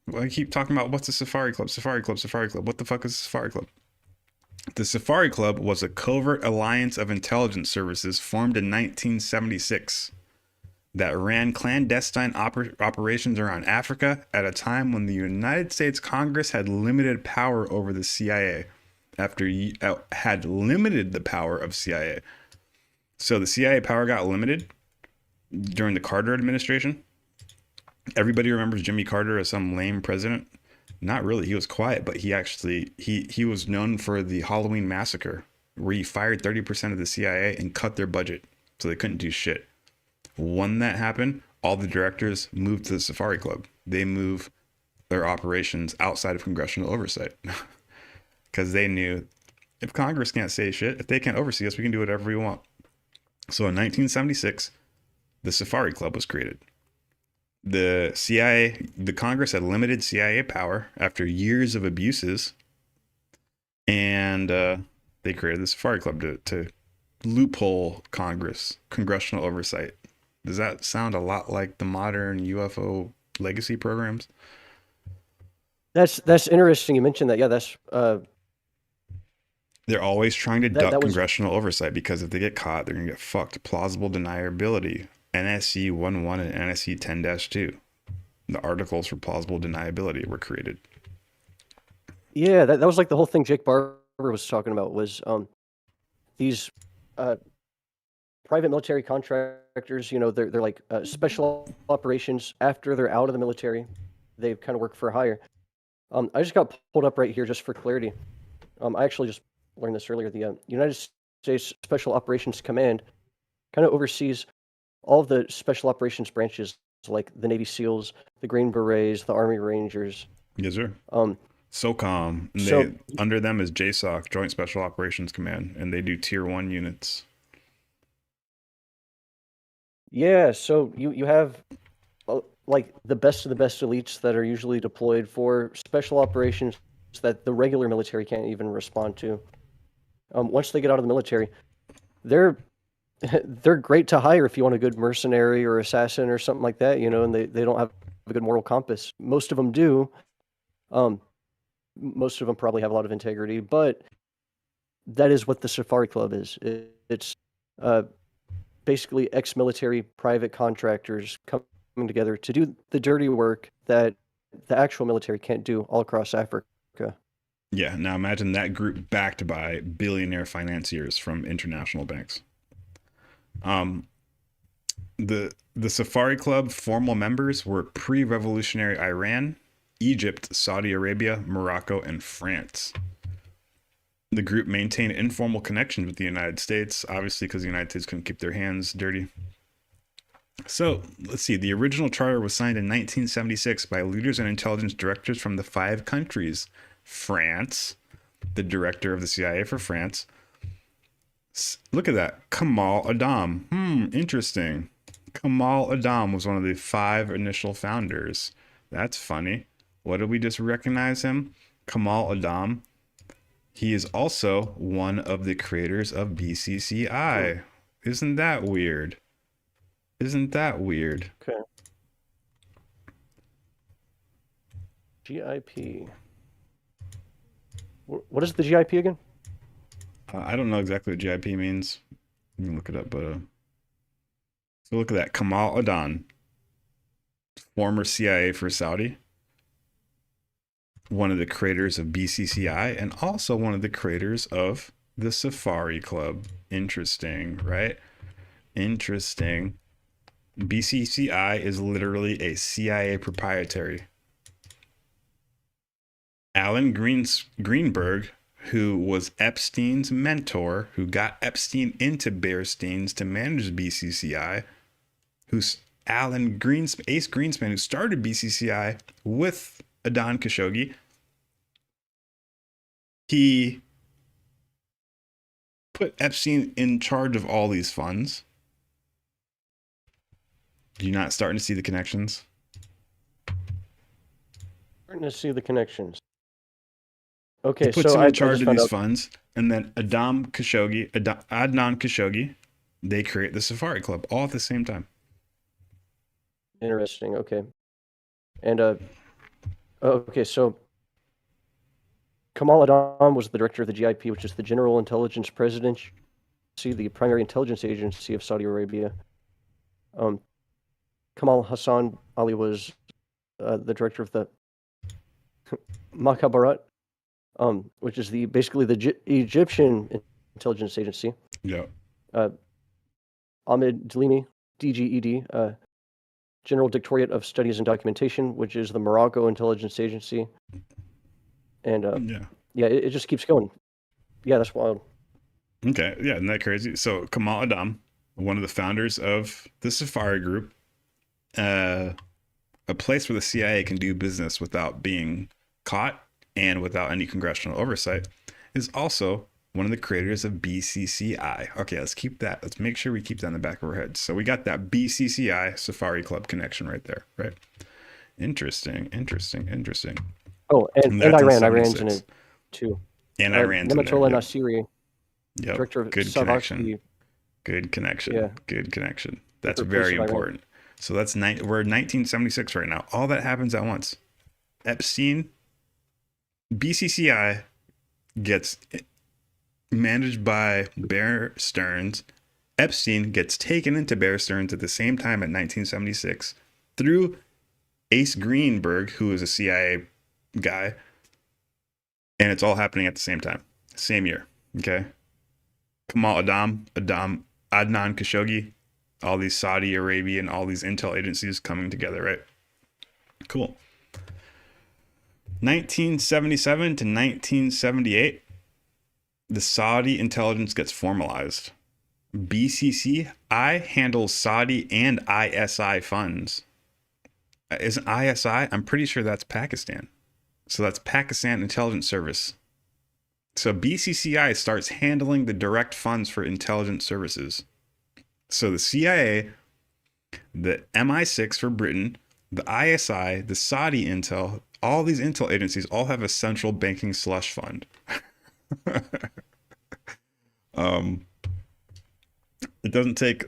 Well, I keep talking about what's a Safari Club, Safari Club, Safari Club. What the fuck is a Safari Club? The Safari Club was a covert alliance of intelligence services formed in 1976 that ran clandestine operations around Africa at a time when the United States Congress had limited power over the CIA had limited the power of CIA. So the CIA power got limited during the Carter administration. Everybody remembers Jimmy Carter as some lame president. Not really. He was quiet, but he actually, he was known for the Halloween massacre where he fired 30% of the CIA and cut their budget so they couldn't do shit. When that happened, all the directors moved to the Safari Club. They move their operations outside of congressional oversight. Because they knew if Congress can't say shit, if they can't oversee us, we can do whatever we want. So in 1976, the Safari Club was created. The Congress had limited CIA power after years of abuses, and they created the Safari Club to loophole congressional oversight. Does that sound a lot like the modern UFO legacy programs?
That's interesting. You mentioned that. Yeah, that's
they're always trying to duck
that was-
congressional oversight, because if they get caught, they're gonna get fucked. Plausible deniability, NSC 11 and NSC 10-2. The articles for plausible deniability were created.
Yeah, that was like the whole thing Jake Barber was talking about was these private military contractors, you know, they're like special operations after they're out of the military. They kind of work for hire. I just got pulled up right here just for clarity. I actually just learned this earlier. The United States Special Operations Command kind of oversees all of the special operations branches, like the Navy SEALs, the Green Berets, the Army Rangers.
Yes, sir. SOCOM. And
So-
under them is JSOC, Joint Special Operations Command, and they do Tier 1 units.
Yeah, so you have like the best of the best elites that are usually deployed for special operations that the regular military can't even respond to. Once they get out of the military, they're great to hire if you want a good mercenary or assassin or something like that, you know, and they don't have a good moral compass. Most of them do. Most of them probably have a lot of integrity, but that is what the Safari Club is. It's basically ex-military private contractors coming together to do the dirty work that the actual military can't do all across Africa.
Yeah, now imagine that group backed by billionaire financiers from international banks. The Safari Club formal members were pre-revolutionary Iran, Egypt, Saudi Arabia, Morocco, and France. The group maintained informal connections with the United States, obviously because the United States couldn't keep their hands dirty. So, let's see. The original charter was signed in 1976 by leaders and intelligence directors from the 5 countries. France, the director of the CIA for France. Look at that. Kamal Adam. Interesting. Kamal Adam was one of the 5 initial founders. That's funny. What did we just recognize him? Kamal Adam. He is also one of the creators of BCCI. Isn't that weird? Isn't that weird?
Okay. GIP. What is the GIP again?
I don't know exactly what GIP means. Let me look it up, but so look at that. Kamal Adan, former CIA for Saudi, one of the creators of BCCI, and also one of the creators of the Safari Club. Interesting, right? Interesting. BCCI is literally a CIA proprietary. Alan Greenberg, who was Epstein's mentor, who got Epstein into Bear Stearns to manage BCCI, who's Ace Greenspan, who started BCCI with Adnan Khashoggi. He put Epstein in charge of all these funds. You're not starting to see the connections?
Starting to see the connections. Okay,
He puts
so
him
I
in charge
just
of
found
these
out.
funds, and then Adnan Khashoggi, they create the Safari Club all at the same time.
Interesting. Okay, and okay, so Kamal Adam was the director of the GIP, which is the General Intelligence Presidency, the primary intelligence agency of Saudi Arabia. Kamal Hassan Ali was the director of the Mukhabarat, which is basically the Egyptian intelligence agency.
Yeah.
Ahmed Delimi, DGED, General Directorate of Studies and Documentation, which is the Morocco intelligence agency. And yeah, it just keeps going. Yeah, that's wild.
Okay. Yeah, isn't that crazy? So Kamal Adam, one of the founders of the Safari Group, a place where the CIA can do business without being caught and without any congressional oversight, is also one of the creators of BCCI. Okay, let's keep that. Let's make sure we keep that in the back of our heads. So we got that BCCI Safari Club connection right there, right? Interesting.
Oh, and Iran. Iran's in it too.
And Iran's in there.
Nematullah Nassiri,
Yep.
director of
Good
Savaki.
connection. Good connection.
Yeah.
Good connection. That's
Super
very
close to Iran.
important. So we're in 1976 right now. All that happens at once. Epstein, BCCI gets managed by Bear Stearns. Epstein gets taken into Bear Stearns at the same time at 1976 through Ace Greenberg, who is a CIA guy. And it's all happening at the same time. Same year. Okay. Kamal Adnan Khashoggi, all these Saudi Arabian, all these intel agencies coming together, right? Cool. 1977 to 1978, the Saudi intelligence gets formalized. BCCI handles Saudi and ISI funds. Isn't ISI? I'm pretty sure that's Pakistan. So that's Pakistan Intelligence Service. So BCCI starts handling the direct funds for intelligence services. So the CIA, the MI6 for Britain, the ISI, the Saudi intel, all these intel agencies all have a central banking slush fund. It doesn't take,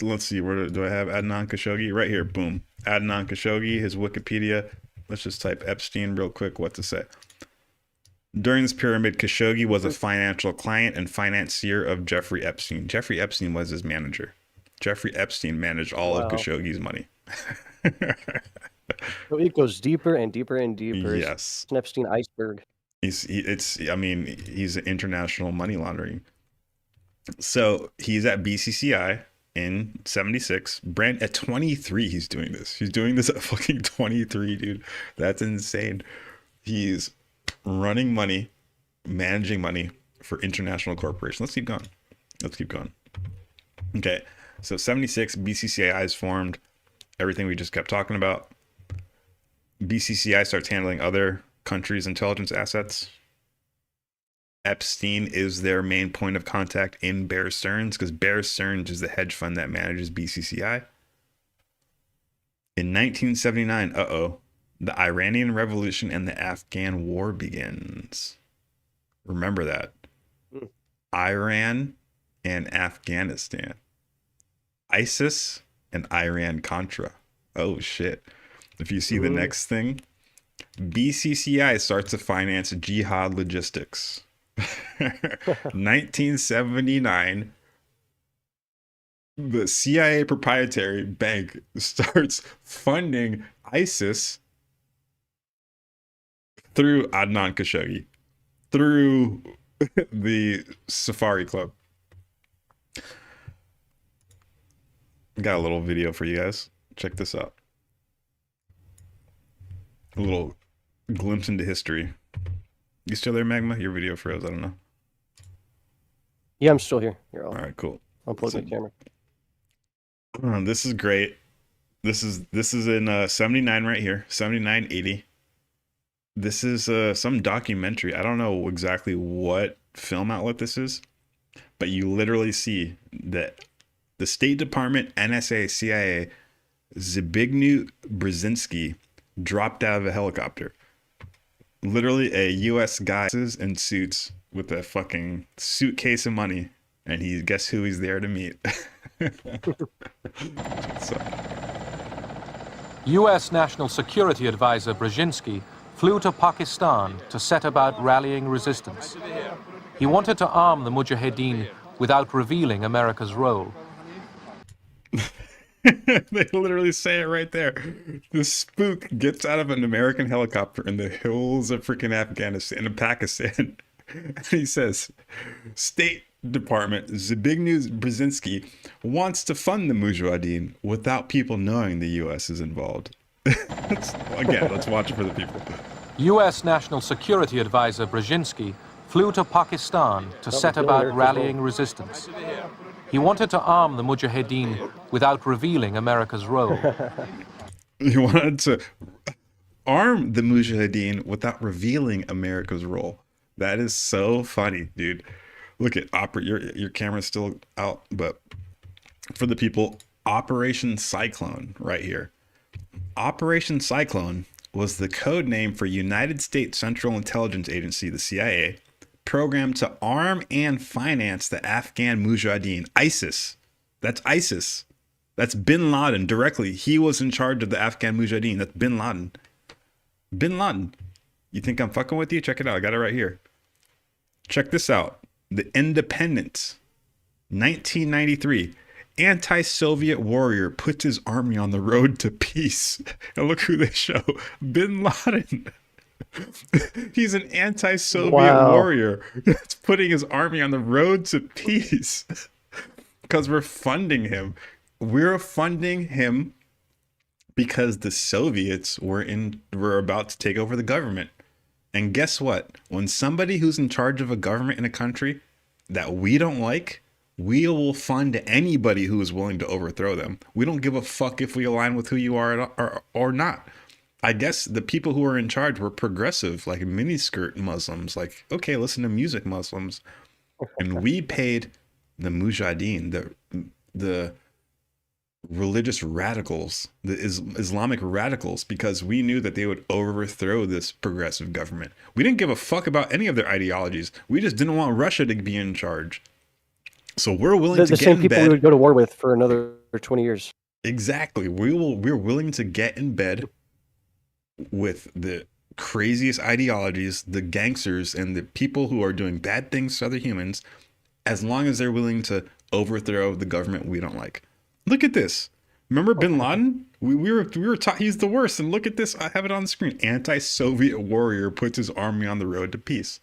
let's see, where do I have Adnan Khashoggi? Right here, boom. Adnan Khashoggi, his Wikipedia. Let's just type Epstein real quick, what to say. During this pyramid, Khashoggi was a financial client and financier of Jeffrey Epstein. Jeffrey Epstein was his manager. Jeffrey Epstein managed all of Khashoggi's money.
So it goes deeper and deeper and deeper.
Yes.
It's an Epstein iceberg.
He's international money laundering. So he's at BCCI in 76. At 23, he's doing this. He's doing this at fucking 23, dude. That's insane. He's running money, managing money for international corporations. Let's keep going. Okay. So 76, BCCI is formed. Everything we just kept talking about. BCCI starts handling other countries' intelligence assets. Epstein is their main point of contact in Bear Stearns because Bear Stearns is the hedge fund that manages BCCI. In 1979, the Iranian Revolution and the Afghan War begins. Remember that. Iran and Afghanistan. ISIS and Iran-Contra. Oh, shit. If you see the next thing, BCCI starts to finance jihad logistics. 1979, the CIA proprietary bank starts funding ISIS through Adnan Khashoggi, through the Safari Club. Got a little video for you guys. Check this out. A little glimpse into history. You still there, Magma? Your video froze. I don't know.
Yeah, I'm still here. You're all
right. Cool.
I'll plug my camera.
This is great. This is in 79 right here. 79, 80. This is some documentary. I don't know exactly what film outlet this is, but you literally see that the State Department, NSA, CIA, Zbigniew Brzezinski dropped out of a helicopter. Literally a U.S. guy in suits with a fucking suitcase of money, and guess who he's there to meet?
U.S. National Security Advisor Brzezinski flew to Pakistan to set about rallying resistance. He wanted to arm the Mujahideen without revealing America's role.
They literally say it right there. The spook gets out of an American helicopter in the hills of freaking Afghanistan and Pakistan. And he says, State Department Zbigniew Brzezinski wants to fund the Mujahideen without people knowing the U.S. is involved. Let's watch it for the people.
U.S. National Security Advisor Brzezinski flew to Pakistan to set about rallying resistance. He wanted to arm the Mujahideen without revealing America's role.
He wanted to arm the Mujahideen without revealing America's role. That is so funny, dude. Look at your camera's still out, but for the people, Operation Cyclone right here. Operation Cyclone was the code name for United States Central Intelligence Agency, the CIA, programmed to arm and finance the Afghan Mujahideen, ISIS. That's ISIS. That's Bin Laden directly. He was in charge of the Afghan Mujahideen. That's Bin Laden. Bin Laden. You think I'm fucking with you? Check it out. I got it right here. Check this out. The Independence, 1993. Anti-Soviet warrior puts his army on the road to peace. And look who they show. Bin Laden. He's an anti-Soviet warrior that's putting his army on the road to peace. Because we're funding him. We're funding him because the Soviets were about to take over the government. And guess what? When somebody who's in charge of a government in a country that we don't like, we will fund anybody who is willing to overthrow them. We don't give a fuck if we align with who you are or not. I guess the people who were in charge were progressive, like miniskirt Muslims, like, okay, listen to music Muslims. And we paid the Mujahideen, the religious radicals, the Islamic radicals, because we knew that they would overthrow this progressive government. We didn't give a fuck about any of their ideologies. We just didn't want Russia to be in charge. So we're willing to get in bed. The same people we would
go to war with for another 20 years.
Exactly. We're willing to get in bed with the craziest ideologies, the gangsters, and the people who are doing bad things to other humans, as long as they're willing to overthrow the government we don't like. Look at this. Remember Bin Laden? We were taught he's the worst. And look at this. I have it on the screen. Anti-Soviet warrior puts his army on the road to peace.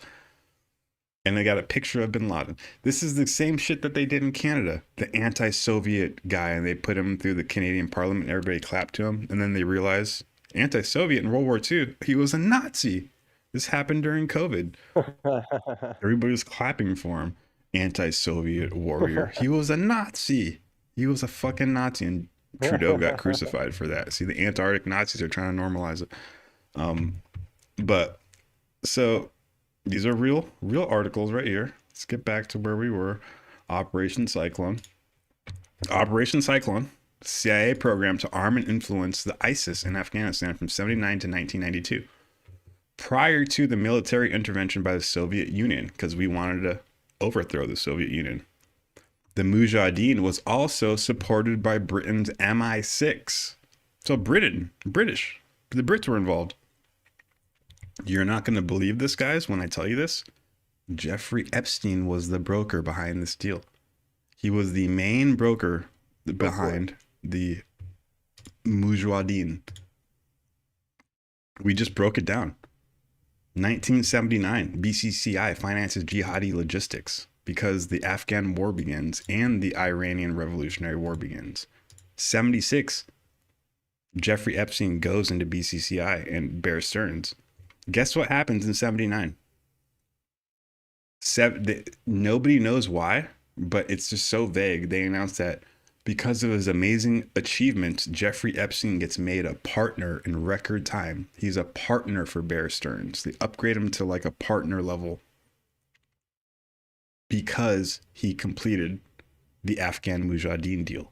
And they got a picture of Bin Laden. This is the same shit that they did in Canada. The anti-Soviet guy, and they put him through the Canadian Parliament. Everybody clapped to him. And then they realized anti-Soviet in World War II, he was a Nazi. This happened during COVID. Everybody was clapping for him. Anti-Soviet warrior. He was a Nazi. He was a fucking Nazi, and Trudeau got crucified for that. See, the Antarctic Nazis are trying to normalize it. But so these are real articles right here. Let's get back to where we were. Operation Cyclone. Operation Cyclone, CIA program to arm and influence the ISIS in Afghanistan from 1979 to 1992. Prior to the military intervention by the Soviet Union, because we wanted to overthrow the Soviet Union. The Mujahideen was also supported by Britain's MI6. So British, the Brits were involved. You're not going to believe this, guys, when I tell you this. Jeffrey Epstein was the broker behind this deal. He was the main broker behind the Mujahideen. We just broke it down. 1979, BCCI finances jihadi logistics because the Afghan war begins and the Iranian Revolutionary War begins. 76, Jeffrey Epstein goes into BCCI and Bear Stearns. Guess what happens in 79? Nobody knows why, but it's just so vague. They announced that because of his amazing achievements, Jeffrey Epstein gets made a partner in record time. He's a partner for Bear Stearns. They upgrade him to like a partner level because he completed the Afghan Mujahideen deal.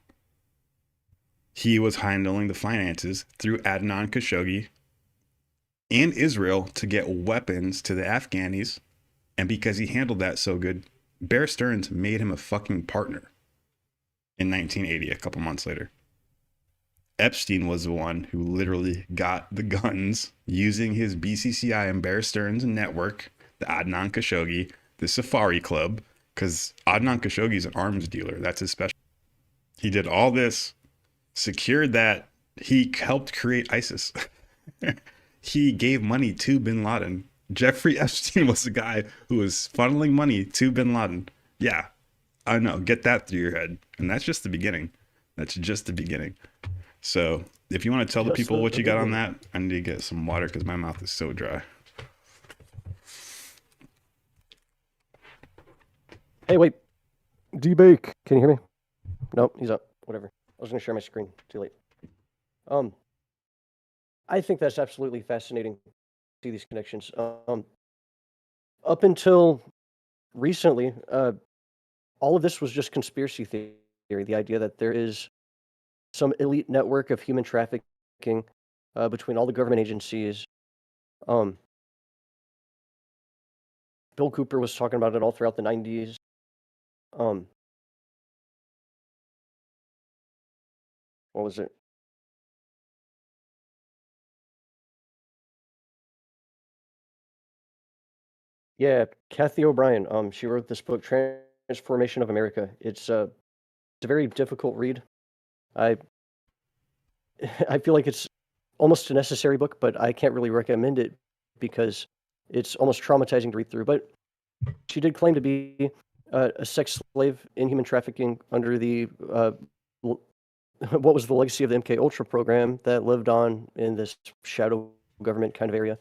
He was handling the finances through Adnan Khashoggi and Israel to get weapons to the Afghanis. And because he handled that so good, Bear Stearns made him a fucking partner in 1980, a couple months later. Epstein was the one who literally got the guns using his BCCI and Bear Stearns network, the Adnan Khashoggi, the Safari Club, because Adnan Khashoggi is an arms dealer. That's his special. He did all this, secured that. He helped create ISIS. He gave money to Bin Laden. Jeffrey Epstein was the guy who was funneling money to Bin Laden. Yeah, I know. Get that through your head. And that's just the beginning. That's just the beginning. So if you want to tell the people what you got on that, I need to get some water because my mouth is so dry.
Hey, wait. D-Bake. Can you hear me? Nope, he's up. Whatever. I was going to share my screen. Too late. I think that's absolutely fascinating to see these connections. Up until recently, all of this was just conspiracy theory. The idea that there is some elite network of human trafficking between all the government agencies. Um, Bill Cooper was talking about it all throughout the 90s. Um, what was it? Yeah, Kathy O'Brien. She wrote this book, Transformation of America. It's a very difficult read. I I feel like it's almost a necessary book, but I can't really recommend it because it's almost traumatizing to read through. But she did claim to be a sex slave in human trafficking under the what was the legacy of the MK Ultra program that lived on in this shadow government kind of area.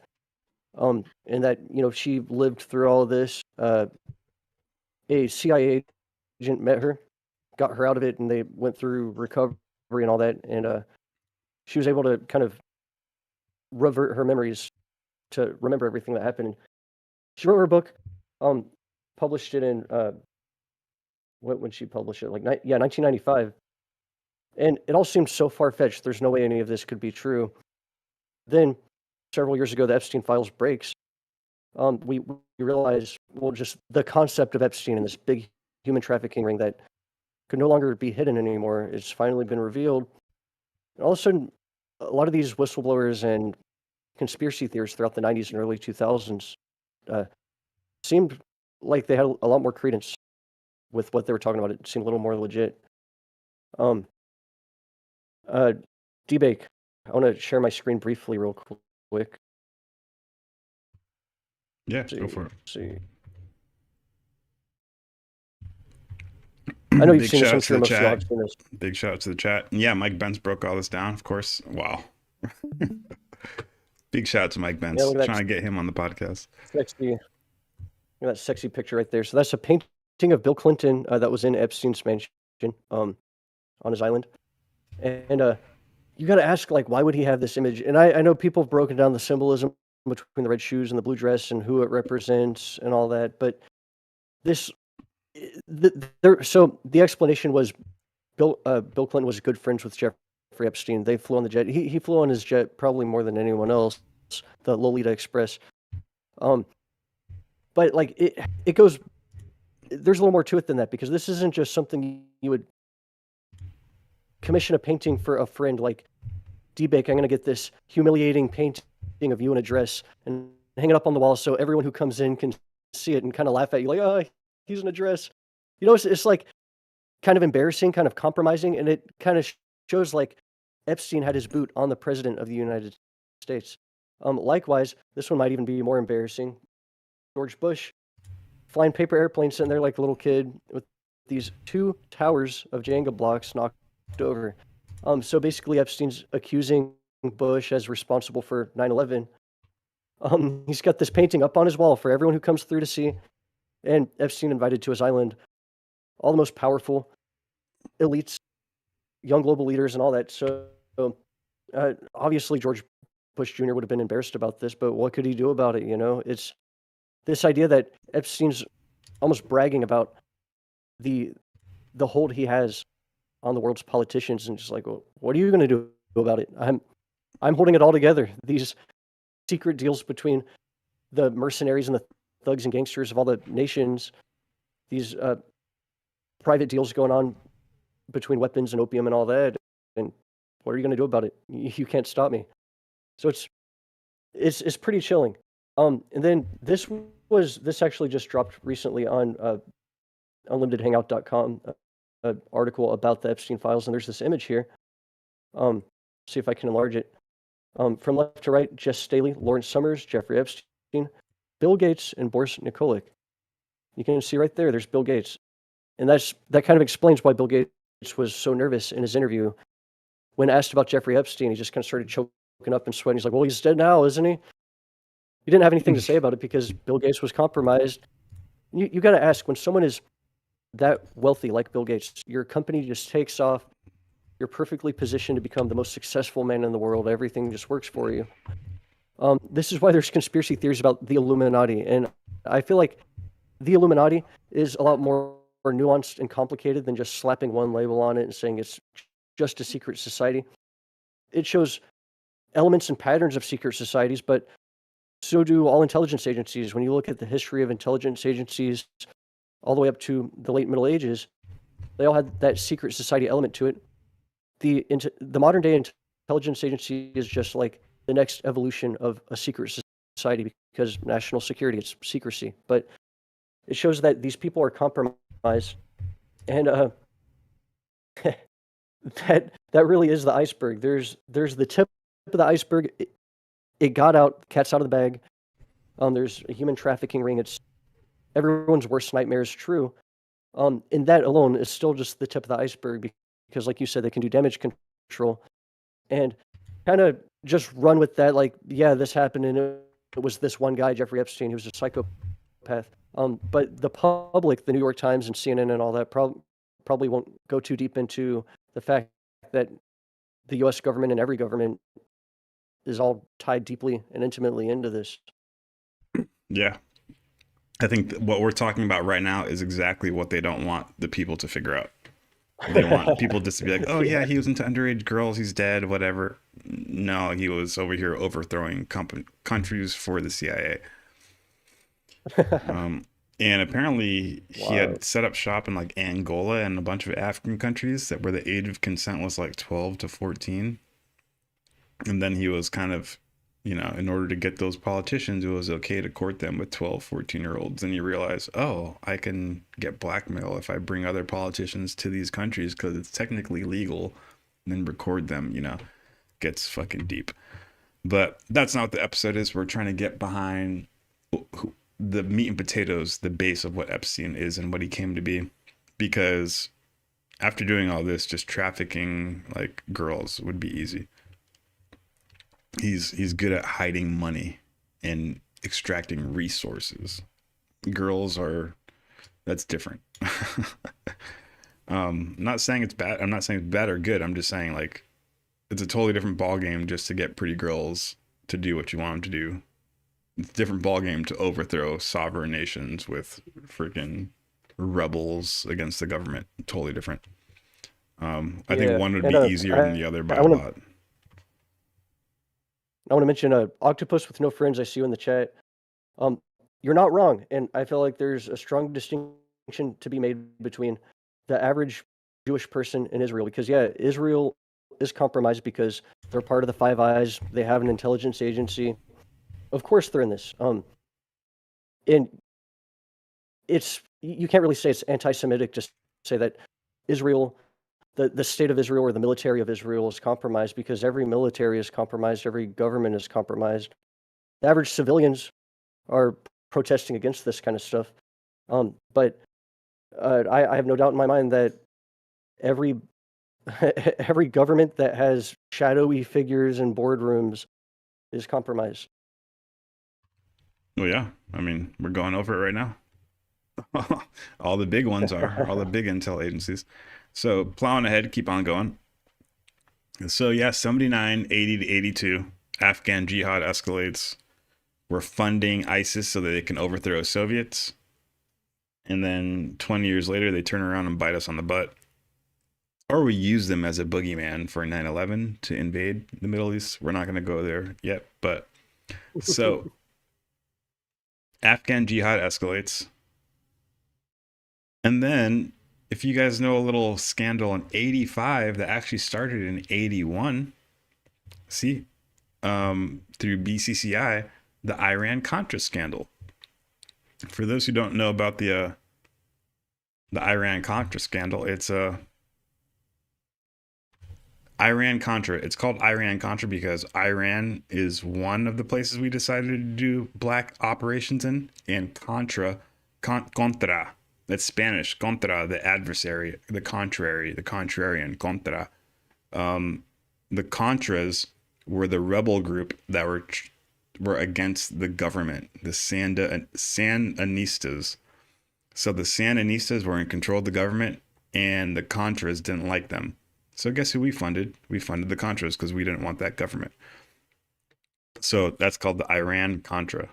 And that she lived through all of this. A CIA agent met her, got her out of it, and they went through recovery and all that. And she was able to kind of revert her memories to remember everything that happened. She wrote her book, published it in when she published it, 1995. And it all seemed so far-fetched. There's no way any of this could be true. Then, several years ago, the Epstein files breaks. We realized, well, just the concept of Epstein and this big human trafficking ring that could no longer be hidden anymore. It's finally been revealed. And all of a sudden, a lot of these whistleblowers and conspiracy theorists throughout the 90s and early 2000s seemed like they had a lot more credence with what they were talking about. It seemed a little more legit. D-Bake, I want to share my screen briefly real quick.
Yeah, go for it.
See. I know you've
Big
seen this.
shout
I'm
out to
sure
the
most of y'all have
chat.
seen this.
Big shout out to the chat. And yeah, Mike Benz broke all this down, of course. Wow. Big shout out to Mike Benz.
Yeah, look at that.
Trying to get him on the podcast.
Sexy. Look at that sexy picture right there. So that's a painting of Bill Clinton that was in Epstein's mansion on his island. And you got to ask, why would he have this image? And I know people have broken down the symbolism between the red shoes and the blue dress and who it represents and all that. But so the explanation was Bill Clinton was good friends with Jeffrey Epstein. They flew on the jet. He flew on his jet probably more than anyone else, the Lolita Express. But it goes. There's a little more to it than that, because this isn't just something you would commission a painting for a friend like D-Bake. I'm going to get this humiliating painting of you in a dress and hang it up on the wall so everyone who comes in can see it and kind of laugh at you, like, oh, he's in a dress. It's like kind of embarrassing, kind of compromising, and it kind of shows like Epstein had his boot on the president of the United States. Likewise, this one might even be more embarrassing. George Bush flying paper airplanes, sitting there like a little kid with these 2 towers of Jenga blocks knocked over. So basically, Epstein's accusing Bush as responsible for 9/11. He's got this painting up on his wall for everyone who comes through to see, and Epstein invited to his island all the most powerful elites, young global leaders, and all that. So obviously, George Bush Jr. would have been embarrassed about this, but what could he do about it? It's this idea that Epstein's almost bragging about the hold he has on the world's politicians, and just like, well, what are you going to do about it? I'm holding it all together. These secret deals between the mercenaries and the thugs and gangsters of all the nations, these private deals going on between weapons and opium and all that. And what are you going to do about it? You can't stop me. So it's pretty chilling. And then this actually just dropped recently on unlimitedhangout.com, an article about the Epstein files, and there's this image here. See if I can enlarge it. From left to right, Jess Staley, Lawrence Summers, Jeffrey Epstein, Bill Gates, and Boris Nikolic. You can see right there, there's Bill Gates. And that kind of explains why Bill Gates was so nervous in his interview. When asked about Jeffrey Epstein, he just kind of started choking up and sweating. He's like, well, he's dead now, isn't he? He didn't have anything to say about it because Bill Gates was compromised. You got to ask, when someone is that wealthy like Bill Gates, your company just takes off, You're perfectly positioned to become the most successful man in the world. Everything just works for you. This is why there's conspiracy theories about the Illuminati. And I feel like the Illuminati is a lot more nuanced and complicated than just slapping one label on it and saying it's just a secret society. It shows elements and patterns of secret societies, but so do all intelligence agencies. When you look at the history of intelligence agencies all the way up to the late Middle Ages, they all had that secret society element to it. The modern day intelligence agency is just like the next evolution of a secret society, because national security, it's secrecy. But it shows that these people are compromised, and that really is the iceberg. There's the tip of the iceberg. It got out, cat's out of the bag. There's a human trafficking ring. It's everyone's worst nightmare is true. And that alone is still just the tip of the iceberg, because like you said, they can do damage control and kind of just run with that. Like, yeah, this happened, and it was this one guy, Jeffrey Epstein, who was a psychopath. But the public, the New York Times and CNN and all that, probably won't go too deep into the fact that the U.S. government and every government is all tied deeply and intimately into this.
Yeah. I think what we're talking about right now is exactly what they don't want the people to figure out. They want people just to be like, oh yeah, he was into underage girls, he's dead, whatever. No, he was over here overthrowing countries for the CIA. And apparently he had set up shop in like Angola and a bunch of African countries where the age of consent was like 12 to 14. And then he was kind of, you know, in order to get those politicians, it was okay to court them with 12, 14-year-olds. And you realize, oh, I can get blackmail if I bring other politicians to these countries because it's technically legal, and then record them, you know, gets fucking deep. But that's not what the episode is. We're trying to get behind the meat and potatoes, the base of what Epstein is and what he came to be. Because after doing all this, just trafficking like girls would be easy. He's good at hiding money and extracting resources. Girls that's different. I'm not saying it's bad. I'm not saying it's bad or good. I'm just saying like it's a totally different ball game just to get pretty girls to do what you want them to do. It's a different ball game to overthrow sovereign nations with freaking rebels against the government. Totally different. I think one would be easier than the other by a lot.
I want to mention Octopus with No Friends. I see you in the chat. You're not wrong, and I feel like there's a strong distinction to be made between the average Jewish person in Israel, because yeah, Israel is compromised because they're part of the Five Eyes. They have an intelligence agency. Of course, they're in this. And you can't really say it's anti-Semitic to say that Israel, the state of Israel or the military of Israel is compromised, because every military is compromised, every government is compromised. The average civilians are protesting against this kind of stuff. But I have no doubt in my mind that every government that has shadowy figures in boardrooms is compromised.
Well, yeah. I mean, we're going over it right now. All the big ones are, all the big intel agencies. So plowing ahead, keep on going. So yeah, 79, 80 to 82, Afghan jihad escalates. We're funding ISIS so that they can overthrow Soviets. And then 20 years later, they turn around and bite us on the butt. Or we use them as a boogeyman for 9/11 to invade the Middle East. We're not going to go there yet, but so Afghan jihad escalates. And then, if you guys know a little scandal in 85 that actually started in 81, through BCCI, the Iran-Contra scandal. For those who don't know about the Iran-Contra scandal, it's Iran-Contra. It's called Iran-Contra because Iran is one of the places we decided to do black operations in, and Contra, that's Spanish, contra, the adversary, the contrary, the contrarian, contra. The Contras were the rebel group that were against the government, the Sandinistas. So the Sandinistas were in control of the government, and the Contras didn't like them. So guess who we funded? We funded the Contras because we didn't want that government. So that's called the Iran-Contra.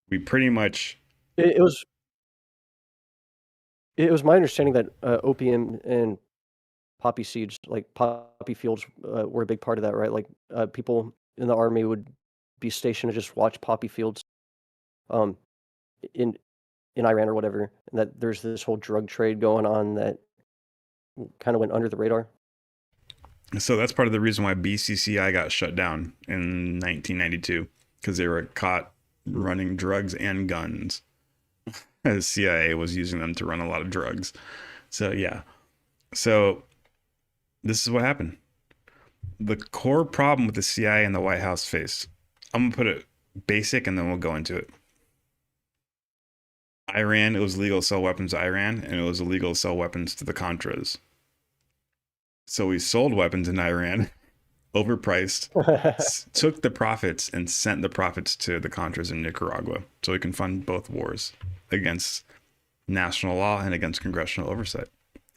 We pretty much...
It was my understanding that opium and poppy seeds, like poppy fields, were a big part of that, right? Like people in the army would be stationed to just watch poppy fields um, in Iran or whatever, and that there's this whole drug trade going on that kind of went under the radar.
So that's part of the reason why BCCI got shut down in 1992, because they were caught running drugs and guns. The CIA was using them to run a lot of drugs. So yeah. So this is what happened. The core problem with the CIA and the White House faced. I'm going to put it basic and then we'll go into it. Iran, it was legal to sell weapons to Iran, and it was illegal to sell weapons to the Contras. So we sold weapons in Iran, overpriced, took the profits and sent the profits to the Contras in Nicaragua so we can fund both wars against national law and against congressional oversight.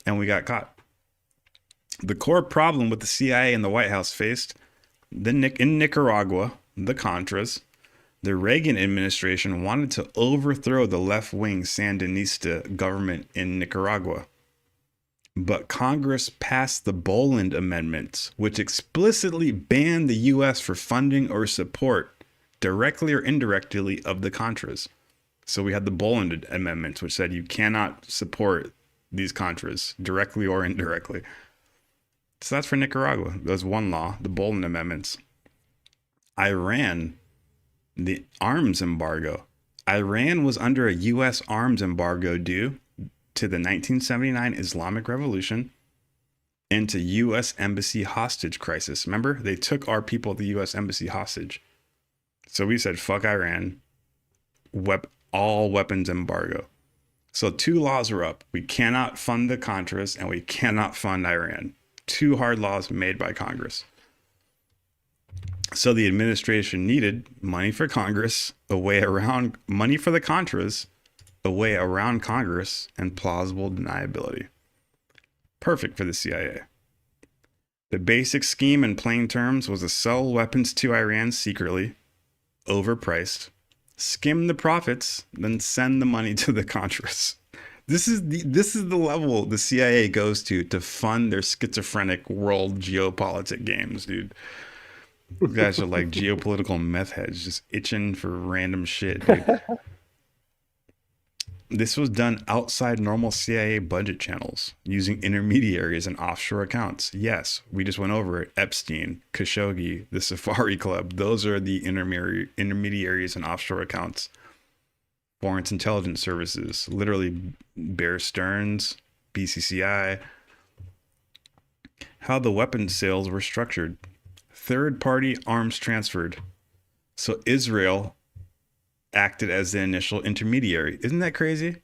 And we got caught. The core problem with the CIA and the White House faced in Nicaragua, the Contras, the Reagan administration wanted to overthrow the left-wing Sandinista government in Nicaragua. But Congress passed the Boland Amendments, which explicitly banned the U.S. for funding or support, directly or indirectly, of the Contras. So we had the Boland Amendments, which said you cannot support these Contras, directly or indirectly. So that's for Nicaragua. There's one law, the Boland Amendments. Iran, the arms embargo. Iran was under a U.S. arms embargo due to the 1979 Islamic Revolution and to U.S. Embassy hostage crisis. Remember, they took our people at the U.S. Embassy hostage. So we said, fuck Iran, all weapons embargo. So two laws are up. We cannot fund the Contras and we cannot fund Iran. Two hard laws made by Congress. So the administration needed money for Congress, a way around money for the Contras, a way around Congress, and plausible deniability. Perfect for the CIA. The basic scheme in plain terms was to sell weapons to Iran secretly, overpriced, skim the profits, then send the money to the Contras. This is the level the CIA goes to fund their schizophrenic world geopolitic games, dude. You guys are like geopolitical meth heads, just itching for random shit, dude. This was done outside normal CIA budget channels, using intermediaries and offshore accounts. Yes, we just went over it. Epstein, Khashoggi, the Safari Club. Those are the intermediaries and offshore accounts. Foreign intelligence services, literally Bear Stearns, BCCI. How the weapons sales were structured. Third-party arms transferred. So Israel acted as the initial intermediary. Isn't that crazy?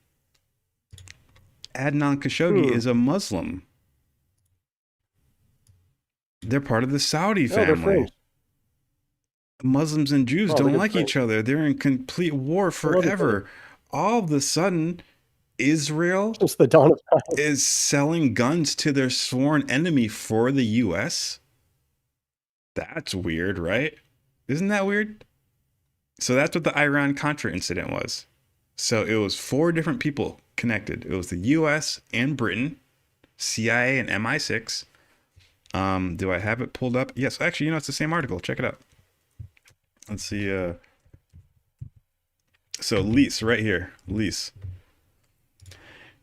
Adnan Khashoggi is a Muslim. They're part of the Saudi family. Muslims and Jews don't like each other. They're in complete war forever. All of a sudden, Israel
Since the dawn of time.
is selling guns to their sworn enemy for the U.S.? That's weird, right? Isn't that weird? So that's what the Iran-Contra incident was. So it was 4 different people connected. It was the U.S. and Britain, CIA and MI6. Do I have it pulled up? Yes, actually, it's the same article. Check it out. Let's see. So Lease, right here. Lease.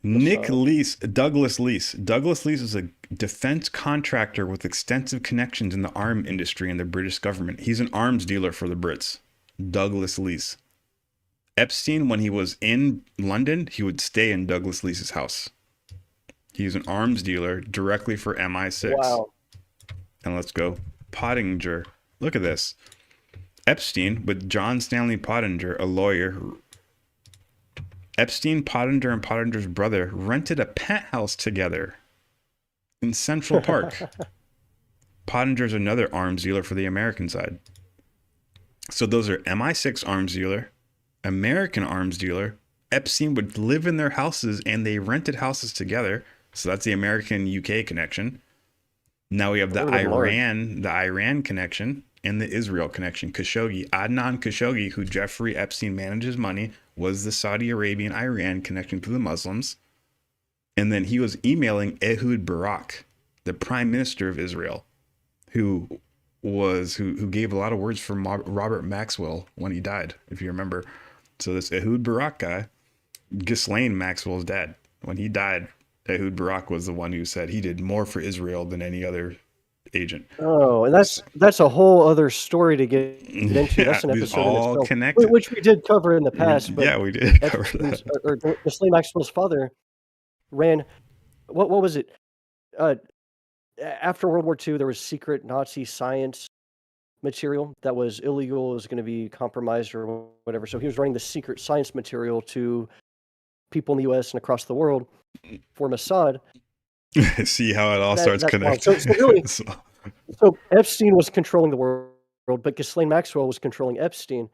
Douglas Lease. Douglas Lease is a defense contractor with extensive connections in the arms industry and the British government. He's an arms dealer for the Brits. Douglas Lease. Epstein, when he was in London, he would stay in Douglas Lease's house. He's an arms dealer directly for MI6.
Wow.
And let's go. Pottinger. Look at this. Epstein, with John Stanley Pottinger, a lawyer. Epstein, Pottinger, and Pottinger's brother rented a penthouse together in Central Park. Pottinger's another arms dealer for the American side. So those are MI6 arms dealer, American arms dealer. Epstein would live in their houses and they rented houses together. So that's the American UK connection. Now we have the
That would've been large.
the Iran connection and the Israel connection. Khashoggi, Adnan Khashoggi, who Jeffrey Epstein manages money, was the Saudi Arabian Iran connection to the Muslims. And then he was emailing Ehud Barak, the prime minister of Israel, who gave a lot of words for Robert Maxwell when he died, if you remember. So this Ehud Barak guy, Ghislaine Maxwell's dad, when he died, Ehud Barak was the one who said he did more for Israel than any other agent.
Oh, and that's a whole other story to get into. That's an
these
episode in
all
itself,
connected.
which we did cover in the past. But
Yeah, we did cover
Epstein's-
that.
or Ghislaine Maxwell's father ran. What was it? After World War II, there was secret Nazi science material that was illegal. It was going to be compromised or whatever. So he was running the secret science material to people in the U.S. and across the world for Mossad.
See how it all
That's
starts
why.
connecting.
So really, so Epstein was controlling the world, but Ghislaine Maxwell was controlling Epstein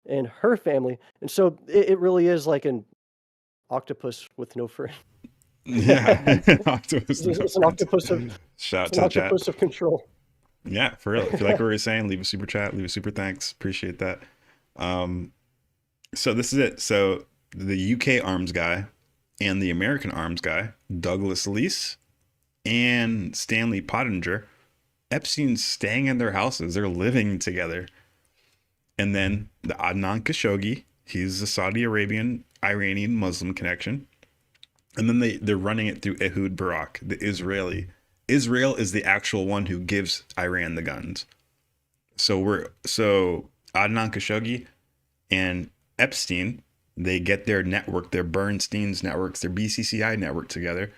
and her family. And so it really is like an octopus with no fur.
Yeah. Octopus.
It's an octopus of
Shout
it's
out
an
to the chat.
octopus of control.
Yeah, for real. If you like what we were saying, leave a super chat, leave a super thanks. Appreciate that. So this is it. So the UK arms guy and the American arms guy, Douglas Lease and Stanley Pottinger, Epstein's staying in their houses. They're living together. And then the Adnan Khashoggi, he's the Saudi Arabian, Iranian Muslim connection. And then they're running it through Ehud Barak, the Israeli. Israel is the actual one who gives Iran the guns. So Adnan Khashoggi and Epstein, they get their network, their Bernstein's networks, their BCCI network together.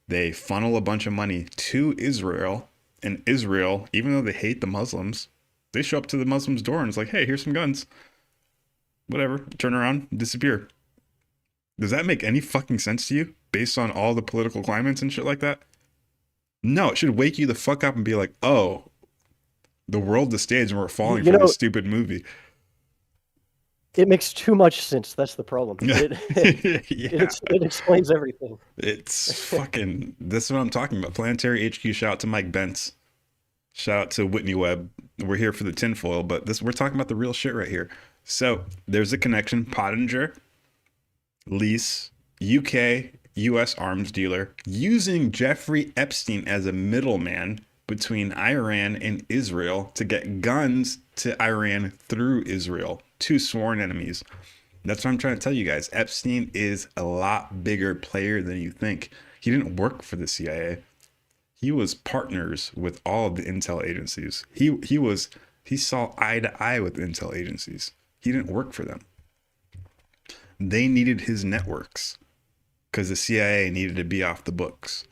They funnel a bunch of money to Israel. And Israel, even though they hate the Muslims, they show up to the Muslims' door and it's like, hey, here's some guns. Whatever, turn around, disappear. Does that make any fucking sense to you based on all the political climates and shit like that? No, it should wake you the fuck up and be like, oh, the world, the stage, and we're falling for this stupid movie.
It makes too much sense. That's the problem.
Yeah.
It explains everything.
It's fucking, this is what I'm talking about. Planetary HQ, shout out to Mike Bentz. Shout out to Whitney Webb. We're here for the tinfoil, but we're talking about the real shit right here. So there's a connection. Pottinger, Lease, UK, US arms dealer, using Jeffrey Epstein as a middleman between Iran and Israel to get guns to Iran through Israel, two sworn enemies. That's what I'm trying to tell you guys. Epstein is a lot bigger player than you think. He didn't work for the CIA. He was partners with all of the intel agencies. He saw eye to eye with intel agencies. He didn't work for them. They needed his networks because the CIA needed to be off the books.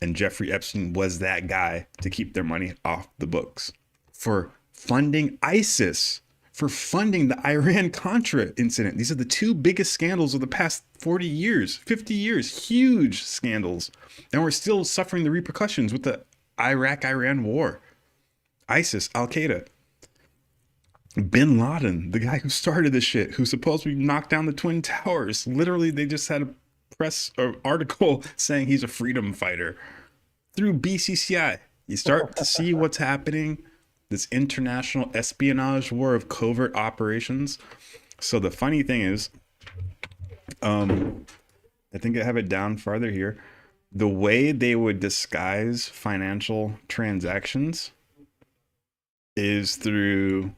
And Jeffrey Epstein was that guy to keep their money off the books for funding ISIS, for funding the Iran-Contra incident. These are the two biggest scandals of the past 40 years, 50 years, huge scandals. And we're still suffering the repercussions with the Iraq-Iran war. ISIS, Al-Qaeda, Bin Laden, the guy who started this shit, who supposedly knocked down the Twin Towers. Literally, they just had a press article saying he's a freedom fighter through BCCI. You start to see what's happening, this international espionage war of covert operations. So the funny thing is, I think I have it down farther here. The way they would disguise financial transactions is through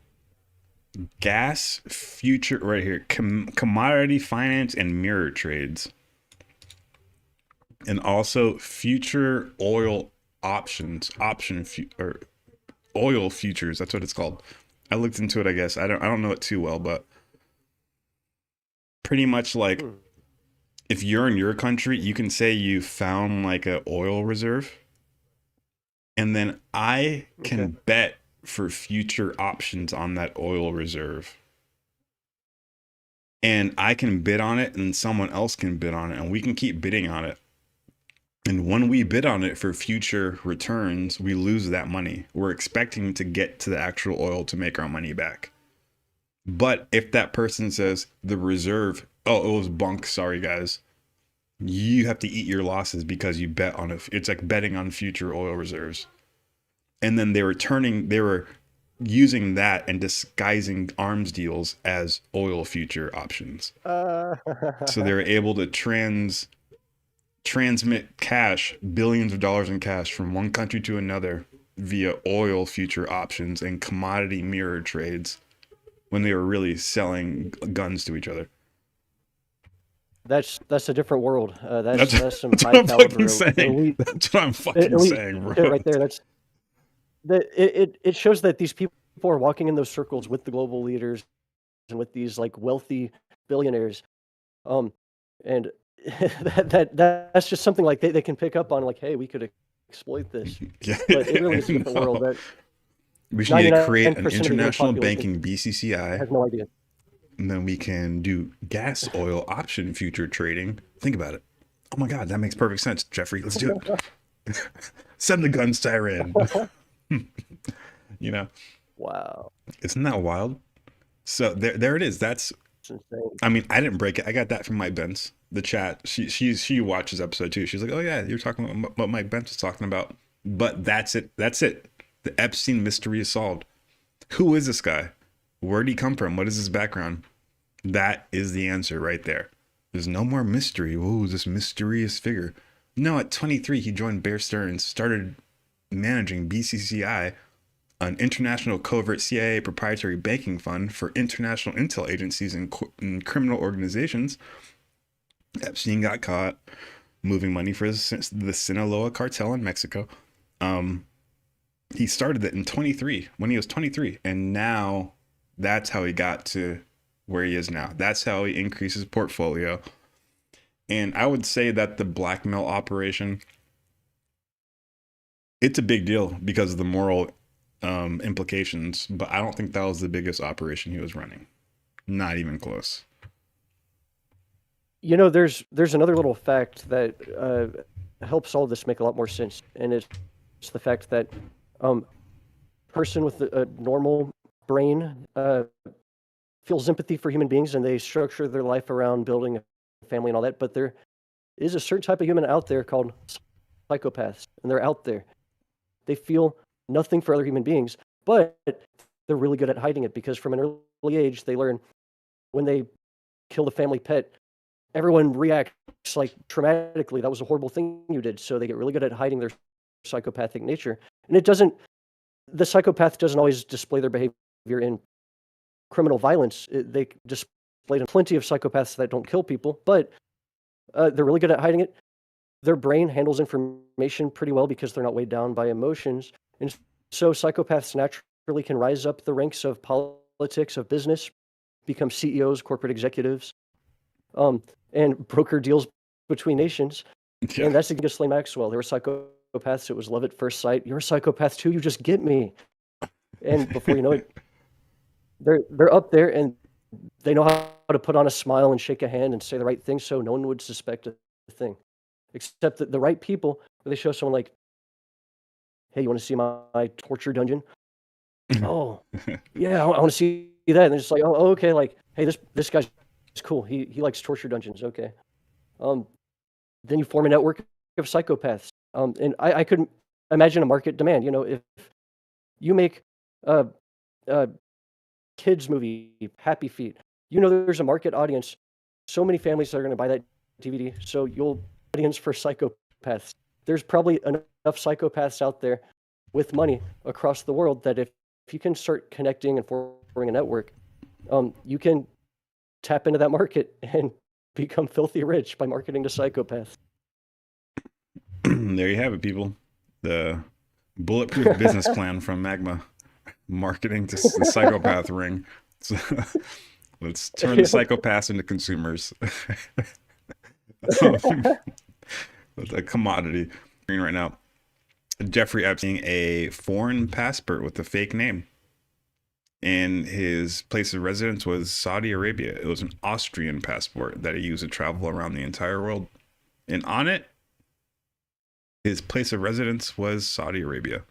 gas future, right here, commodity finance and mirror trades. And also future oil options, or oil futures. That's what it's called. I looked into it, I guess. I don't know it too well, but pretty much like if you're in your country, you can say you found like an oil reserve, and then I can bet for future options on that oil reserve. And I can bid on it, and someone else can bid on it, and we can keep bidding on it. And when we bid on it for future returns, we lose that money. We're expecting to get to the actual oil to make our money back. But if that person says the reserve, oh, it was bunk, sorry guys, you have to eat your losses because you bet on it. It's like betting on future oil reserves. And then they were using that and disguising arms deals as oil future options. So they were able to transmit cash, billions of dollars in cash from one country to another via oil future options and commodity mirror trades when they were really selling guns to each other.
That's a different world. That's some
that's
high
what I'm
caliber
fucking saying.
elite,
That's what I'm fucking
elite
saying, bro.
shit right there. It shows that these people are walking in those circles with the global leaders and with these like wealthy billionaires, and that's just something like they can pick up on, like, hey, we could exploit this.
Yeah.
But it really is a different world that
We should need to create
99%
an
of the
international
population
banking BCCI,
has no idea.
and then we can do gas oil option future trading. Think about it. Oh my God, that makes perfect sense, Jeffrey. Let's do it. Send the guns to Iran. You know,
Wow,
isn't that wild? So there it is.
it's insane.
I mean, I didn't break it. I got that from Mike Bence. The chat. She watches episode 2. She's like, oh yeah, you're talking about what Mike Bence is talking about. But that's it. That's it. The Epstein mystery is solved. Who is this guy? Where did he come from? What is his background? That is the answer right there. There's no more mystery. Whoa, this mysterious figure. No, at 23, he joined Bear Stearns, started managing BCCI, an international covert CIA proprietary banking fund for international intel agencies and criminal organizations. Epstein got caught moving money for the Sinaloa cartel in Mexico. He started it in 23, when he was 23, and now that's how he got to where he is now. That's how he increased his portfolio. And I would say that the blackmail operation, it's a big deal because of the moral implications, but I don't think that was the biggest operation he was running. Not even close.
You know, there's another little fact that helps all this make a lot more sense, and it's the fact that person with a normal brain feels empathy for human beings, and they structure their life around building a family and all that. But there is a certain type of human out there called psychopaths, and they're out there. They feel nothing for other human beings, but they're really good at hiding it, because from an early age they learn when they kill the family pet, everyone reacts like traumatically. That was a horrible thing you did. So they get really good at hiding their psychopathic nature. And the psychopath doesn't always display their behavior in criminal violence. They display plenty of psychopaths that don't kill people, but they're really good at hiding it. Their brain handles information pretty well because they're not weighed down by emotions. And so psychopaths naturally can rise up the ranks of politics, of business, become CEOs, corporate executives, and broker deals between nations.
Yeah.
And that's the Ghislaine Maxwell. They were psychopaths. It was love at first sight. You're a psychopath too. You just get me. And before you know it, they're up there, and they know how to put on a smile and shake a hand and say the right thing, so no one would suspect a thing. Except that the right people, where they show someone like, hey, you want to see my torture dungeon? Oh, yeah, I want to see that. And they're just like, oh, okay, like, hey, this guy's cool. He likes torture dungeons. Okay. Then you form a network of psychopaths. And I could imagine a market demand. You know, if you make a kids movie, Happy Feet, you know there's a market audience. So many families that are going to buy that DVD. So you'll audience for psychopaths. There's probably enough psychopaths out there with money across the world that if you can start connecting and forming a network, you can tap into that market and become filthy rich by marketing to psychopaths.
There you have it, people. The bulletproof business plan from Magma. Marketing to the psychopath ring. So, let's turn the psychopaths into consumers. A commodity right now. Jeffrey Epstein, a foreign passport with a fake name, and his place of residence was Saudi Arabia. It was an Austrian passport that he used to travel around the entire world, and on it, his place of residence was Saudi Arabia.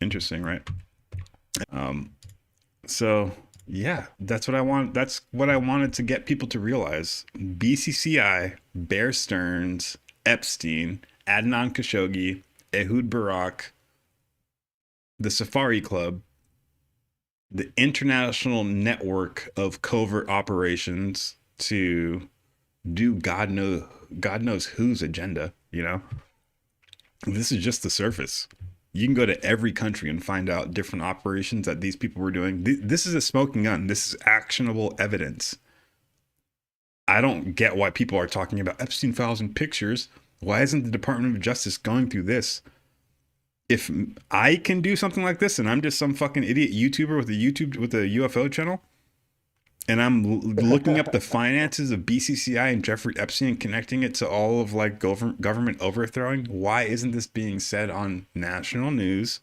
Interesting, right? So yeah, that's what I want. That's what I wanted to get people to realize. BCCI, Bear Stearns, Epstein, Adnan Khashoggi, Ehud Barak, the Safari Club, the international network of covert operations to do God knows whose agenda, you know? This is just the surface. You can go to every country and find out different operations that these people were doing. This is a smoking gun. This is actionable evidence. I don't get why people are talking about Epstein files and pictures. Why isn't the Department of Justice going through this? If I can do something like this and I'm just some fucking idiot YouTuber with a UFO channel, and I'm looking up the finances of BCCI and Jeffrey Epstein and connecting it to all of like government overthrowing, why isn't this being said on national news,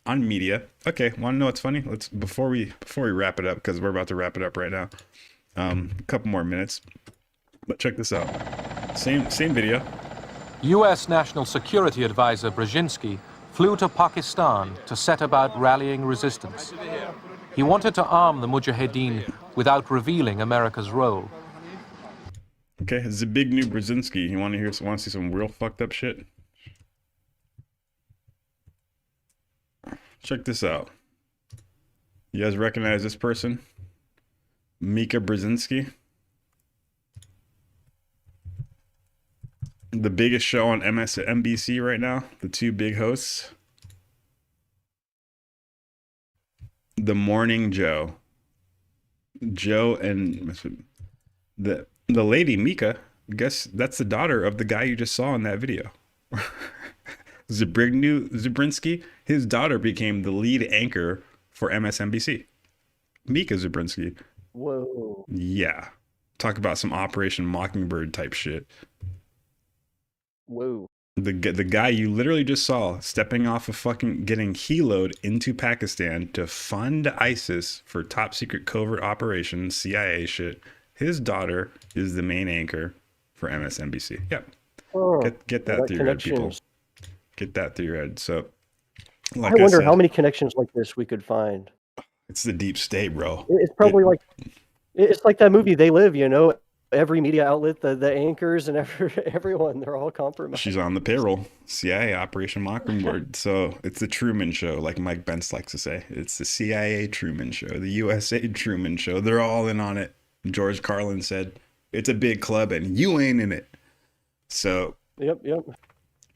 on media? Okay, want to know what's funny? Let's before we wrap it up, because we're about to wrap it up right now. A couple more minutes, but check this out. Same video.
U.S. National Security Advisor Brzezinski flew to Pakistan to set about rallying resistance. He wanted to arm the Mujahideen without revealing America's role.
Okay, this is a big new Brzezinski. You want to see some real fucked up shit? Check this out. You guys recognize this person? Mika Brzezinski. The biggest show on MSNBC right now. The two big hosts. The Morning Joe. Joe and the lady Mika, I guess that's the daughter of the guy you just saw in that video. Zabrinski, his daughter became the lead anchor for MSNBC. Mika Zabrinski.
Whoa.
Yeah. Talk about some Operation Mockingbird type shit.
Whoa.
The guy you literally just saw stepping off of fucking getting heloed into Pakistan to fund ISIS for top secret covert operations, CIA shit. His daughter is the main anchor for MSNBC. Yep.
Oh,
get that through your head, people. Get that through your head. So, like
I wonder
said,
how many connections like this we could find.
It's the deep state, bro.
It's probably it's like that movie They Live, you know? Every media outlet, the anchors and everyone, they're all compromised.
She's on the payroll. CIA, Operation Mockingbird. So it's the Truman Show, like Mike Pence likes to say. It's the CIA Truman Show, the USA Truman Show. They're all in on it. George Carlin said, it's a big club and you ain't in it. So,
Yep.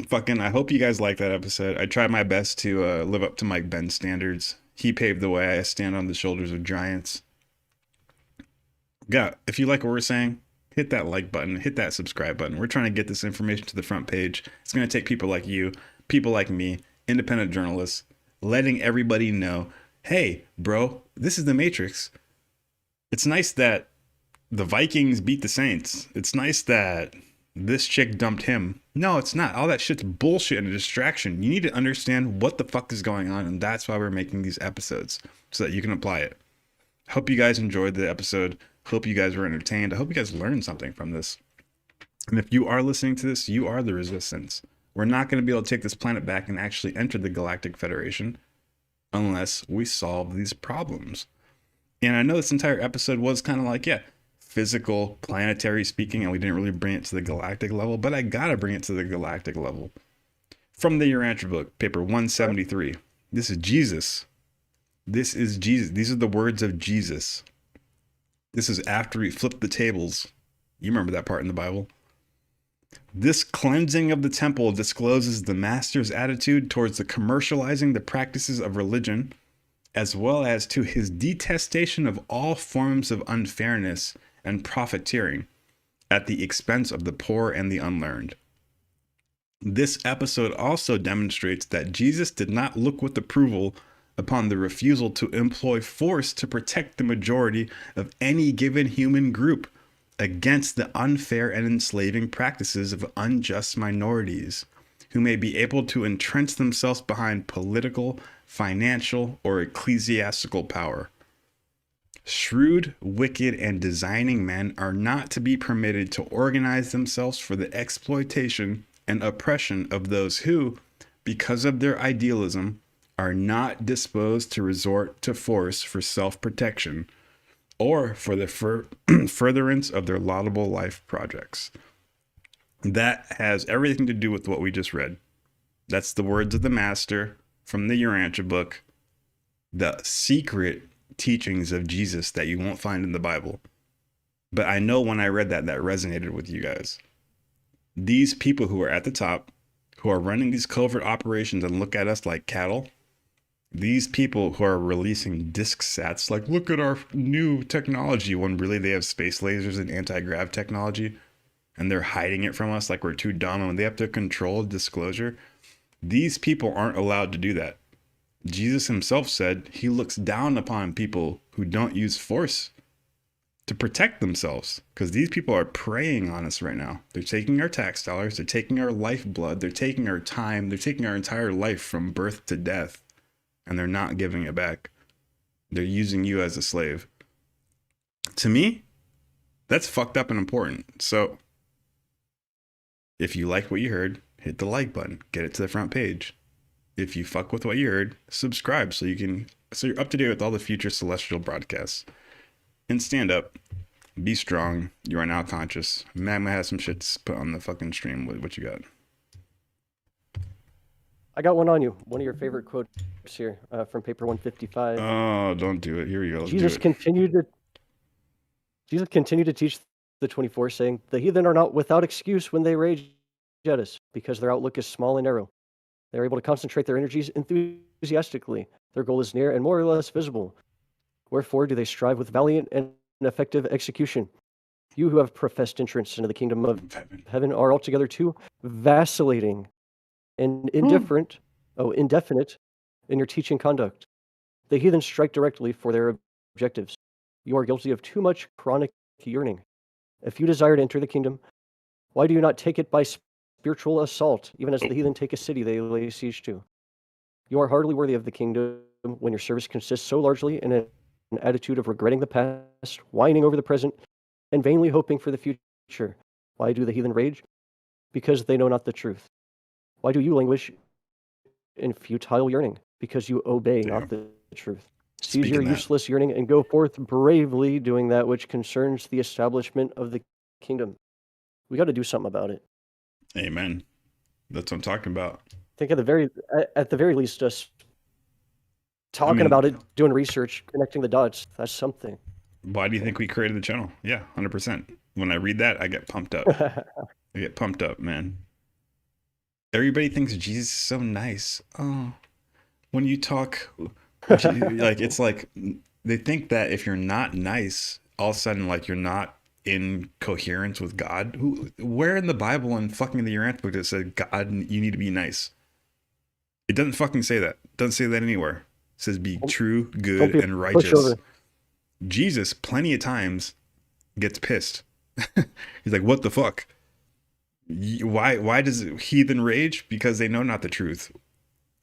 Fucking, I hope you guys like that episode. I tried my best to live up to Mike Pence standards. He paved the way. I stand on the shoulders of giants. Yeah, if you like what we're saying, hit that like button, hit that subscribe button. We're trying to get this information to the front page. It's going to take people like you, people like me, independent journalists, letting everybody know, hey, bro, this is the Matrix. It's nice that the Vikings beat the Saints. It's nice that this chick dumped him. No, it's not. All that shit's bullshit and a distraction. You need to understand what the fuck is going on, and that's why we're making these episodes, so that you can apply it. Hope you guys enjoyed the episode. Hope you guys were entertained. I hope you guys learned something from this. And if you are listening to this, you are the resistance. We're not going to be able to take this planet back and actually enter the Galactic Federation unless we solve these problems. And I know this entire episode was kind of like, physical, planetary speaking, and we didn't really bring it to the galactic level, but I got to bring it to the galactic level. From the Urantia book, paper 173. This is Jesus. This is Jesus. These are the words of Jesus. This is after he flipped the tables. You remember that part in the Bible. This cleansing of the temple discloses the master's attitude towards the commercializing the practices of religion, as well as to his detestation of all forms of unfairness and profiteering at the expense of the poor and the unlearned. This episode also demonstrates that Jesus did not look with approval upon the refusal to employ force to protect the majority of any given human group against the unfair and enslaving practices of unjust minorities, who may be able to entrench themselves behind political, financial, or ecclesiastical power. Shrewd, wicked, and designing men are not to be permitted to organize themselves for the exploitation and oppression of those who, because of their idealism, are not disposed to resort to force for self-protection or for the furtherance of their laudable life projects. That has everything to do with what we just read. That's the words of the master. from the Urantia book, the secret teachings of Jesus that you won't find in the Bible. But I know when I read that resonated with you guys. These people who are at the top, who are running these covert operations and look at us like cattle, these people who are releasing DiskSats, like, look at our new technology, when really they have space lasers and anti-grav technology, and they're hiding it from us like we're too dumb, and when they have to control disclosure, these people aren't allowed to do that. Jesus himself said he looks down upon people who don't use force to protect themselves, because these people are preying on us right now. They're taking our tax dollars, they're taking our lifeblood, they're taking our time, they're taking our entire life from birth to death, and they're not giving it back. They're using you as a slave. To me, that's fucked up and important. So if you like what you heard, hit the like button, get it to the front page. If you fuck with what you heard, subscribe so you're up to date with all the future celestial broadcasts. And stand up, be strong. You are now conscious. Magma has some shit to put on the fucking stream. What you got?
I got one on you. One of your favorite quotes here from paper 155.
Oh, don't do it. Here we go. Let's
Jesus
do it.
continued to teach the 24, saying, "The heathen are not without excuse when they rage at us, because their outlook is small and narrow. They are able to concentrate their energies enthusiastically. Their goal is near and more or less visible. Wherefore do they strive with valiant and effective execution? You who have professed entrance into the kingdom of heaven are altogether too vacillating and indefinite in your teaching conduct. The heathen strike directly for their objectives. You are guilty of too much chronic yearning. If you desire to enter the kingdom, why do you not take it by spiritual assault, even as the heathen take a city they lay siege to? You are hardly worthy of the kingdom when your service consists so largely in an attitude of regretting the past, whining over the present, and vainly hoping for the future. Why do the heathen rage? Because they know not the truth. Why do you languish in futile yearning? Because you obey not the truth. Cease your useless yearning and go forth bravely doing that which concerns the establishment of the kingdom. We got to do something about it.
Amen. That's what I'm talking about.
I think at the very least, us talking about it, doing research, connecting the dots, that's something.
Why do you think we created the channel? Yeah, 100%. When I read that, I get pumped up. I get pumped up, man. Everybody thinks Jesus is so nice. Oh, when you talk, like, it's like they think that if you're not nice, all of a sudden, like, you're not in coherence with God. Where in the Bible and fucking the Urantia book that said, God, you need to be nice? It doesn't fucking say that. It doesn't say that anywhere. It says be true, good, and righteous. Jesus, plenty of times, gets pissed. He's like, what the fuck? Why does heathen rage? Because they know not the truth.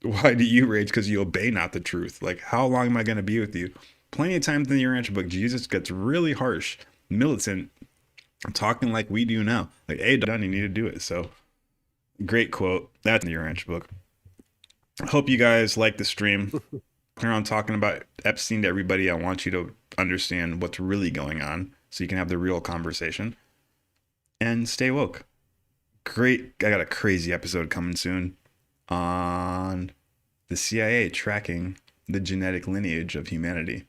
Why do you rage? Because you obey not the truth. Like, how long am I going to be with you? Plenty of times in the Urantia book, Jesus gets really harsh, militant, talking like we do now. Like, hey, done, you need to do it. So, great quote. That's in the Urantia book. I hope you guys like the stream. Here on talking about Epstein to everybody. I want you to understand what's really going on so you can have the real conversation. And stay woke. Great. I got a crazy episode coming soon on the CIA tracking the genetic lineage of humanity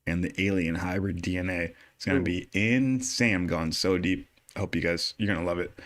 and the alien hybrid DNA. It's going to be insane. I'm going so deep. I hope you're going to love it.